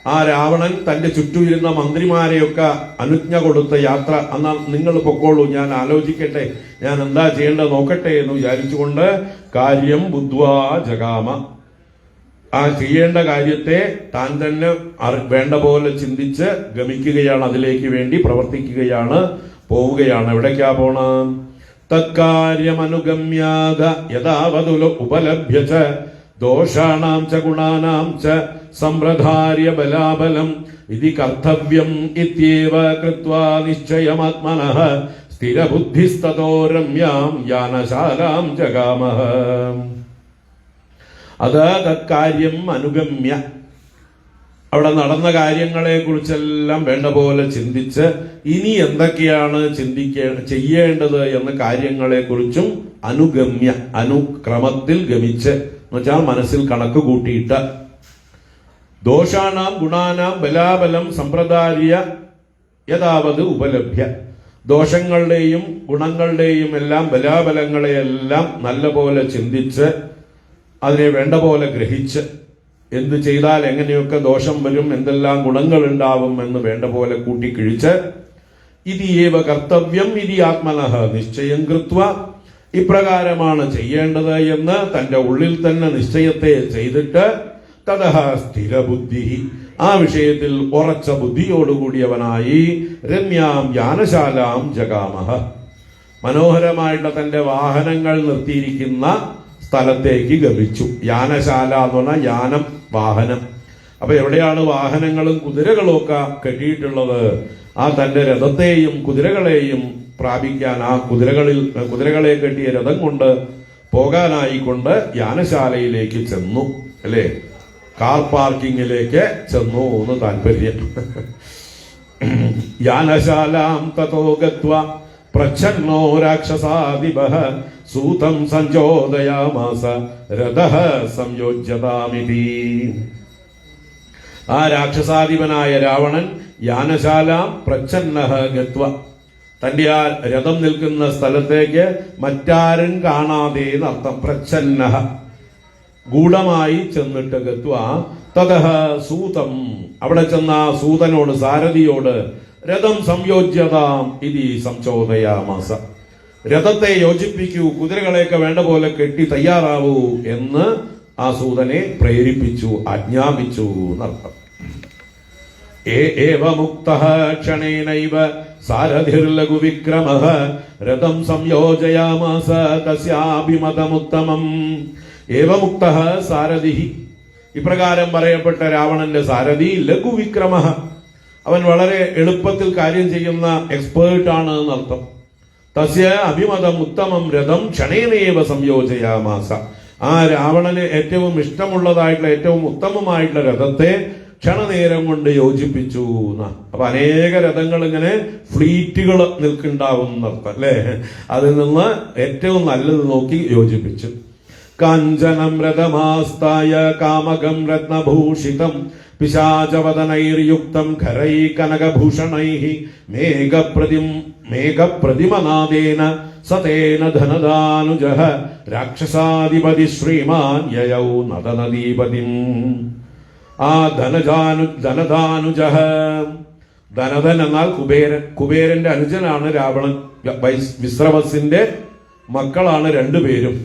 ആ രാവണൻ തന്റെ ചുറ്റുമിരുന്ന മന്ത്രിമാരെയൊക്കെ അനുജ്ഞ കൊടുത്ത യാത്ര, എന്നാൽ നിങ്ങൾ പൊക്കോളൂ, ഞാൻ ആലോചിക്കട്ടെ, ഞാൻ എന്താ ചെയ്യേണ്ടത് നോക്കട്ടെ എന്ന് വിചാരിച്ചുകൊണ്ട് കാര്യം ബുദ്ധ്വാ ജഗാമ, ആ ചെയ്യേണ്ട കാര്യത്തെ താൻ തന്നെ വേണ്ട പോലെ ചിന്തിച്ച് ഗമിക്കുകയാണ്, അതിലേക്ക് വേണ്ടി പ്രവർത്തിക്കുകയാണ്, പോവുകയാണ്. എവിടേക്കാ പോണം? തത്കാര്യമനുഗമ്യാത യഥാവതുല ഉപലഭ്യ ച ദോഷാണാം ച ഗുണാനാം ച സംപ്രധാര്യ ബലാബലം ഇതി കർത്തവ്യം ഇത്യേവ കൃത്വാ നിശ്ചയമാത്മനഃ സ്ഥിരബുദ്ധിസ്തതോ രമ്യാം യാനശാലാം ജഗാമഃ. അത് തത്കാര്യം അനുഗമ്യ, അവിടെ നടന്ന കാര്യങ്ങളെ കുറിച്ചെല്ലാം വേണ്ട പോലെ ചിന്തിച്ച് ഇനി എന്തൊക്കെയാണ് ചെയ്യേണ്ടത് എന്ന കാര്യങ്ങളെ കുറിച്ചും അനുക്രമത്തിൽ ഗമിച്ച് എന്നുവെച്ചാൽ മനസ്സിൽ കണക്ക് കൂട്ടിയിട്ട് ദോഷാണാം ഗുണാനാം ബലാബലം സമ്പ്രദാര്യ യഥാവത് ഉപലഭ്യ, ദോഷങ്ങളുടെയും ഗുണങ്ങളുടെയും എല്ലാം ബലാബലങ്ങളെയെല്ലാം നല്ലപോലെ ചിന്തിച്ച് അതിനെ വേണ്ട പോലെ ഗ്രഹിച്ച് എന്ത് ചെയ്താൽ എങ്ങനെയൊക്കെ ദോഷം വരും, എന്തെല്ലാം ഗുണങ്ങൾ ഉണ്ടാവും എന്ന് വേണ്ട പോലെ കൂട്ടിക്കിഴിച്ച് ഇതി ഏവ കർത്തവ്യം ഇതി ആത്മനഃ നിശ്ചയം കൃത്വ, ഇപ്രകാരമാണ് ചെയ്യേണ്ടത് എന്ന് തന്റെ ഉള്ളിൽ തന്നെ നിശ്ചയത്തെ ചെയ്തിട്ട് തതഃ സ്ഥിരബുദ്ധി, ആ വിഷയത്തിൽ ഉറച്ച ബുദ്ധിയോടുകൂടിയവനായി രമ്യാം യാനശാലാം ജഗാമഹ, മനോഹരമായിട്ടുള്ള തന്റെ വാഹനങ്ങൾ നിർത്തിയിരിക്കുന്ന സ്ഥലത്തേക്ക് ഗമിച്ചു. യാനശാല എന്ന് പറഞ്ഞാൽ യാനം, വാഹനം. അപ്പൊ എവിടെയാണ് വാഹനങ്ങളും കുതിരകളും ഒക്കെ കെട്ടിയിട്ടുള്ളത്? ആ തന്റെ രഥത്തെയും കുതിരകളെയും പ്രാപിക്കാൻ, ആ കുതിരകളെ കെട്ടിയ രഥം കൊണ്ട് പോകാനായിക്കൊണ്ട് യാനശാലയിലേക്ക് ചെന്നു, അല്ലേ? കാർ പാർക്കിങ്ങിലേക്ക് ചെന്നു എന്ന് താല്പര്യം. യാനശാലാം തതോ ഗത്വ പ്രച്ഛന്നോ രാക്ഷസാദിപഃ സൂതം സഞ്ജോദയാമാസ രഥഃ സംയോജ്യതാമിതി. ആ രാക്ഷസാധിപനായ രാവണൻ യാനശാലാം പ്രച്ഛന്നഃ ഗത്വ, തന്റെ ആ രഥം നിൽക്കുന്ന സ്ഥലത്തേക്ക് മറ്റാരും കാണാതെ എന്നർത്ഥം. പ്രച്ഛന്നഃ, ഗൂഢമായി ചെന്നിട്ട് ഗത്വ തതഃ സൂതം, അവിടെ ചെന്ന സൂതനോട്, സാരഥിയോട് രഥം സംയോജ്യതാം ഇതി സംചോദയാമാസ, രഥത്തെ യോജിപ്പിക്കൂ, കുതിരകളെയൊക്കെ വേണ്ട പോലെ കെട്ടി തയ്യാറാവൂ എന്ന് ആ സൂതനെ പ്രേരിപ്പിച്ചു, ആജ്ഞാപിച്ചു എന്നർത്ഥം. ഏവമുക്തഃ ക്ഷണേനൈവ സാരഥിർലഘു വിക്രമഃ രഥം സംയോജയാമാസ തസ്യാഭിമതമുത്തമം. ഏവമുക്തഃ സാരഥി, ഇപ്രകാരം പറയപ്പെട്ട രാവണന്റെ സാരഥി ലഘുവിക്രമഃ, അവൻ വളരെ എളുപ്പത്തിൽ കാര്യം ചെയ്യുന്ന എക്സ്പേർട്ടാണ് എന്നർത്ഥം. തസ്യ അഭിമതം ഉത്തമം രഥം ക്ഷണേനേവ സംയോജയാമാസ, ആ രാവണന് ഏറ്റവും ഇഷ്ടമുള്ളതായിട്ടുള്ള ഏറ്റവും ഉത്തമമായിട്ടുള്ള രഥത്തെ ക്ഷണനേരം കൊണ്ട് യോജിപ്പിച്ചു. അപ്പൊ അനേക രഥങ്ങൾ ഇങ്ങനെ ഫ്ലീറ്റുകൾ നിൽക്കുന്നുണ്ടാവും എന്നർത്ഥം, അല്ലെ? അതിൽ നിന്ന് ഏറ്റവും നല്ലത് നോക്കി യോജിപ്പിച്ചു. കാഞ്ചനം രഥമാസ്തായ കാമകം രത്നഭൂഷിതം പിശാചവദനൈർയുക്തം ഖരൈ കനകഭൂഷണൈഃ മേഘപ്രതിമനാദേന സതേന ധനദാനുജഃ രാക്ഷസാധിപതി ശ്രീമാൻ യയൗ നദനദീപതിം. ആ ധനദാനുജഃ, ധനധൻ എന്നാൽ കുബേരൻ, കുബേരന്റെ അനുജനാണ് രാവണൻ. വിശ്രവസിന്റെ മക്കളാണ് രണ്ടുപേരും.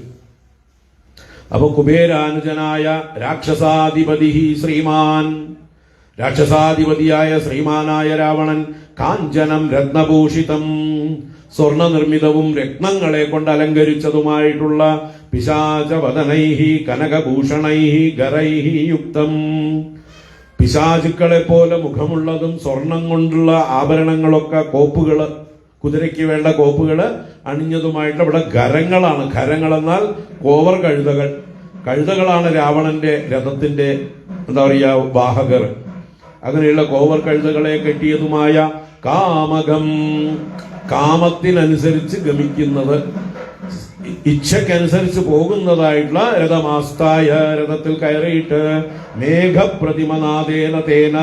അപ്പൊ കുബേരാനുജനായ രാക്ഷസാധിപതി ശ്രീമാൻ, രാക്ഷസാധിപതിയായ ശ്രീമാനായ രാവണൻ കാഞ്ചനം രത്നഭൂഷിതം, സ്വർണ നിർമ്മിതവും രത്നങ്ങളെ കൊണ്ട് അലങ്കരിച്ചതുമായിട്ടുള്ള പിശാചവദനൈഃ കനകഭൂഷണൈഃ ഗരൈഃ യുക്തം, പിശാചുക്കളെ പോലെ മുഖമുള്ളതും സ്വർണം കൊണ്ടുള്ള ആഭരണങ്ങളൊക്കെ, കോപ്പുകള്, കുതിരയ്ക്ക് വേണ്ട കോപ്പുകള് അണിഞ്ഞതുമായിട്ട് ഇവിടെ ഖരങ്ങളാണ്. ഖരങ്ങൾ എന്നാൽ കോവർ കഴുതകൾ. കഴുതകളാണ് രാവണന്റെ രഥത്തിന്റെ എന്താ പറയുക വാഹകർ. അങ്ങനെയുള്ള കോവർ കഴുതകളെ കെട്ടിയതുമായ കാമകം, കാമത്തിനനുസരിച്ച് ഗമിക്കുന്നത്, ഇച്ഛക്കനുസരിച്ച് പോകുന്നതായിട്ടുള്ള രഥമാസ്തായ, രഥത്തിൽ കയറിയിട്ട് മേഘപ്രതിമനാദേന തേന,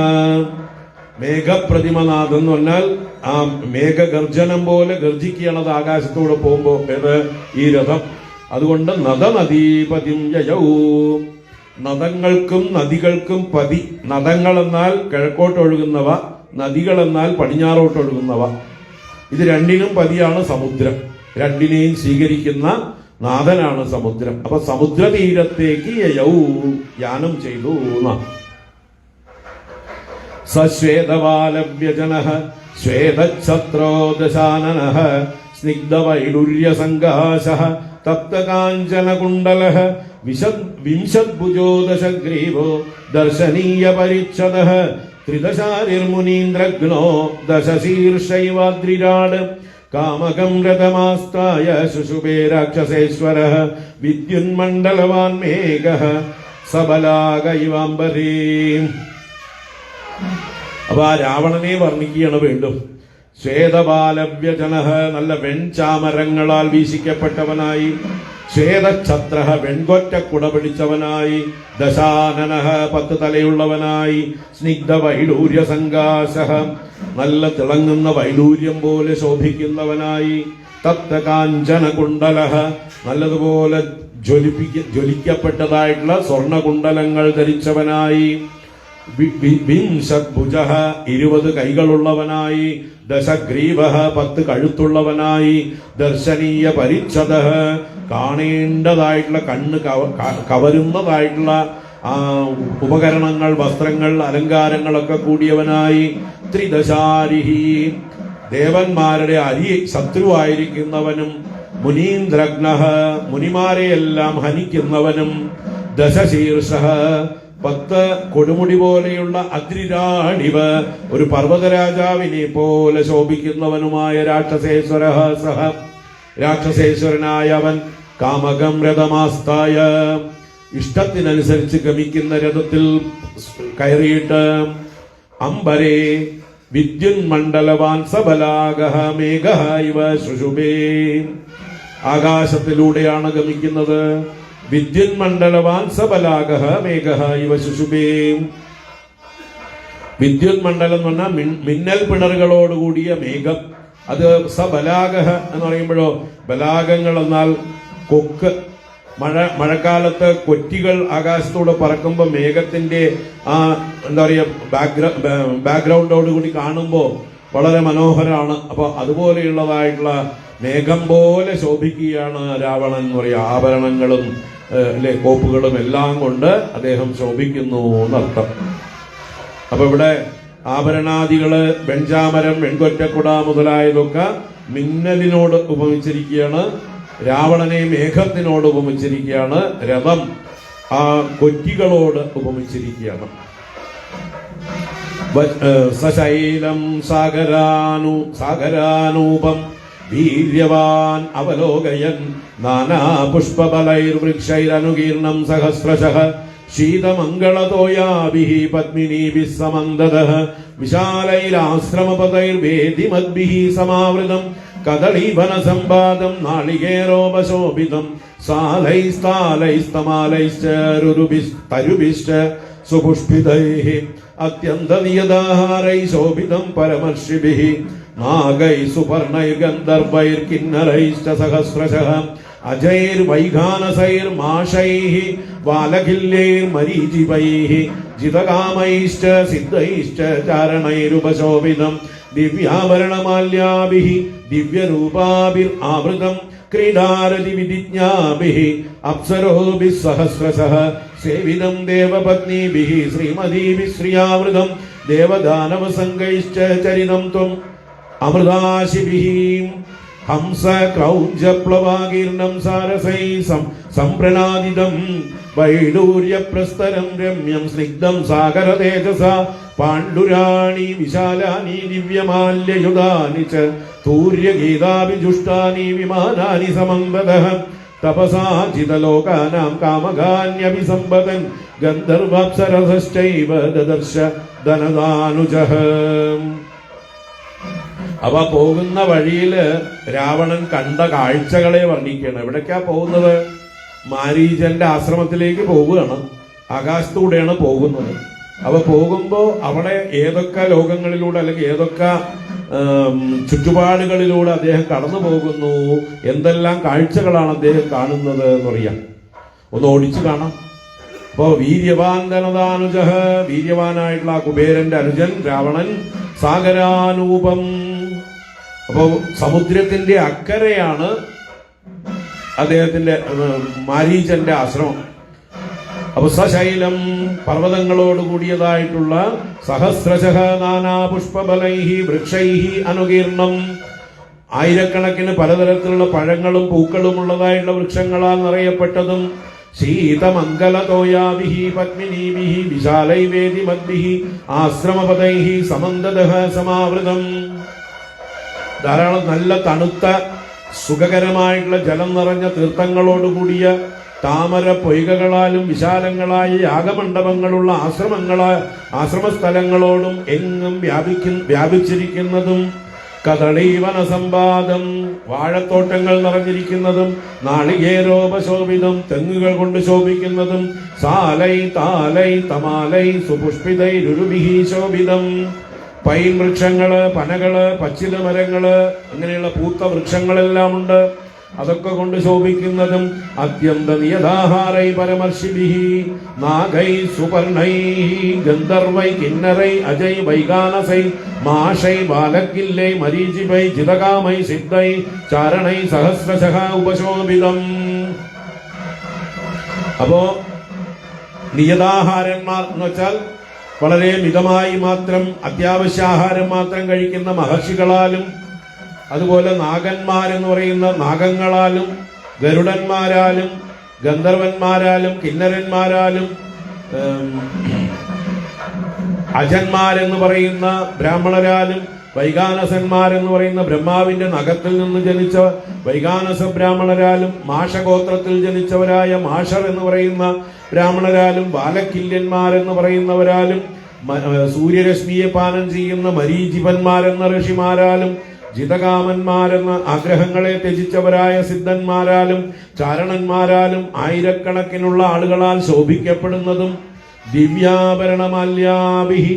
മേഘപ്രതിമനാഥം എന്ന് പറഞ്ഞാൽ ആ മേഘഗർജനം പോലെ ഗർജിക്കണത് ആകാശത്തൂടെ പോകുമ്പോ ഏത് ഈ രഥം. അതുകൊണ്ട് നദനദീപതിം യയൗ, നദങ്ങൾക്കും നദികൾക്കും പതി. നദങ്ങൾ എന്നാൽ കിഴക്കോട്ടൊഴുകുന്നവ, നദികൾ എന്നാൽ പടിഞ്ഞാറോട്ടൊഴുകുന്നവ. ഇത് രണ്ടിനും പതിയാണ് സമുദ്രം. രണ്ടിനെയും സ്വീകരിക്കുന്ന നാഥനാണ് സമുദ്രം. അപ്പൊ സമുദ്രതീരത്തേക്ക് യയൗ യാനം ചെയ്തു. സശ്വേതവാലവ്യജനഃ ശ്വേതഛത്രോ ദശാനനഃ സ്നിഗ്ധവൈഡൂര്യസംഘാശഃ തപ്തകാഞ്ചനകുണ്ടലഃ വിംശദ്ഭുജോ ദശഗ്രീവോ ദർശനീയപരിച്ഛദഃ ത്രിദശാരിർമുനീന്ദ്രഘ്നോ ദശശീർഷൈവാദ്രിരാട് കാമകം രഥമാസ്തായ ശുശുഭേ രാക്ഷസേശ്വരഃ വിദ്യുന്മണ്ഡലവാൻ മേഘഃ സബലാക ഇവാംബരീം. അപ്പൊ ആ രാവണനെ വർണ്ണിക്കുകയാണ് വീണ്ടും. ശ്വേതബാലവ്യജനഃ, നല്ല വെൺചാമരങ്ങളാൽ വീശിക്കപ്പെട്ടവനായി. ശ്വേതഛത്ര, വെൺകൊറ്റ കുട പിടിച്ചവനായി. ദശാനനഃ, 10 തലയുള്ളവനായി. സ്നിഗ്ധ വൈഡൂര്യ സങ്കാശഃ, നല്ല തിളങ്ങുന്ന വൈഡൂര്യം പോലെ ശോഭിക്കുന്നവനായി. തപ്ത കാഞ്ചന കുണ്ടലഃ, നല്ലതുപോലെ ജ്വലിക്കപ്പെട്ടതായിട്ടുള്ള സ്വർണകുണ്ടലങ്ങൾ ധരിച്ചവനായി. വിംശദ്ഭുജഃ, 20 കൈകളുള്ളവനായി. ദശഗ്രീവഃ, 10 കഴുത്തുള്ളവനായി. ദർശനീയ പരിച്ഛദഃ, കാണേണ്ടതായിട്ടുള്ള കണ്ണ് കവരുന്നതായിട്ടുള്ള ഉപകരണങ്ങൾ, വസ്ത്രങ്ങൾ, അലങ്കാരങ്ങളൊക്കെ കൂടിയവനായി. ത്രിദശാരിഹി, ദേവന്മാരുടെ ശത്രുവായിരിക്കുന്നവനും. മുനീന്ദ്രഘ്നഃ, മുനിമാരെയെല്ലാം ഹനിക്കുന്നവനും. ദശശീർഷഃ, 10 കൊടുമുടി പോലെയുള്ള അദ്രിരാണിവ, ഒരു പർവ്വതരാജാവിനെ പോലെ ശോഭിക്കുന്നവനുമായ. രാക്ഷസേശ്വരഃ സഹ, രാക്ഷസേശ്വരനായ അവൻ. കാമകം രഥമാസ്തായ, ഇഷ്ടത്തിനനുസരിച്ച് ഗമിക്കുന്ന രഥത്തിൽ കയറിയിട്ട്. അംബരേ വിദ്യുന്മണ്ഡലവാൻ സബലാഗഃ മേഘഃ ഇവ ശുശുഭേ, ആകാശത്തിലൂടെയാണ് ഗമിക്കുന്നത്. വിദ്യുന്മണ്ഡലവാൻ സബലാഗഃ മേഘഃ ഇവ ശുശുഭേ. വിദ്യുന്മണ്ഡലം എന്ന് പറഞ്ഞാൽ മിന്നൽ പിണറുകളോടുകൂടിയ മേഘം. അത് സബലാഗഃ എന്ന് പറയുമ്പോഴോ, ബലാഗങ്ങൾ എന്നാൽ കൊക്ക്. മഴക്കാലത്ത് കൊറ്റികൾ ആകാശത്തൂടെ പറക്കുമ്പോൾ മേഘത്തിന്റെ ആ എന്താ പറയുക ബാക്ക്ഗ്രൗണ്ടോടുകൂടി കാണുമ്പോൾ വളരെ മനോഹരമാണ്. അപ്പൊ അതുപോലെയുള്ളതായിട്ടുള്ള മേഘം പോലെ ശോഭിക്കുകയാണ് രാവണൻ എന്ന് പറയുക. ആഭരണങ്ങളും കോപ്പുകളും എല്ലാം കൊണ്ട് അദ്ദേഹം ശോഭിക്കുന്നു എന്നർത്ഥം. അപ്പൊ ഇവിടെ ആഭരണാദികള്, വെൺചാമരം, വെൺകൊറ്റക്കുട മുതലായതൊക്കെ മിന്നലിനോട് ഉപമിച്ചിരിക്കുകയാണ്. രാവണനെ മേഘത്തിനോട് ഉപമിച്ചിരിക്കുകയാണ്. രഥം ആ കൊറ്റികളോട് ഉപമിച്ചിരിക്കുകയാണ്. സശൈലം സാഗരാനൂപം വീര്യവാൻ അവലോകയൻ നാനാ പുഷ്പബലൈർവൃക്ഷൈരനുകീർണം സഹസ്രശഃ ശീതമംഗളതോയാഭിഃ പത്മിനീഭിഃ സമന്തതഃ വിശാലൈരാശ്രമപതൈർവേദിമദ്ഭിഃ സമാവൃതം കദളീവനസമ്പാദം നാളികേരോപശോഭിതം സാലൈസ്താലൈസ്തമാലൈശ്ച രുരുഭിസ്തരുഭിശ്ച സുപുഷ്പിതൈഃ അത്യന്തനിയതാഹാരൈഃ ശോഭിതം പരമർഷിഭിഃ നാഗൈ സുപർണൈർഗന്ധർവൈർകിന്നരൈശ്ച സഹസ്രശഃ അജൈർവൈഘാനസൈർമാഷൈഃ വാലഖില്യൈർമരീചിപൈഃ ജിതകാമൈശ്ച സിദ്ധൈശ്ച ചാരണൈരുപശോഭിതം ദിവ്യാഭരണമാല്യാഭിഃ ദിവ്യരൂപാഭിർആവൃതം ക്രീഡാരതിവിധിജ്ഞാഭിഃ അപ്സരോഭിഃ സഹസ്രശഃ സേവിതം ദേവപത്നീഭിഃ ശ്രീമതീഭിः ശ്രിയാവൃതം ദേവദാനവസംഗൈശ്ച ചരിതം ത്വം അമൃതാശിഭിഃ ഹംസ ക്രൗഞ്ചപ്ലവാകീർണം സാരസൈ സംപ്രണാദിതം വൈഡൂര്യപ്രസ്തരം രമ്യം സ്നിഗ്ധം സാഗരതേജസ പാണ്ഡുരാണി വിശാലാനി ദിവ്യമാല്യയുധാനി ച തൂര്യഗീതാഭിജുഷ്ടാനി വിമാനാനി സമന്തതഃ തപസാ ജിതലോകാനാം കാമകാന്യഭിസമ്പതൻ ഗന്ധർവാപ്സരസശ്ചൈവ ദദർശ ധനദാനുജഃ. അവ പോകുന്ന വഴിയില് രാവണൻ കണ്ട കാഴ്ചകളെ വർണ്ണിക്കുകയാണ്. എവിടേക്കാ പോകുന്നത്? മാരീചന്റെ ആശ്രമത്തിലേക്ക് പോവുകയാണ്. ആകാശത്തൂടെയാണ് പോകുന്നത്. അവ പോകുമ്പോ അവിടെ ഏതൊക്കെ ലോകങ്ങളിലൂടെ അല്ലെങ്കിൽ ഏതൊക്കെ ചുറ്റുപാടുകളിലൂടെ അദ്ദേഹം കടന്നു പോകുന്നു, എന്തെല്ലാം കാഴ്ചകളാണ് അദ്ദേഹം കാണുന്നത് എന്നറിയാം. ഒന്ന് ഓടിച്ചു കാണാം. അപ്പോ വീര്യവാൻ ധനദാനുജഃ, വീര്യവാനായിട്ടുള്ള കുബേരന്റെ അനുജൻ രാവണൻ. സാഗരാനൂപം, അപ്പോ സമുദ്രത്തിന്റെ അക്കരെയാണ് അദ്ദേഹത്തിന്റെ മാരീചന്റെ ആശ്രമം. അപ്പൊ സശൈലം, പർവ്വതങ്ങളോട് കൂടിയതായിട്ടുള്ള, സഹസ്രശഃ നാനാ പുഷ്പബലൈഃ വൃക്ഷൈഃ അനുകീർണം, ആയിരക്കണക്കിന് പലതരത്തിലുള്ള പഴങ്ങളും പൂക്കളും ഉള്ളതായിട്ടുള്ള വൃക്ഷങ്ങളാൽ നിറയപ്പെട്ടതും. ശീതമംഗലതോയാഭിഃ പത്മിനീഭിഃ വിശാലൈവേദിമദ്ഭിഃ ആശ്രമപതൈഃ സമന്തതഃ സമാവൃതം. ധാരാളം നല്ല തണുത്ത സുഖകരമായിട്ടുള്ള ജലം നിറഞ്ഞ തീർത്ഥങ്ങളോടുകൂടിയ താമര പൊയ്കകളാലും വിശാലങ്ങളായ യാഗമണ്ഡപങ്ങളുള്ള ആശ്രമസ്ഥലങ്ങളോടും എങ്ങും വ്യാപിച്ചിരിക്കുന്നതും കദളീവന സമ്പാദം വാഴത്തോട്ടങ്ങൾ നിറഞ്ഞിരിക്കുന്നതും നാളികേരോപശോഭിതം തെങ്ങുകൾ കൊണ്ട് ശോഭിക്കുന്നതും സാലൈ താലൈ തമാലൈ സുപുഷ്പിതൈ രുരുഭിഹി ശോഭിതം പൈൻ വൃക്ഷങ്ങള് പനകള് പച്ചില മരങ്ങള് അങ്ങനെയുള്ള പൂത്ത വൃക്ഷങ്ങളെല്ലാം ഉണ്ട്. അതൊക്കെ കൊണ്ട് ശോഭിക്കുന്നതും അത്യന്ത നിയതാഹാരൈ പരമർഷിഭിഹി നാഗൈ സുപർണൈ ഗന്ധർവൈ കിന്നരൈ അജയ് വൈകാനസൈ മാഷൈ ബാലക്കില്ലൈ മരീചിപൈ ജിതകാമൈ സിദ്ധൈ ചാരണൈ സഹസ്രശഃ ഉപശോഭിതം. അപ്പോ നിയതാഹാരന്മാർ എന്ന് വെച്ചാൽ വളരെ മിതമായി മാത്രം അത്യാവശ്യാഹാരം മാത്രം കഴിക്കുന്ന മഹർഷികളാലും, അതുപോലെ നാഗന്മാരെന്ന് പറയുന്ന നാഗങ്ങളാലും, ഗരുഡന്മാരാലും, ഗന്ധർവന്മാരാലും, കിന്നരന്മാരാലും, അജന്മാരെന്ന് പറയുന്ന ബ്രാഹ്മണരാലും, വൈകാനസന്മാരെന്ന് പറയുന്ന ബ്രഹ്മാവിന്റെ നഖത്തിൽ നിന്ന് ജനിച്ച വൈകാനസ ബ്രാഹ്മണരാലും, മാഷഗോത്രത്തിൽ ജനിച്ചവരായ മാഷർ എന്ന് പറയുന്ന ബ്രാഹ്മണരാലും, ബാലക്കില്യന്മാരെന്ന് പറയുന്നവരാലും, സൂര്യരശ്മിയെ പാനം ചെയ്യുന്ന മരീചിപന്മാരെന്ന ഋഷിമാരാലും, ജിതകാമന്മാരെന്ന ആഗ്രഹങ്ങളെ ത്യജിച്ചവരായ സിദ്ധന്മാരാലും, ചാരണന്മാരാലും ആയിരക്കണക്കിനുള്ള ആളുകളാൽ ശോഭിക്കപ്പെടുന്നതും ദിവ്യാഭരണമാല്യാഭിഹി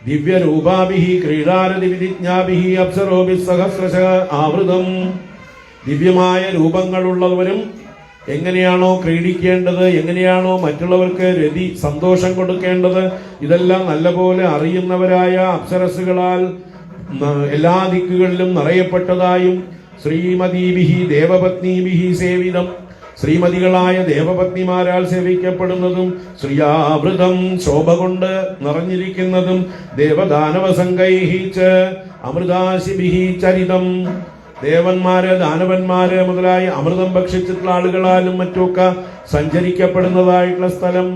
ദിവ്യരൂപാഭിഹി ക്രീഡാരതി വിധിജ്ഞാഭിഹി അപ്സരോഭി സഹസ്രശ ആവൃതം. ദിവ്യമായ രൂപങ്ങളുള്ളവരും എങ്ങനെയാണോ ക്രീഡിക്കേണ്ടത്, എങ്ങനെയാണോ മറ്റുള്ളവർക്ക് രതി സന്തോഷം കൊടുക്കേണ്ടത്, ഇതെല്ലാം നല്ലപോലെ അറിയുന്നവരായ അപ്സരസുകളാൽ എല്ലാ ദിക്കുകളിലും നിറയപ്പെട്ടതായും ശ്രീമതീഭിഹി ദേവപത്നീഭിഹി സേവിതം ശ്രീമതികളായ ദേവപത്നിമാരാൽ സേവിക്കപ്പെടുന്നതും ശ്രീയാവൃതം ശോഭ കൊണ്ട് നിറഞ്ഞിരിക്കുന്നതും ദേവദാനവ സംഘൈഹി ച അമൃതാശിഭിഹി ചരിതം ദേവന്മാര് ദാനവന്മാര് മുതലായ അമൃതം ഭക്ഷിച്ചിട്ടുള്ള ആളുകളാലും മറ്റുമൊക്കെ സഞ്ചരിക്കപ്പെടുന്നതായിട്ടുള്ള സ്ഥലം.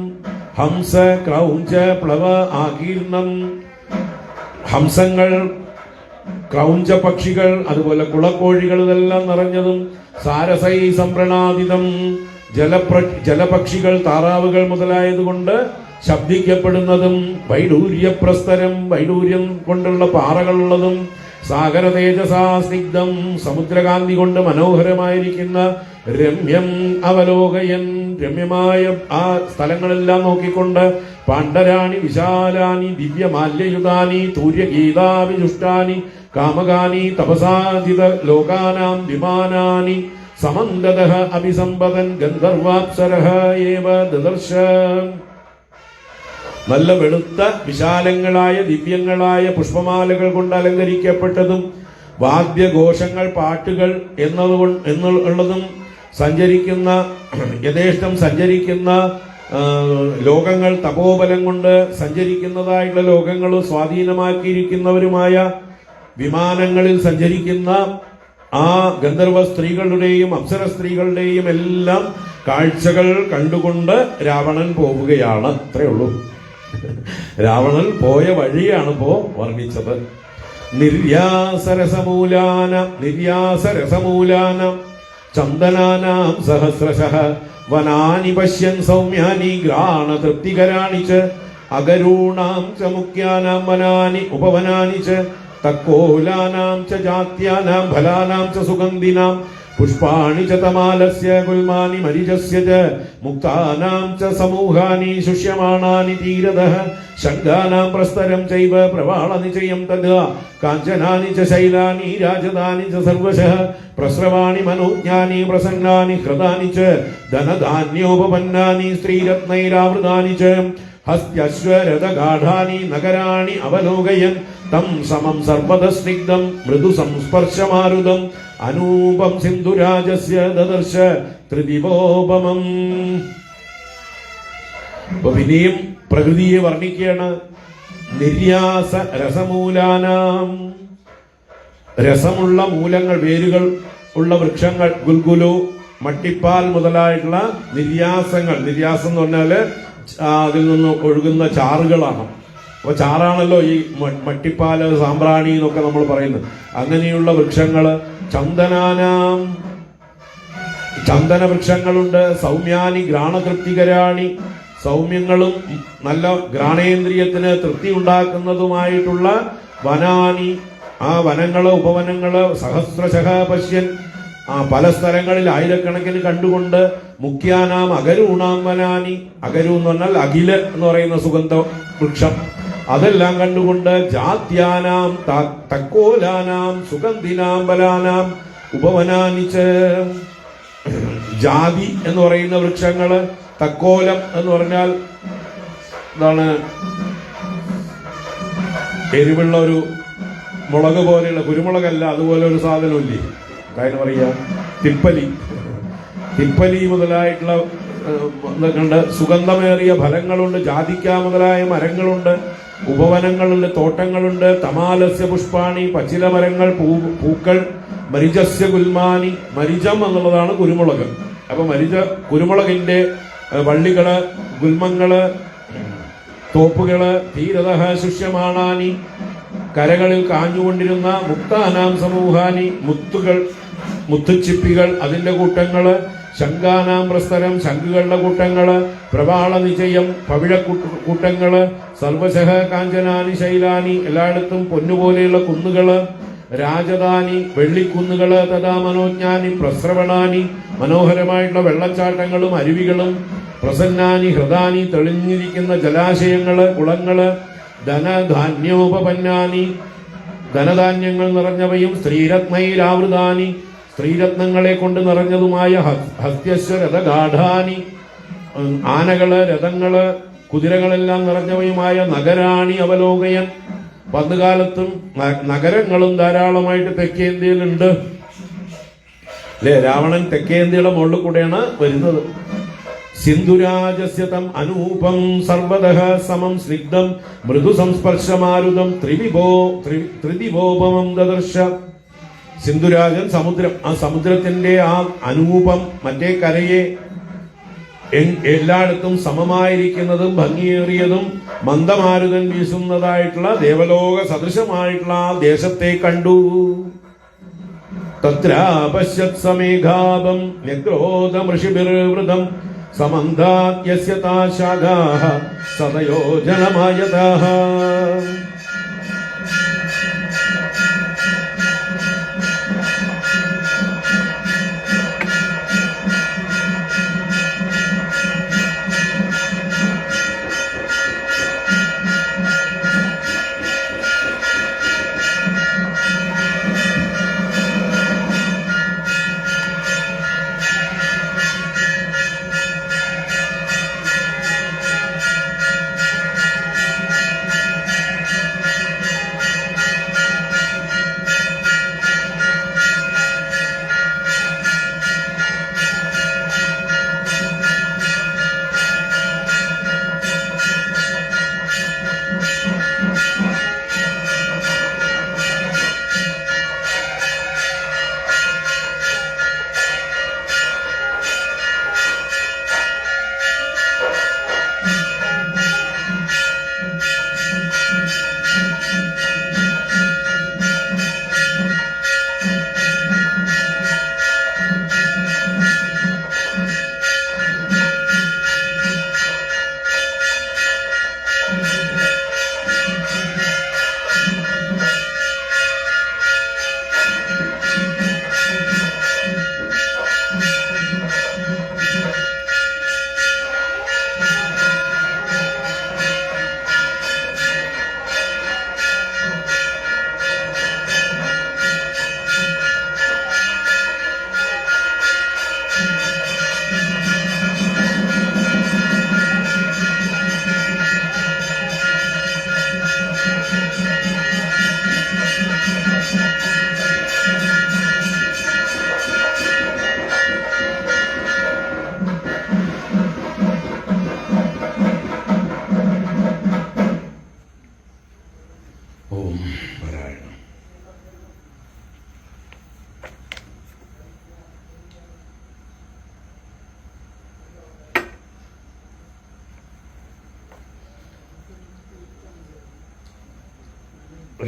ഹംസ ക്രൗഞ്ച പ്ലവ ആകീർണം ഹംസങ്ങൾ, ക്രൗഞ്ച പക്ഷികൾ, അതുപോലെ കുളക്കോഴികൾ ഇതെല്ലാം നിറഞ്ഞതും സാരസൈ സംപ്രണാദിതം ജലപക്ഷികൾ, താറാവുകൾ മുതലായതുകൊണ്ട് ശബ്ദിക്കപ്പെടുന്നതും വൈഡൂര്യപ്രസ്തരം വൈഡൂര്യം കൊണ്ടുള്ള പാറകളുള്ളതും സാഗര തേജസാ സ്നിഗ്ധം സമുദ്രകാന്തി കൊണ്ട് മനോഹരമായിരിക്കുന്ന രമ്യം അവലോകയൻ രമ്യമായ ആ സ്ഥലങ്ങളെല്ലാം നോക്കിക്കൊണ്ട് പാണ്ഡരാണി വിശാലാനി ദിവ്യമാല്യയുതാനി തൂര്യഗീതാവിജുഷ്ടാനി കാമകാനി തപസാജിത ലോകാനാം വിമാനാനി സമന്തതഃ അഭിസമ്പതൻ ഗന്ധർവാപ്സരഃ ഏവ ദദർശ. നല്ല വെളുത്ത വിശാലങ്ങളായ ദിവ്യങ്ങളായ പുഷ്പമാലകൾ കൊണ്ട് അലങ്കരിക്കപ്പെട്ടതും വാദ്യഘോഷങ്ങൾ പാട്ടുകൾ എന്നുള്ളതും സഞ്ചരിക്കുന്ന യഥേഷ്ടം സഞ്ചരിക്കുന്ന ലോകങ്ങൾ തപോബലം കൊണ്ട് സഞ്ചരിക്കുന്നതായുള്ള ലോകങ്ങളും സ്വാധീനമാക്കിയിരിക്കുന്നവരുമായ വിമാനങ്ങളിൽ സഞ്ചരിക്കുന്ന ആ ഗന്ധർവ സ്ത്രീകളുടെയും അപ്സര സ്ത്രീകളുടെയും എല്ലാം കാഴ്ചകൾ കണ്ടുകൊണ്ട് രാവണൻ പോവുകയാണ്. അത്രേ ഉള്ളൂ. രാവണൻ പോയ വഴിയാണ് ഇപ്പോ വർണ്ണിച്ചത്. നിർയാസരസമൂലാന ചന്ദനാനാം സഹസ്രശഃ വനാനി പശ്യൻ സൗമ്യാനി ഘ്രാണ തൃപ്തികരാണി ച അഗരൂണാം ച മുഖ്യാനാം വനാനി ഉപവനാനി ച തക്കോലാനാം ച ജാത്യാനാം ഫലാനാം ച സുഗന്ധിനാം പുഷ്പാണി ച തമാലസ്യ ഗുൽമാനി മരിജസ്യ ച മുക്താനാം ച സമൂഹാനി ശുഷ്യമാണാനി തീരതഃ ശംഖാനാം പ്രസ്തരം ചൈവ പ്രവാളനിചയം തഥാ കാഞ്ചനാനി ച ശൈലാനി രാജധാനി ച സർവശഃ പ്രസ്രവാണി മനോജ്ഞാനി പ്രസന്നാനി ഹൃദാനി ച ധനധാന്യോപപന്നാനി സ്ത്രീരത്നൈരാവൃതാനി ച ഹസ്ത്യശ്വരഥഗാഢാനി നഗരാണി അവലോകയൻ തം സമം സർവത സ്നിഗ്ധം മൃദു സംസ്പർശമാരുതം അനൂപം സിന്ധുരാജസ്യ ദദർശ ത്രിദിവോപമം. ഇപ്പൊ പിന്നെയും പ്രകൃതിയെ വർണ്ണിക്കുകയാണ്. നിർയാസ രസമൂലാനാം രസമുള്ള മൂലങ്ങൾ, വേരുകൾ ഉള്ള വൃക്ഷങ്ങൾ, ഗുൽഗുലു, മട്ടിപ്പാൽ മുതലായിട്ടുള്ള നിർയാസങ്ങൾ. നിർയാസം എന്ന് പറഞ്ഞാല് അതിൽ നിന്ന് ഒഴുകുന്ന ചാറുകളാണ്. അപ്പൊ ചാറാണല്ലോ ഈ മട്ടിപ്പാല്, സാമ്പ്രാണി എന്നൊക്കെ നമ്മൾ പറയുന്നത്. അങ്ങനെയുള്ള വൃക്ഷങ്ങള് ചന്ദനാനാം ചന്ദനവൃക്ഷങ്ങളുണ്ട്. സൗമ്യാനി ഘ്രാണതൃപ്തികരാണി, സൗമ്യങ്ങളും നല്ല ഘ്രാണേന്ദ്രിയത്തിന് തൃപ്തി ഉണ്ടാക്കുന്നതുമായിട്ടുള്ള വനാനി, ആ വനങ്ങള് ഉപവനങ്ങള് സഹസ്രശഃ പശ്യൻ, പല സ്ഥലങ്ങളിൽ ആയിരക്കണക്കിന് കണ്ടുകൊണ്ട് മുഖ്യാനാം അഗരൂണാം വനാനി, അഗരു എന്ന് പറഞ്ഞാൽ അഖില് എന്ന് പറയുന്ന സുഗന്ധ വൃക്ഷം, അതെല്ലാം കണ്ടുകൊണ്ട് ജാത്യാനാം തക്കോലാനാം സുഗന്ധിനാം ബലാനാം ഉപവനാനിച്ച്, ജാതി എന്ന് പറയുന്ന വൃക്ഷങ്ങള്, തക്കോലം എന്ന് പറഞ്ഞാൽ എന്താണ്, എരിവുള്ള ഒരു മുളക് പോലെയുള്ള, കുരുമുളകല്ല, അതുപോലെ ഒരു സാധനമില്ലേ, എന്തായാലും പറയാ, തിപ്പലി മുതലായിട്ടുള്ള കണ്ട് സുഗന്ധമേറിയ ഫലങ്ങളുണ്ട്. ജാതിക്ക മുതലായ മരങ്ങളുണ്ട്, ഉപവനങ്ങളുണ്ട്, തോട്ടങ്ങളുണ്ട്. തമാലസ്യ പുഷ്പാണി, പച്ചില മരങ്ങൾ, പൂക്കൾ. മരിജസ്യ ഗുൽമാനി, മരിജം എന്നുള്ളതാണ് കുരുമുളക്. അപ്പൊ കുരുമുളകിന്റെ വള്ളികള്, ഗുൽമങ്ങള്, തോപ്പുകള്. തീരതഃ ശുഷ്യമാണാനി, കരകളിൽ കാഞ്ഞുകൊണ്ടിരുന്ന. മുക്താനാം സമൂഹാനി, മുത്തുച്ചിപ്പികൾ, അതിന്റെ കൂട്ടങ്ങള്. ശങ്കാനാം പ്രസ്തരം, ശംഖുകളുടെ കൂട്ടങ്ങള്. പ്രവാള നിചയം, പവിഴക്കൂട്ടങ്ങള്. സർവശഃ കാഞ്ചനാനി ശൈലാനി, എല്ലായിടത്തും പൊന്നുപോലെയുള്ള കുന്നുകള്. രാജധാനി, വെള്ളിക്കുന്നുകള്. തഥാ മനോജ്ഞാനി പ്രസ്രവണാനി, മനോഹരമായിട്ടുള്ള വെള്ളച്ചാട്ടങ്ങളും അരുവികളും. പ്രസന്നാനി ഹൃദാനി, തെളിഞ്ഞിരിക്കുന്ന ജലാശയങ്ങള്, കുളങ്ങള്. ധനധാന്യോപപന്നാനി, ധനധാന്യങ്ങൾ നിറഞ്ഞവയും. സ്ത്രീരത്നൈരാവൃതാനി, സ്ത്രീരത്നങ്ങളെ കൊണ്ട് നിറഞ്ഞതുമായ. ഹസ്ത്യശ്വരഥഗാഠാനി, ആനകള്, രഥങ്ങള്, കുതിരകളെല്ലാം നിറഞ്ഞവയുമായ. നഗരാണി അവലോകയൻ, പണ്ടുകാലത്തും നഗരങ്ങളും ധാരാളമായിട്ട് തെക്കേന്ത്യയിലുണ്ട് അല്ലെ. രാവണൻ തെക്കേന്ത്യയുടെ മുകളിൽ കൂടെയാണ് വരുന്നത്. സിന്ധുരാജസ്യതം അനൂപം സർവതഃ സമം സ്നിഗ്ധം മൃദു സംസ്പർശമാരുതം ത്രിദിവോപമം ദദർശ. സിന്ധുരാജൻ സമുദ്രം, ആ സമുദ്രത്തിന്റെ ആ അനൂപം, മറ്റേ കരയെ എല്ലായിടത്തും സമമായിരിക്കുന്നതും ഭംഗിയേറിയതും മന്ദമാരുതൻ വീശുന്നതായിട്ടുള്ള ദേവലോക സദൃശമായിട്ടുള്ള ആ ദേശത്തെ കണ്ടു. തത്രാപശ്യത് സമേഘാപം ന്യഗ്രോധമൃഷിഭിർവൃതം സമന്താത്യസ്യ താശാഖാഃ സതയോജനമായതാഃ.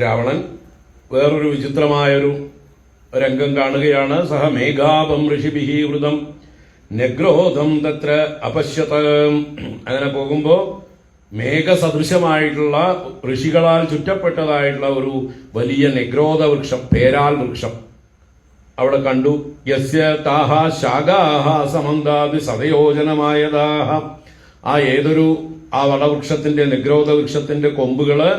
രാവണൻ വേറൊരു വിചിത്രമായൊരു രംഗം കാണുകയാണ്. സഹ മേഘാപം ഋഷിഭിഹി വൃതം നഗ്രോധം തത്ര അപശ്യത. അങ്ങനെ പോകുമ്പോ മേഘസദൃശമായിട്ടുള്ള ഋഷികളാൽ ചുറ്റപ്പെട്ടതായിട്ടുള്ള ഒരു വലിയ നെഗ്രോധ വൃക്ഷം, പേരാൽ വൃക്ഷം അവിടെ കണ്ടു. യസ്യ താഹ ശാഖാഹ സമന്താതി സതയോജനമായതാഹ. ആ വടവൃക്ഷത്തിന്റെ, നെഗ്രോധ വൃക്ഷത്തിന്റെ കൊമ്പുകള്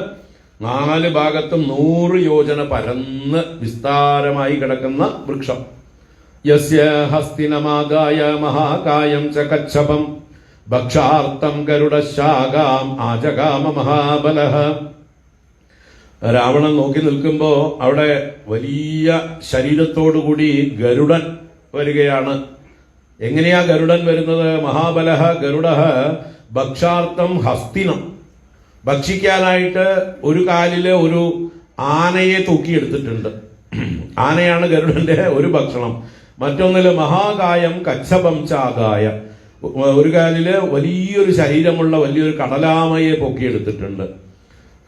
4 ഭാഗത്തും 100 യോജന പരന്ന് വിസ്താരമായി കിടക്കുന്ന വൃക്ഷം. യസ്യ ഹസ്തിനമാദായ മഹാകായം ച കച്ഛപം ഭക്ഷാർത്ഥം ഗരുഡശാഖാം ആജഗാമ മഹാബലഃ. രാവണൻ നോക്കി നിൽക്കുമ്പോ അവിടെ വലിയ ശരീരത്തോടുകൂടി ഗരുഡൻ വരികയാണ്. എങ്ങനെയാ ഗരുഡൻ വരുന്നത്? മഹാബലഃ ഗരുഡഃ ഭക്ഷാർത്ഥം ഹസ്തിനം. ഭക്ഷിക്കാനായിട്ട് ഒരു കാലില് ഒരു ആനയെ തൂക്കിയെടുത്തിട്ടുണ്ട്. ആനയാണ് ഗരുഡന്റെ ഒരു ഭക്ഷണം. മറ്റൊന്നില് മഹാകായം കച്ഛപം ചാകായ, ഒരു കാലില് വലിയൊരു ശരീരമുള്ള വലിയൊരു കടലാമയെ പൊക്കിയെടുത്തിട്ടുണ്ട്.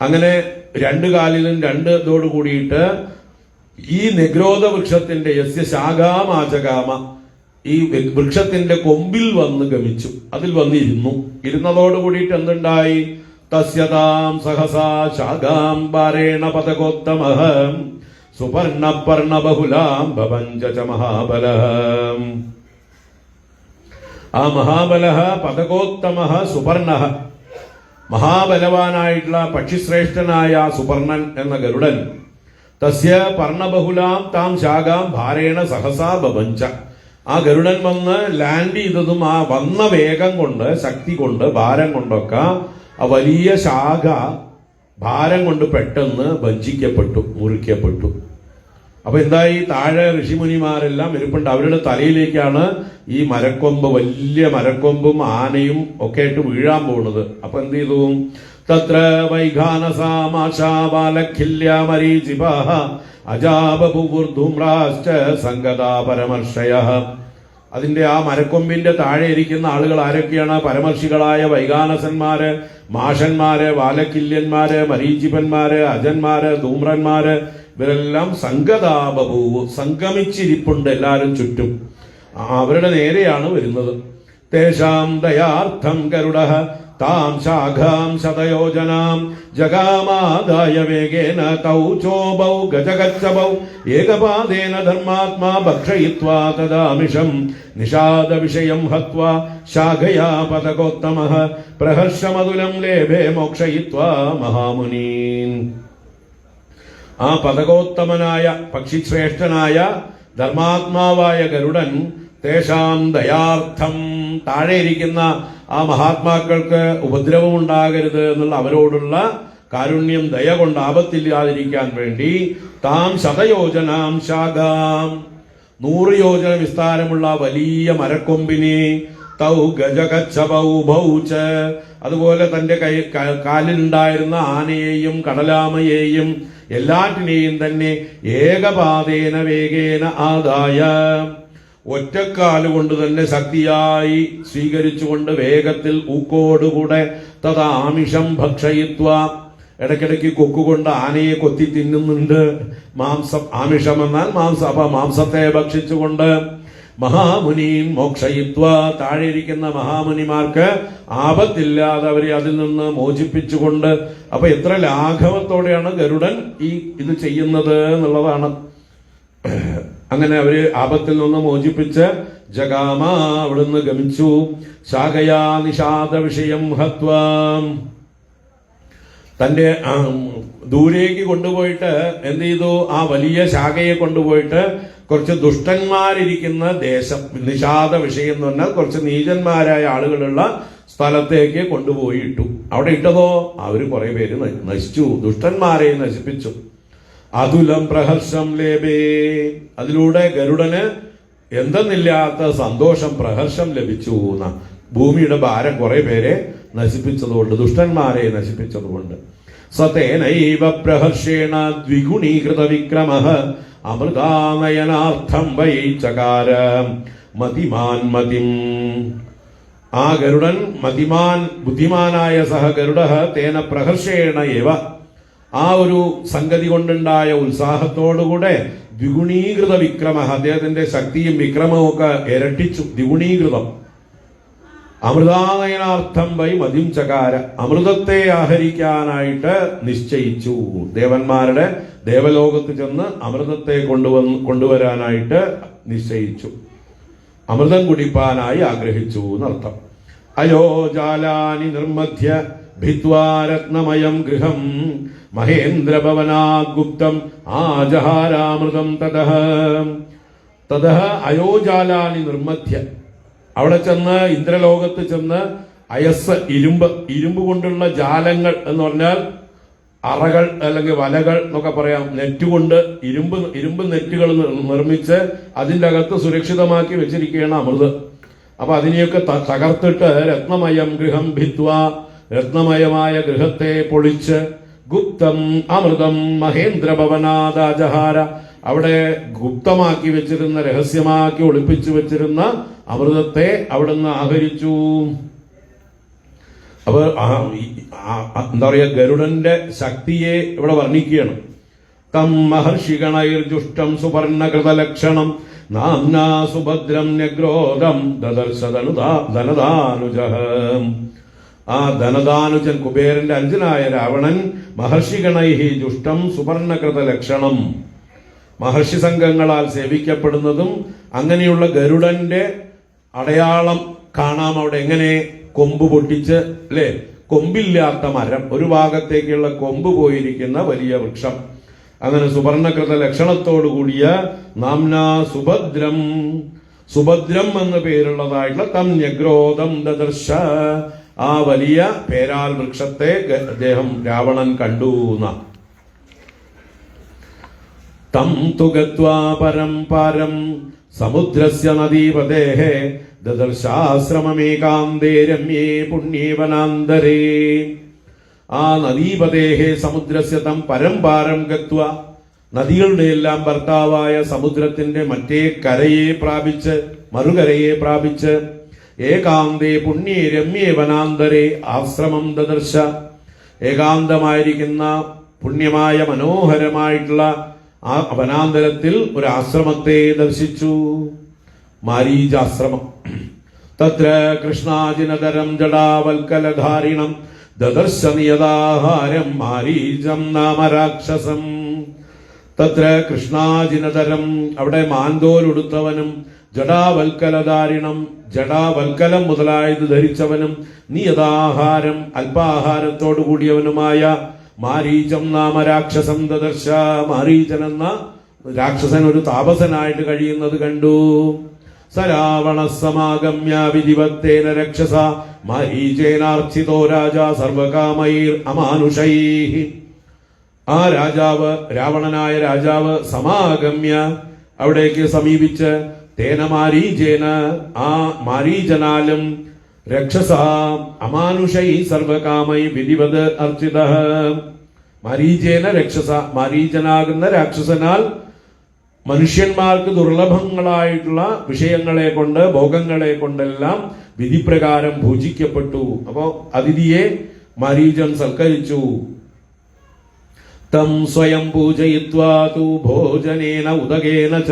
അങ്ങനെ 2 കാലിലും 2 ഇതോട് കൂടിയിട്ട് ഈ നെഗ്രോധ വൃക്ഷത്തിന്റെ യസ്യ ശാഖാമാചകാമ, ഈ വൃക്ഷത്തിന്റെ കൊമ്പിൽ വന്ന് ഗമിച്ചു, അതിൽ വന്നിരുന്നു. ഇരുന്നതോട് കൂടിയിട്ട് എന്തുണ്ടായി? തസ്യതാം സഹസാ ശാഖാം ഭാരേണ പതകോത്തമഃ സുപർണപർണ ബഹുലാം ഭവഞ്ച മഹാബലഃ. ആ മഹാബലഃ പതകോത്തമഃ സുപർണഃ, മഹാബലവാനായിട്ടുള്ള പക്ഷിശ്രേഷ്ഠനായ സുപർണൻ എന്ന ഗരുഡൻ തസ്യ പർണബഹുലാം താം ശാഖാം ഭാരേണ സഹസാ ബഭഞ്ച. ആ ഗരുഡൻ വന്ന് ലാൻഡ് ചെയ്തതും ആ വന്ന വേഗം കൊണ്ട്, ശക്തി കൊണ്ട്, ഭാരം കൊണ്ടൊക്കെ ആ വലിയ ശാഖ ഭാരം കൊണ്ട് പെട്ടെന്ന് ഭഞ്ചിക്കപ്പെട്ടു, മുറിക്കപ്പെട്ടു. അപ്പൊ എന്തായി? താഴെ ഋഷിമുനിമാരെല്ലാം ഇരിപ്പുണ്ട്. അവരുടെ തലയിലേക്കാണ് ഈ മരക്കൊമ്പ്, വലിയ മരക്കൊമ്പും ആനയും ഒക്കെ ആയിട്ട് വീഴാൻ പോകുന്നത്. അപ്പൊ എന്ത് ചെയ്തു? തത്ര വൈഖാനസാമാശാബാലഖില്യമരീചിപാഃ അജാബഭുർധൂമ്രാശ്ച സംഗതാ പരമർഷയഃ. അതിന്റെ ആ മരക്കൊമ്പിന്റെ താഴെ ഇരിക്കുന്ന ആളുകൾ ആരൊക്കെയാണ്? പരമർഷികളായ വൈഖാനസന്മാര്, മാഷന്മാര്, വാലക്കില്യന്മാര്, മരീചിപന്മാര്, അജന്മാര്, ധൂമ്രന്മാര്, ഇവരെല്ലാം സംഗതാബഭൂവ്, സംഗമിച്ചിരിപ്പുണ്ട് എല്ലാരും ചുറ്റും. അവരുടെ നേരെയാണ് വരുന്നത്. തേഷാം ദയാർത്ഥം ഗരുഡഃ താം ശാഖാം ശതയോജനാം ജഗാമാദായ വേഗേന തൗ ചോബൗ ഗജഗച്ഛബൗ ഏകപാദേന ധർമാത്മാ ഭക്ഷയിത്വാ തദാമിഷം നിഷാദ വിഷയം ഹത്വാ ശാഖയാ പതകോത്തമഃ പ്രഹർഷമതുലം ലേഭേ മോക്ഷയിത്വാ മഹാമുനീൻ. ആ പതകോത്തമനായ പക്ഷിശ്രേഷ്ഠനായ ധർമാത്മാവായ ഗരുഡൻ തേഷാം ദയാർത്ഥം, താഴെ ഇരിക്കുന്ന ആ മഹാത്മാക്കൾക്ക് ഉപദ്രവം ഉണ്ടാകരുത് എന്നുള്ള അവരോടുള്ള കാരുണ്യം, ദയ കൊണ്ട് ആപത്തില്ലാതിരിക്കാൻ വേണ്ടി താം ശതയോജനാം ശാഖാം, 100 യോജന വിസ്താരമുള്ള വലിയ മരക്കൊമ്പിനെ, തൗ ഗജഗച്ഛബൗ ഭൗച, അതുപോലെ തന്റെ കാലിലുണ്ടായിരുന്ന ആനയെയും കടലാമയെയും എല്ലാറ്റിനെയും തന്നെ ഏകപാദേന വേഗേന ആദായ, ഒറ്റക്കാലുകൊണ്ട് തന്നെ ശക്തിയായി സ്വീകരിച്ചുകൊണ്ട് വേഗത്തിൽ ഊക്കോടുകൂടെ തദാമിഷം ഭക്ഷയിത്വ, ഇടയ്ക്കിടയ്ക്ക് കൊക്കുകൊണ്ട് ആനയെ കൊത്തി തിന്നുന്നുണ്ട്. മാംസം, ആമിഷം എന്നാൽ മാംസം, അപ്പൊ മാംസത്തെ ഭക്ഷിച്ചുകൊണ്ട് മഹാമുനിയും മോക്ഷയിത്വ, താഴെ ഇരിക്കുന്ന മഹാമുനിമാർക്ക് ആപത്തില്ലാതെ അവരെ അതിൽ നിന്ന് മോചിപ്പിച്ചുകൊണ്ട്. അപ്പൊ എത്ര ലാഘവത്തോടെയാണ് ഗരുഡൻ ഇത് ചെയ്യുന്നത് എന്നുള്ളതാണ്. അങ്ങനെ അവര് ആപത്തിൽ നിന്ന് മോചിപ്പിച്ച് ജഗാമ, അവിടുന്ന് ഗമിച്ചു. ശാഖയാ നിഷാദ വിഷയം ഹത്വാം, തന്റെ ദൂരേക്ക് കൊണ്ടുപോയിട്ട് എന്ത് ചെയ്തു? ആ വലിയ ശാഖയെ കൊണ്ടുപോയിട്ട് കുറച്ച് ദുഷ്ടന്മാരിരിക്കുന്ന ദേശം, നിഷാദ വിഷയം എന്ന് പറഞ്ഞാൽ കുറച്ച് നീചന്മാരായ ആളുകളുള്ള സ്ഥലത്തേക്ക് കൊണ്ടുപോയി ഇട്ടു. അവിടെ ഇട്ടതോ അവര് കുറെ പേര് നശിച്ചു, ദുഷ്ടന്മാരെ നശിപ്പിച്ചു. അതുലം പ്രഹർഷം ലേബേ, അതിലൂടെ ഗരുഡന് എന്തെന്നില്ലാത്ത സന്തോഷം, പ്രഹർഷം ലഭിച്ചു. ഭൂമിയുടെ ഭാരം കുറെ പേരെ നശിപ്പിച്ചതുകൊണ്ട്, ദുഷ്ടന്മാരെ നശിപ്പിച്ചതുകൊണ്ട്. സതേനൈവ പ്രഹർഷേണ ദ്വിഗുണീകൃത വിക്രമഃ അമൃതാനയനാർത്ഥം വൈ ചകാര മതിമാൻ മതിം. ആ ഗരുഡൻ മതിമാൻ, ബുദ്ധിമാനായ സഹ ഗരുഡഃ തേന പ്രഹർഷേണ ഏവ, ആ ഒരു സംഗതി കൊണ്ടുണ്ടായ ഉത്സാഹത്തോടുകൂടെ ദ്വിഗുണീകൃത വിക്രമ, അദ്ദേഹത്തിന്റെ ശക്തിയും വിക്രമവും ഒക്കെ ഇരട്ടിച്ചു, ദ്വിഗുണീകൃതം. അമൃതാനയനാർത്ഥം വൈ മതിം ചകാര, അമൃതത്തെ ആഹരിക്കാനായിട്ട് നിശ്ചയിച്ചു. ദേവന്മാരുടെ ദേവലോകത്ത് ചെന്ന് അമൃതത്തെ കൊണ്ടുവരാനായിട്ട് നിശ്ചയിച്ചു, അമൃതം കുടിപ്പാനായി ആഗ്രഹിച്ചു എന്നർത്ഥം. അയോജാലാനി നിർമധ്യ ഭിത്വാ രത്നമയം ഗൃഹം മഹേന്ദ്രഭവനാത് ഗുപ്തം ആജഹാരാമൃതം തതഃ തതഃ അയോജാലാനി നിർമധ്യ, അവിടെ ചെന്ന് ഇന്ദ്രലോകത്ത് ചെന്ന് അയസ്, ഇരുമ്പ് കൊണ്ടുള്ള ജാലങ്ങൾ എന്ന് പറഞ്ഞാൽ അറകൾ അല്ലെങ്കിൽ വലകൾ എന്നൊക്കെ പറയാം, നെറ്റുകൊണ്ട് ഇരുമ്പ് നെറ്റുകൾ നിർമ്മിച്ച് അതിൻ്റെ അകത്ത് സുരക്ഷിതമാക്കി വെച്ചിരിക്കുകയാണ് അമൃത്. അപ്പൊ അതിനെയൊക്കെ തകർത്തിട്ട് രത്നമയം ഗൃഹം ഭിത്വ, രത്നമയമായ ഗൃഹത്തെ പൊളിച്ച് ഗുപ്തം അമൃതം മഹേന്ദ്രഭവനാദാജഹാര, അവിടെ ഗുപ്തമാക്കി വെച്ചിരുന്ന, രഹസ്യമാക്കി ഒളിപ്പിച്ചു വെച്ചിരുന്ന അമൃതത്തെ അവിടുന്ന് ആഹരിച്ചു. അപ്പൊ എന്താ പറയാ, ഗരുഡന്റെ ശക്തിയെ ഇവിടെ വർണ്ണിക്കുകയാണ്. തം മഹർഷിഗണൈർജുഷ്ടം സുവർണകൃതലക്ഷണം നാംനാ സുഭദ്രം ന്യഗ്രോധം ദദർശ ധനദാനുജഃ. ആ ധനദാനുജൻ, കുബേരന്റെ അനുജനായ രാവണൻ, മഹർഷിഗണൈഹി ജുഷ്ടം സുവർണകൃത ലക്ഷണം, മഹർഷി സംഘങ്ങളാൽ സേവിക്കപ്പെടുന്നതും അങ്ങനെയുള്ള ഗരുഡന്റെ അടയാളം കാണാം അവിടെ. എങ്ങനെ? കൊമ്പ് പൊട്ടിച്ച്, അല്ലെ, കൊമ്പില്ലാത്ത മരം, ഒരു ഭാഗത്തേക്കുള്ള കൊമ്പ് പോയിരിക്കുന്ന വലിയ വൃക്ഷം. അങ്ങനെ സുവർണകൃത ലക്ഷണത്തോടു കൂടിയ നാംനാ സുഭദ്രം, സുഭദ്രം എന്ന പേരുള്ളതായിട്ടുള്ള തം ന്യഗ്രോധം ദദർശ, ആ വലിയ പേരാൽ വൃക്ഷത്തെ അദ്ദേഹം രാവണൻ കണ്ടു. തം തു ഗത്വാ പരം പാരം സമുദ്രസ്യ നദീപതേഃ ദദർശാശ്രമമേകാന്തേ രമ്യേ പുണ്യേ വനാന്തരേ. ആ നദീപതേഃ സമുദ്രസ്യ തം പരം പാരം ഗത്വാ, നദികളുടെ എല്ലാം ഭർത്താവായ സമുദ്രത്തിന്റെ മറ്റേ കരയെ പ്രാപിച്ച്, മറുകരയെ പ്രാപിച്ച്, ഏകാന്തേ പുണ്യേ രമ്യേ വനാന്തരേ ആശ്രമം ദദർശ, ഏകാന്തമായിരിക്കുന്ന പുണ്യമായ മനോഹരമായിട്ടുള്ള ആ വനാന്തരത്തിൽ ഒരു ആശ്രമത്തെ ദർശിച്ചു, മാരീചാശ്രമം. തത്ര കൃഷ്ണാജിനതരം ജടാവൽക്കലധാരിണം ദദർശ നിയതാഹാരം മാരീചം നാമ രാക്ഷസം. തത്ര കൃഷ്ണാജിനതരം, അവിടെ മാൻതോലുടുത്തവനും, ജടാവൽക്കലധാരിണം, ജടാവൽക്കലം മുതലായത് ധരിച്ചവനും, നിയതാഹാരം അല്പാഹാരത്തോടു കൂടിയവനുമായ മാരീചം നാമ രാക്ഷസം ദദർശ, മാരീചൻ എന്ന രാക്ഷസൻ ഒരു താപസനായിട്ട് കഴിയുന്നത് കണ്ടു. സരാവണ സമാഗമ്യ വിധിവത്തേന രക്ഷസ മാരീചേനാർച്ചിതോ രാജാ സർവകാമൈർ അമാനുഷൈഃ. ആ രാജാവ്, രാവണനായ രാജാവ്, സമാഗമ്യ അവിടേക്ക് സമീപിച്ച്, തേന മാരീചേന, ആ മാരീചനാലും, രക്ഷസ അമാനുഷൈ സർവകാമൈ വിധിവത് അർച്ചിത, മാരീചേന രക്ഷസ, മാരീചനാകുന്ന രാക്ഷസനാൽ മനുഷ്യന്മാർക്ക് ദുർലഭങ്ങളായിട്ടുള്ള വിഷയങ്ങളെ കൊണ്ട്, ഭോഗങ്ങളെ കൊണ്ടെല്ലാം വിധിപ്രകാരം പൂജിക്കപ്പെട്ടു. അപ്പോ അതിഥിയെ മാരീചൻ സൽക്കരിച്ചു. തം സ്വയം പൂജയിത്വാ തു ഭോജനേന ഉദകേന ച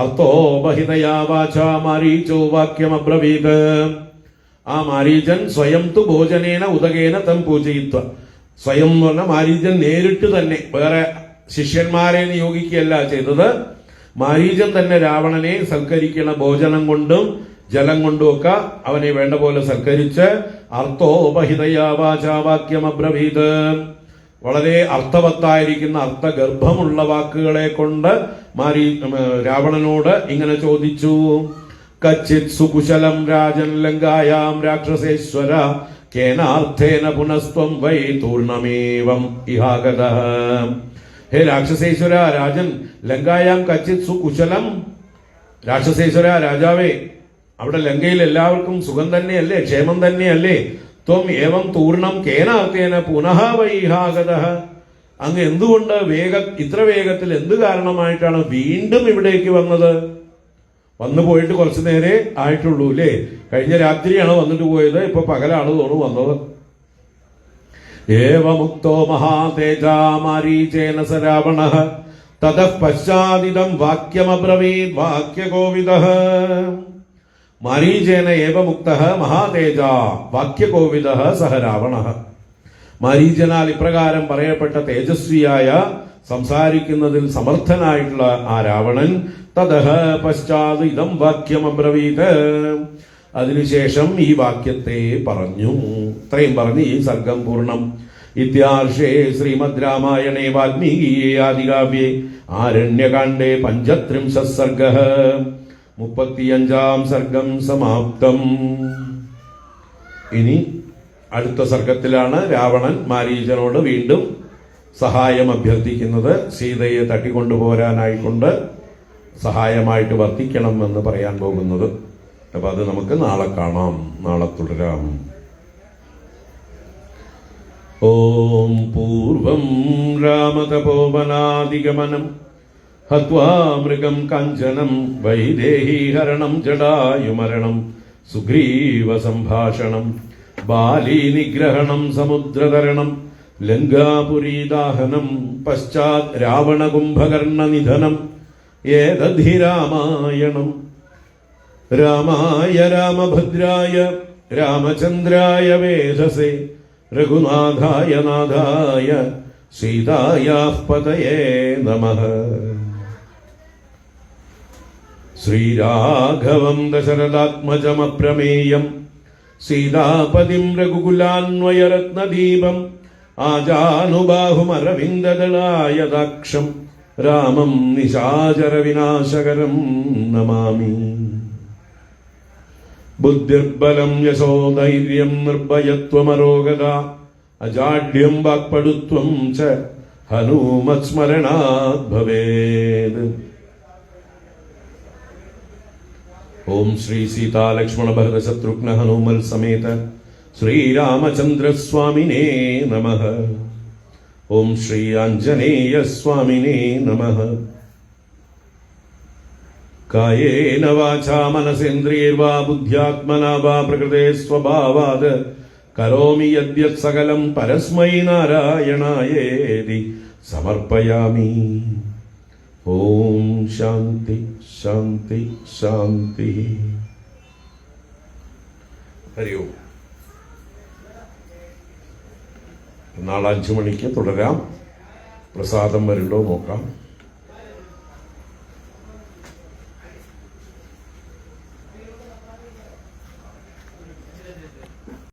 അർത്ഥോപഹിതയാ വാചാ മാരീചോ വാക്യമബ്രവീത്. ആ മാരീചൻ സ്വയം തു ഭോജനേന ഉദകേന തം പൂജയിത്വ, സ്വയം എന്ന് പറഞ്ഞാൽ മാരീചൻ നേരിട്ട് തന്നെ, വേറെ ശിഷ്യന്മാരെ നിയോഗിക്കുകയല്ല ചെയ്തത്, മാരീചൻ തന്നെ രാവണനെ സൽക്കരിക്കണ ഭോജനം കൊണ്ടും ജലം കൊണ്ടുമൊക്കെ അവനെ വേണ്ട പോലെ സൽക്കരിച്ച് അർത്ഥോപഹിതയാ വാചാ വാക്യമബ്രവീത്, വളരെ അർത്ഥവത്തായിരിക്കുന്ന അർത്ഥഗർഭമുള്ള വാക്കുകളെ കൊണ്ട് രാവണനോട് ഇങ്ങനെ ചോദിച്ചു. കച്ചിത് സുകുശലം രാജൻ ലങ്കായാം രാക്ഷസേശ്വര കേനാർത്ഥേന പുനസ്ത്വം വൈ തൂർണമേവം ഇഹാഗതഃ. ഹേ രാക്ഷസേശ്വര രാജൻ, ലങ്കായാം കച്ചിത് സുകുശലം, രാക്ഷസേശ്വര രാജാവേ, അവിടെ ലങ്കയിൽ എല്ലാവർക്കും സുഖം തന്നെയല്ലേ, ക്ഷേമം തന്നെയല്ലേ? ത്വം ഏവം തൂർണം കേനാർത്ഥേന പുനഃ വൈ ഇഹാഗതഃ, അങ്ങ് എന്തുകൊണ്ട് ഇത്ര വേഗത്തിൽ എന്ത് കാരണമായിട്ടാണ് വീണ്ടും ഇവിടേക്ക് വന്നത്? വന്നു പോയിട്ട് കുറച്ചു നേരെ ആയിട്ടുള്ളൂ അല്ലേ? കഴിഞ്ഞ രാത്രിയാണ് വന്നിട്ട് പോയത്, ഇപ്പൊ പകലാണ് തോന്നുന്നു വന്നത്. ഏവമുക്തോ മഹാതേജാ മാരീചേന സ രാവണഃ തതഃ പശ്ചാദിദം വാക്യമബ്രവീത് വാക്യകോവിദഃ. മാരീചേന ഏവമുക്തഃ മഹാതേജാ വാക്യകോവിദഃ സഹ രാവണഃ. മാരീചനാൽ ഇപ്രകാരം പറയപ്പെട്ട തേജസ്വിയായ സംസാരിക്കുന്നതിൽ സമർത്ഥനായിട്ടുള്ള ആ രാവണൻ തതഃ പശ്ചാത് ഇദം വാക്യമബ്രവീത്, അതിനുശേഷം ഈ വാക്യത്തെ പറഞ്ഞു. ഇത്രയും പറഞ്ഞ് ഈ സർഗം പൂർണ്ണം. ഇത്യാർഷേ ശ്രീമദ് രാമായണേ വാൽമീകിയേ ആദികാവ്യേ ആരണ്യകാണ്ഡേ 35 സർഗഃ. 35 സർഗം സമാപ്തം. ഇനി അടുത്ത സർഗത്തിലാണ് രാവണൻ മാരീചനോട് വീണ്ടും സഹായം അഭ്യർത്ഥിക്കുന്നത്. സീതയെ തട്ടിക്കൊണ്ടുപോരാനായിക്കൊണ്ട് സഹായമായിട്ട് വർത്തിക്കണം എന്ന് പറയാൻ പോകുന്നത്. അപ്പൊ അത് നമുക്ക് നാളെ കാണാം, നാളെ തുടരാം. ഓം പൂർവം രാമതപോവനാദിഗമനം ഹത്വാ മൃഗം കാഞ്ചനം വൈദേഹീഹരണം ജടായുമരണം സുഗ്രീവ സംഭാഷണം ബാലീ നിഗ്രഹണം സമുദ്രതരണം ലങ്കാപുരീദാഹനം പശ്ചാത് രാവണകുംഭകർണ നിധനം ഏതദ്ധി രാമായണം. രാമായ രാമഭദ്രായ രാമചന്ദ്രായ വേധസേ രഘുനാഥായ നാഥായ സീതായാഃ പതയേ നമഃ. ശ്രീരാഘവം ദശരഥാത്മജമപ്രമേയം സീതാപതിം രഘുകുലാന്വയരത്നദീപം ആജാനുബാഹുമരവിന്ദദളായതാക്ഷം രാമം നിശാചരവിനാശകരം നമാമി. ബുദ്ധിർബലം യശോധൈര്യം നിർഭയത്വമരോഗത അജാഡ്യം വാക്പടുത്വം ച ഹനുമത്സ്മരണാത് ഭവേത്. ഓം ശ്രീ സീതാലക്ഷ്മണ ഭരത ശത്രുഘ്ന ഹനുമൽ സമേത ശ്രീരാമചന്ദ്രസ്വാമിനേ നമഃ. ഓം ശ്രീ ആഞ്ജനേയ സ്വാമിനേ നമഃ. കായേന വാചാ മനസേന്ദ്രിയൈർവാ ബുദ്ധ്യാത്മനാ വാ പ്രകൃതേ സ്വഭാവാത് കരോമി യദ്യത് സകലം പരസ്മൈ നാരായണായേതി സമർപ്പയാമി. ഓം ശാന്തി ശാന്തി ശാന്തി. ഹരി ഓം. നാളെ 5 മണിക്ക് തുടരാം. പ്രസാദം വരുന്നുണ്ടോ നോക്കാം.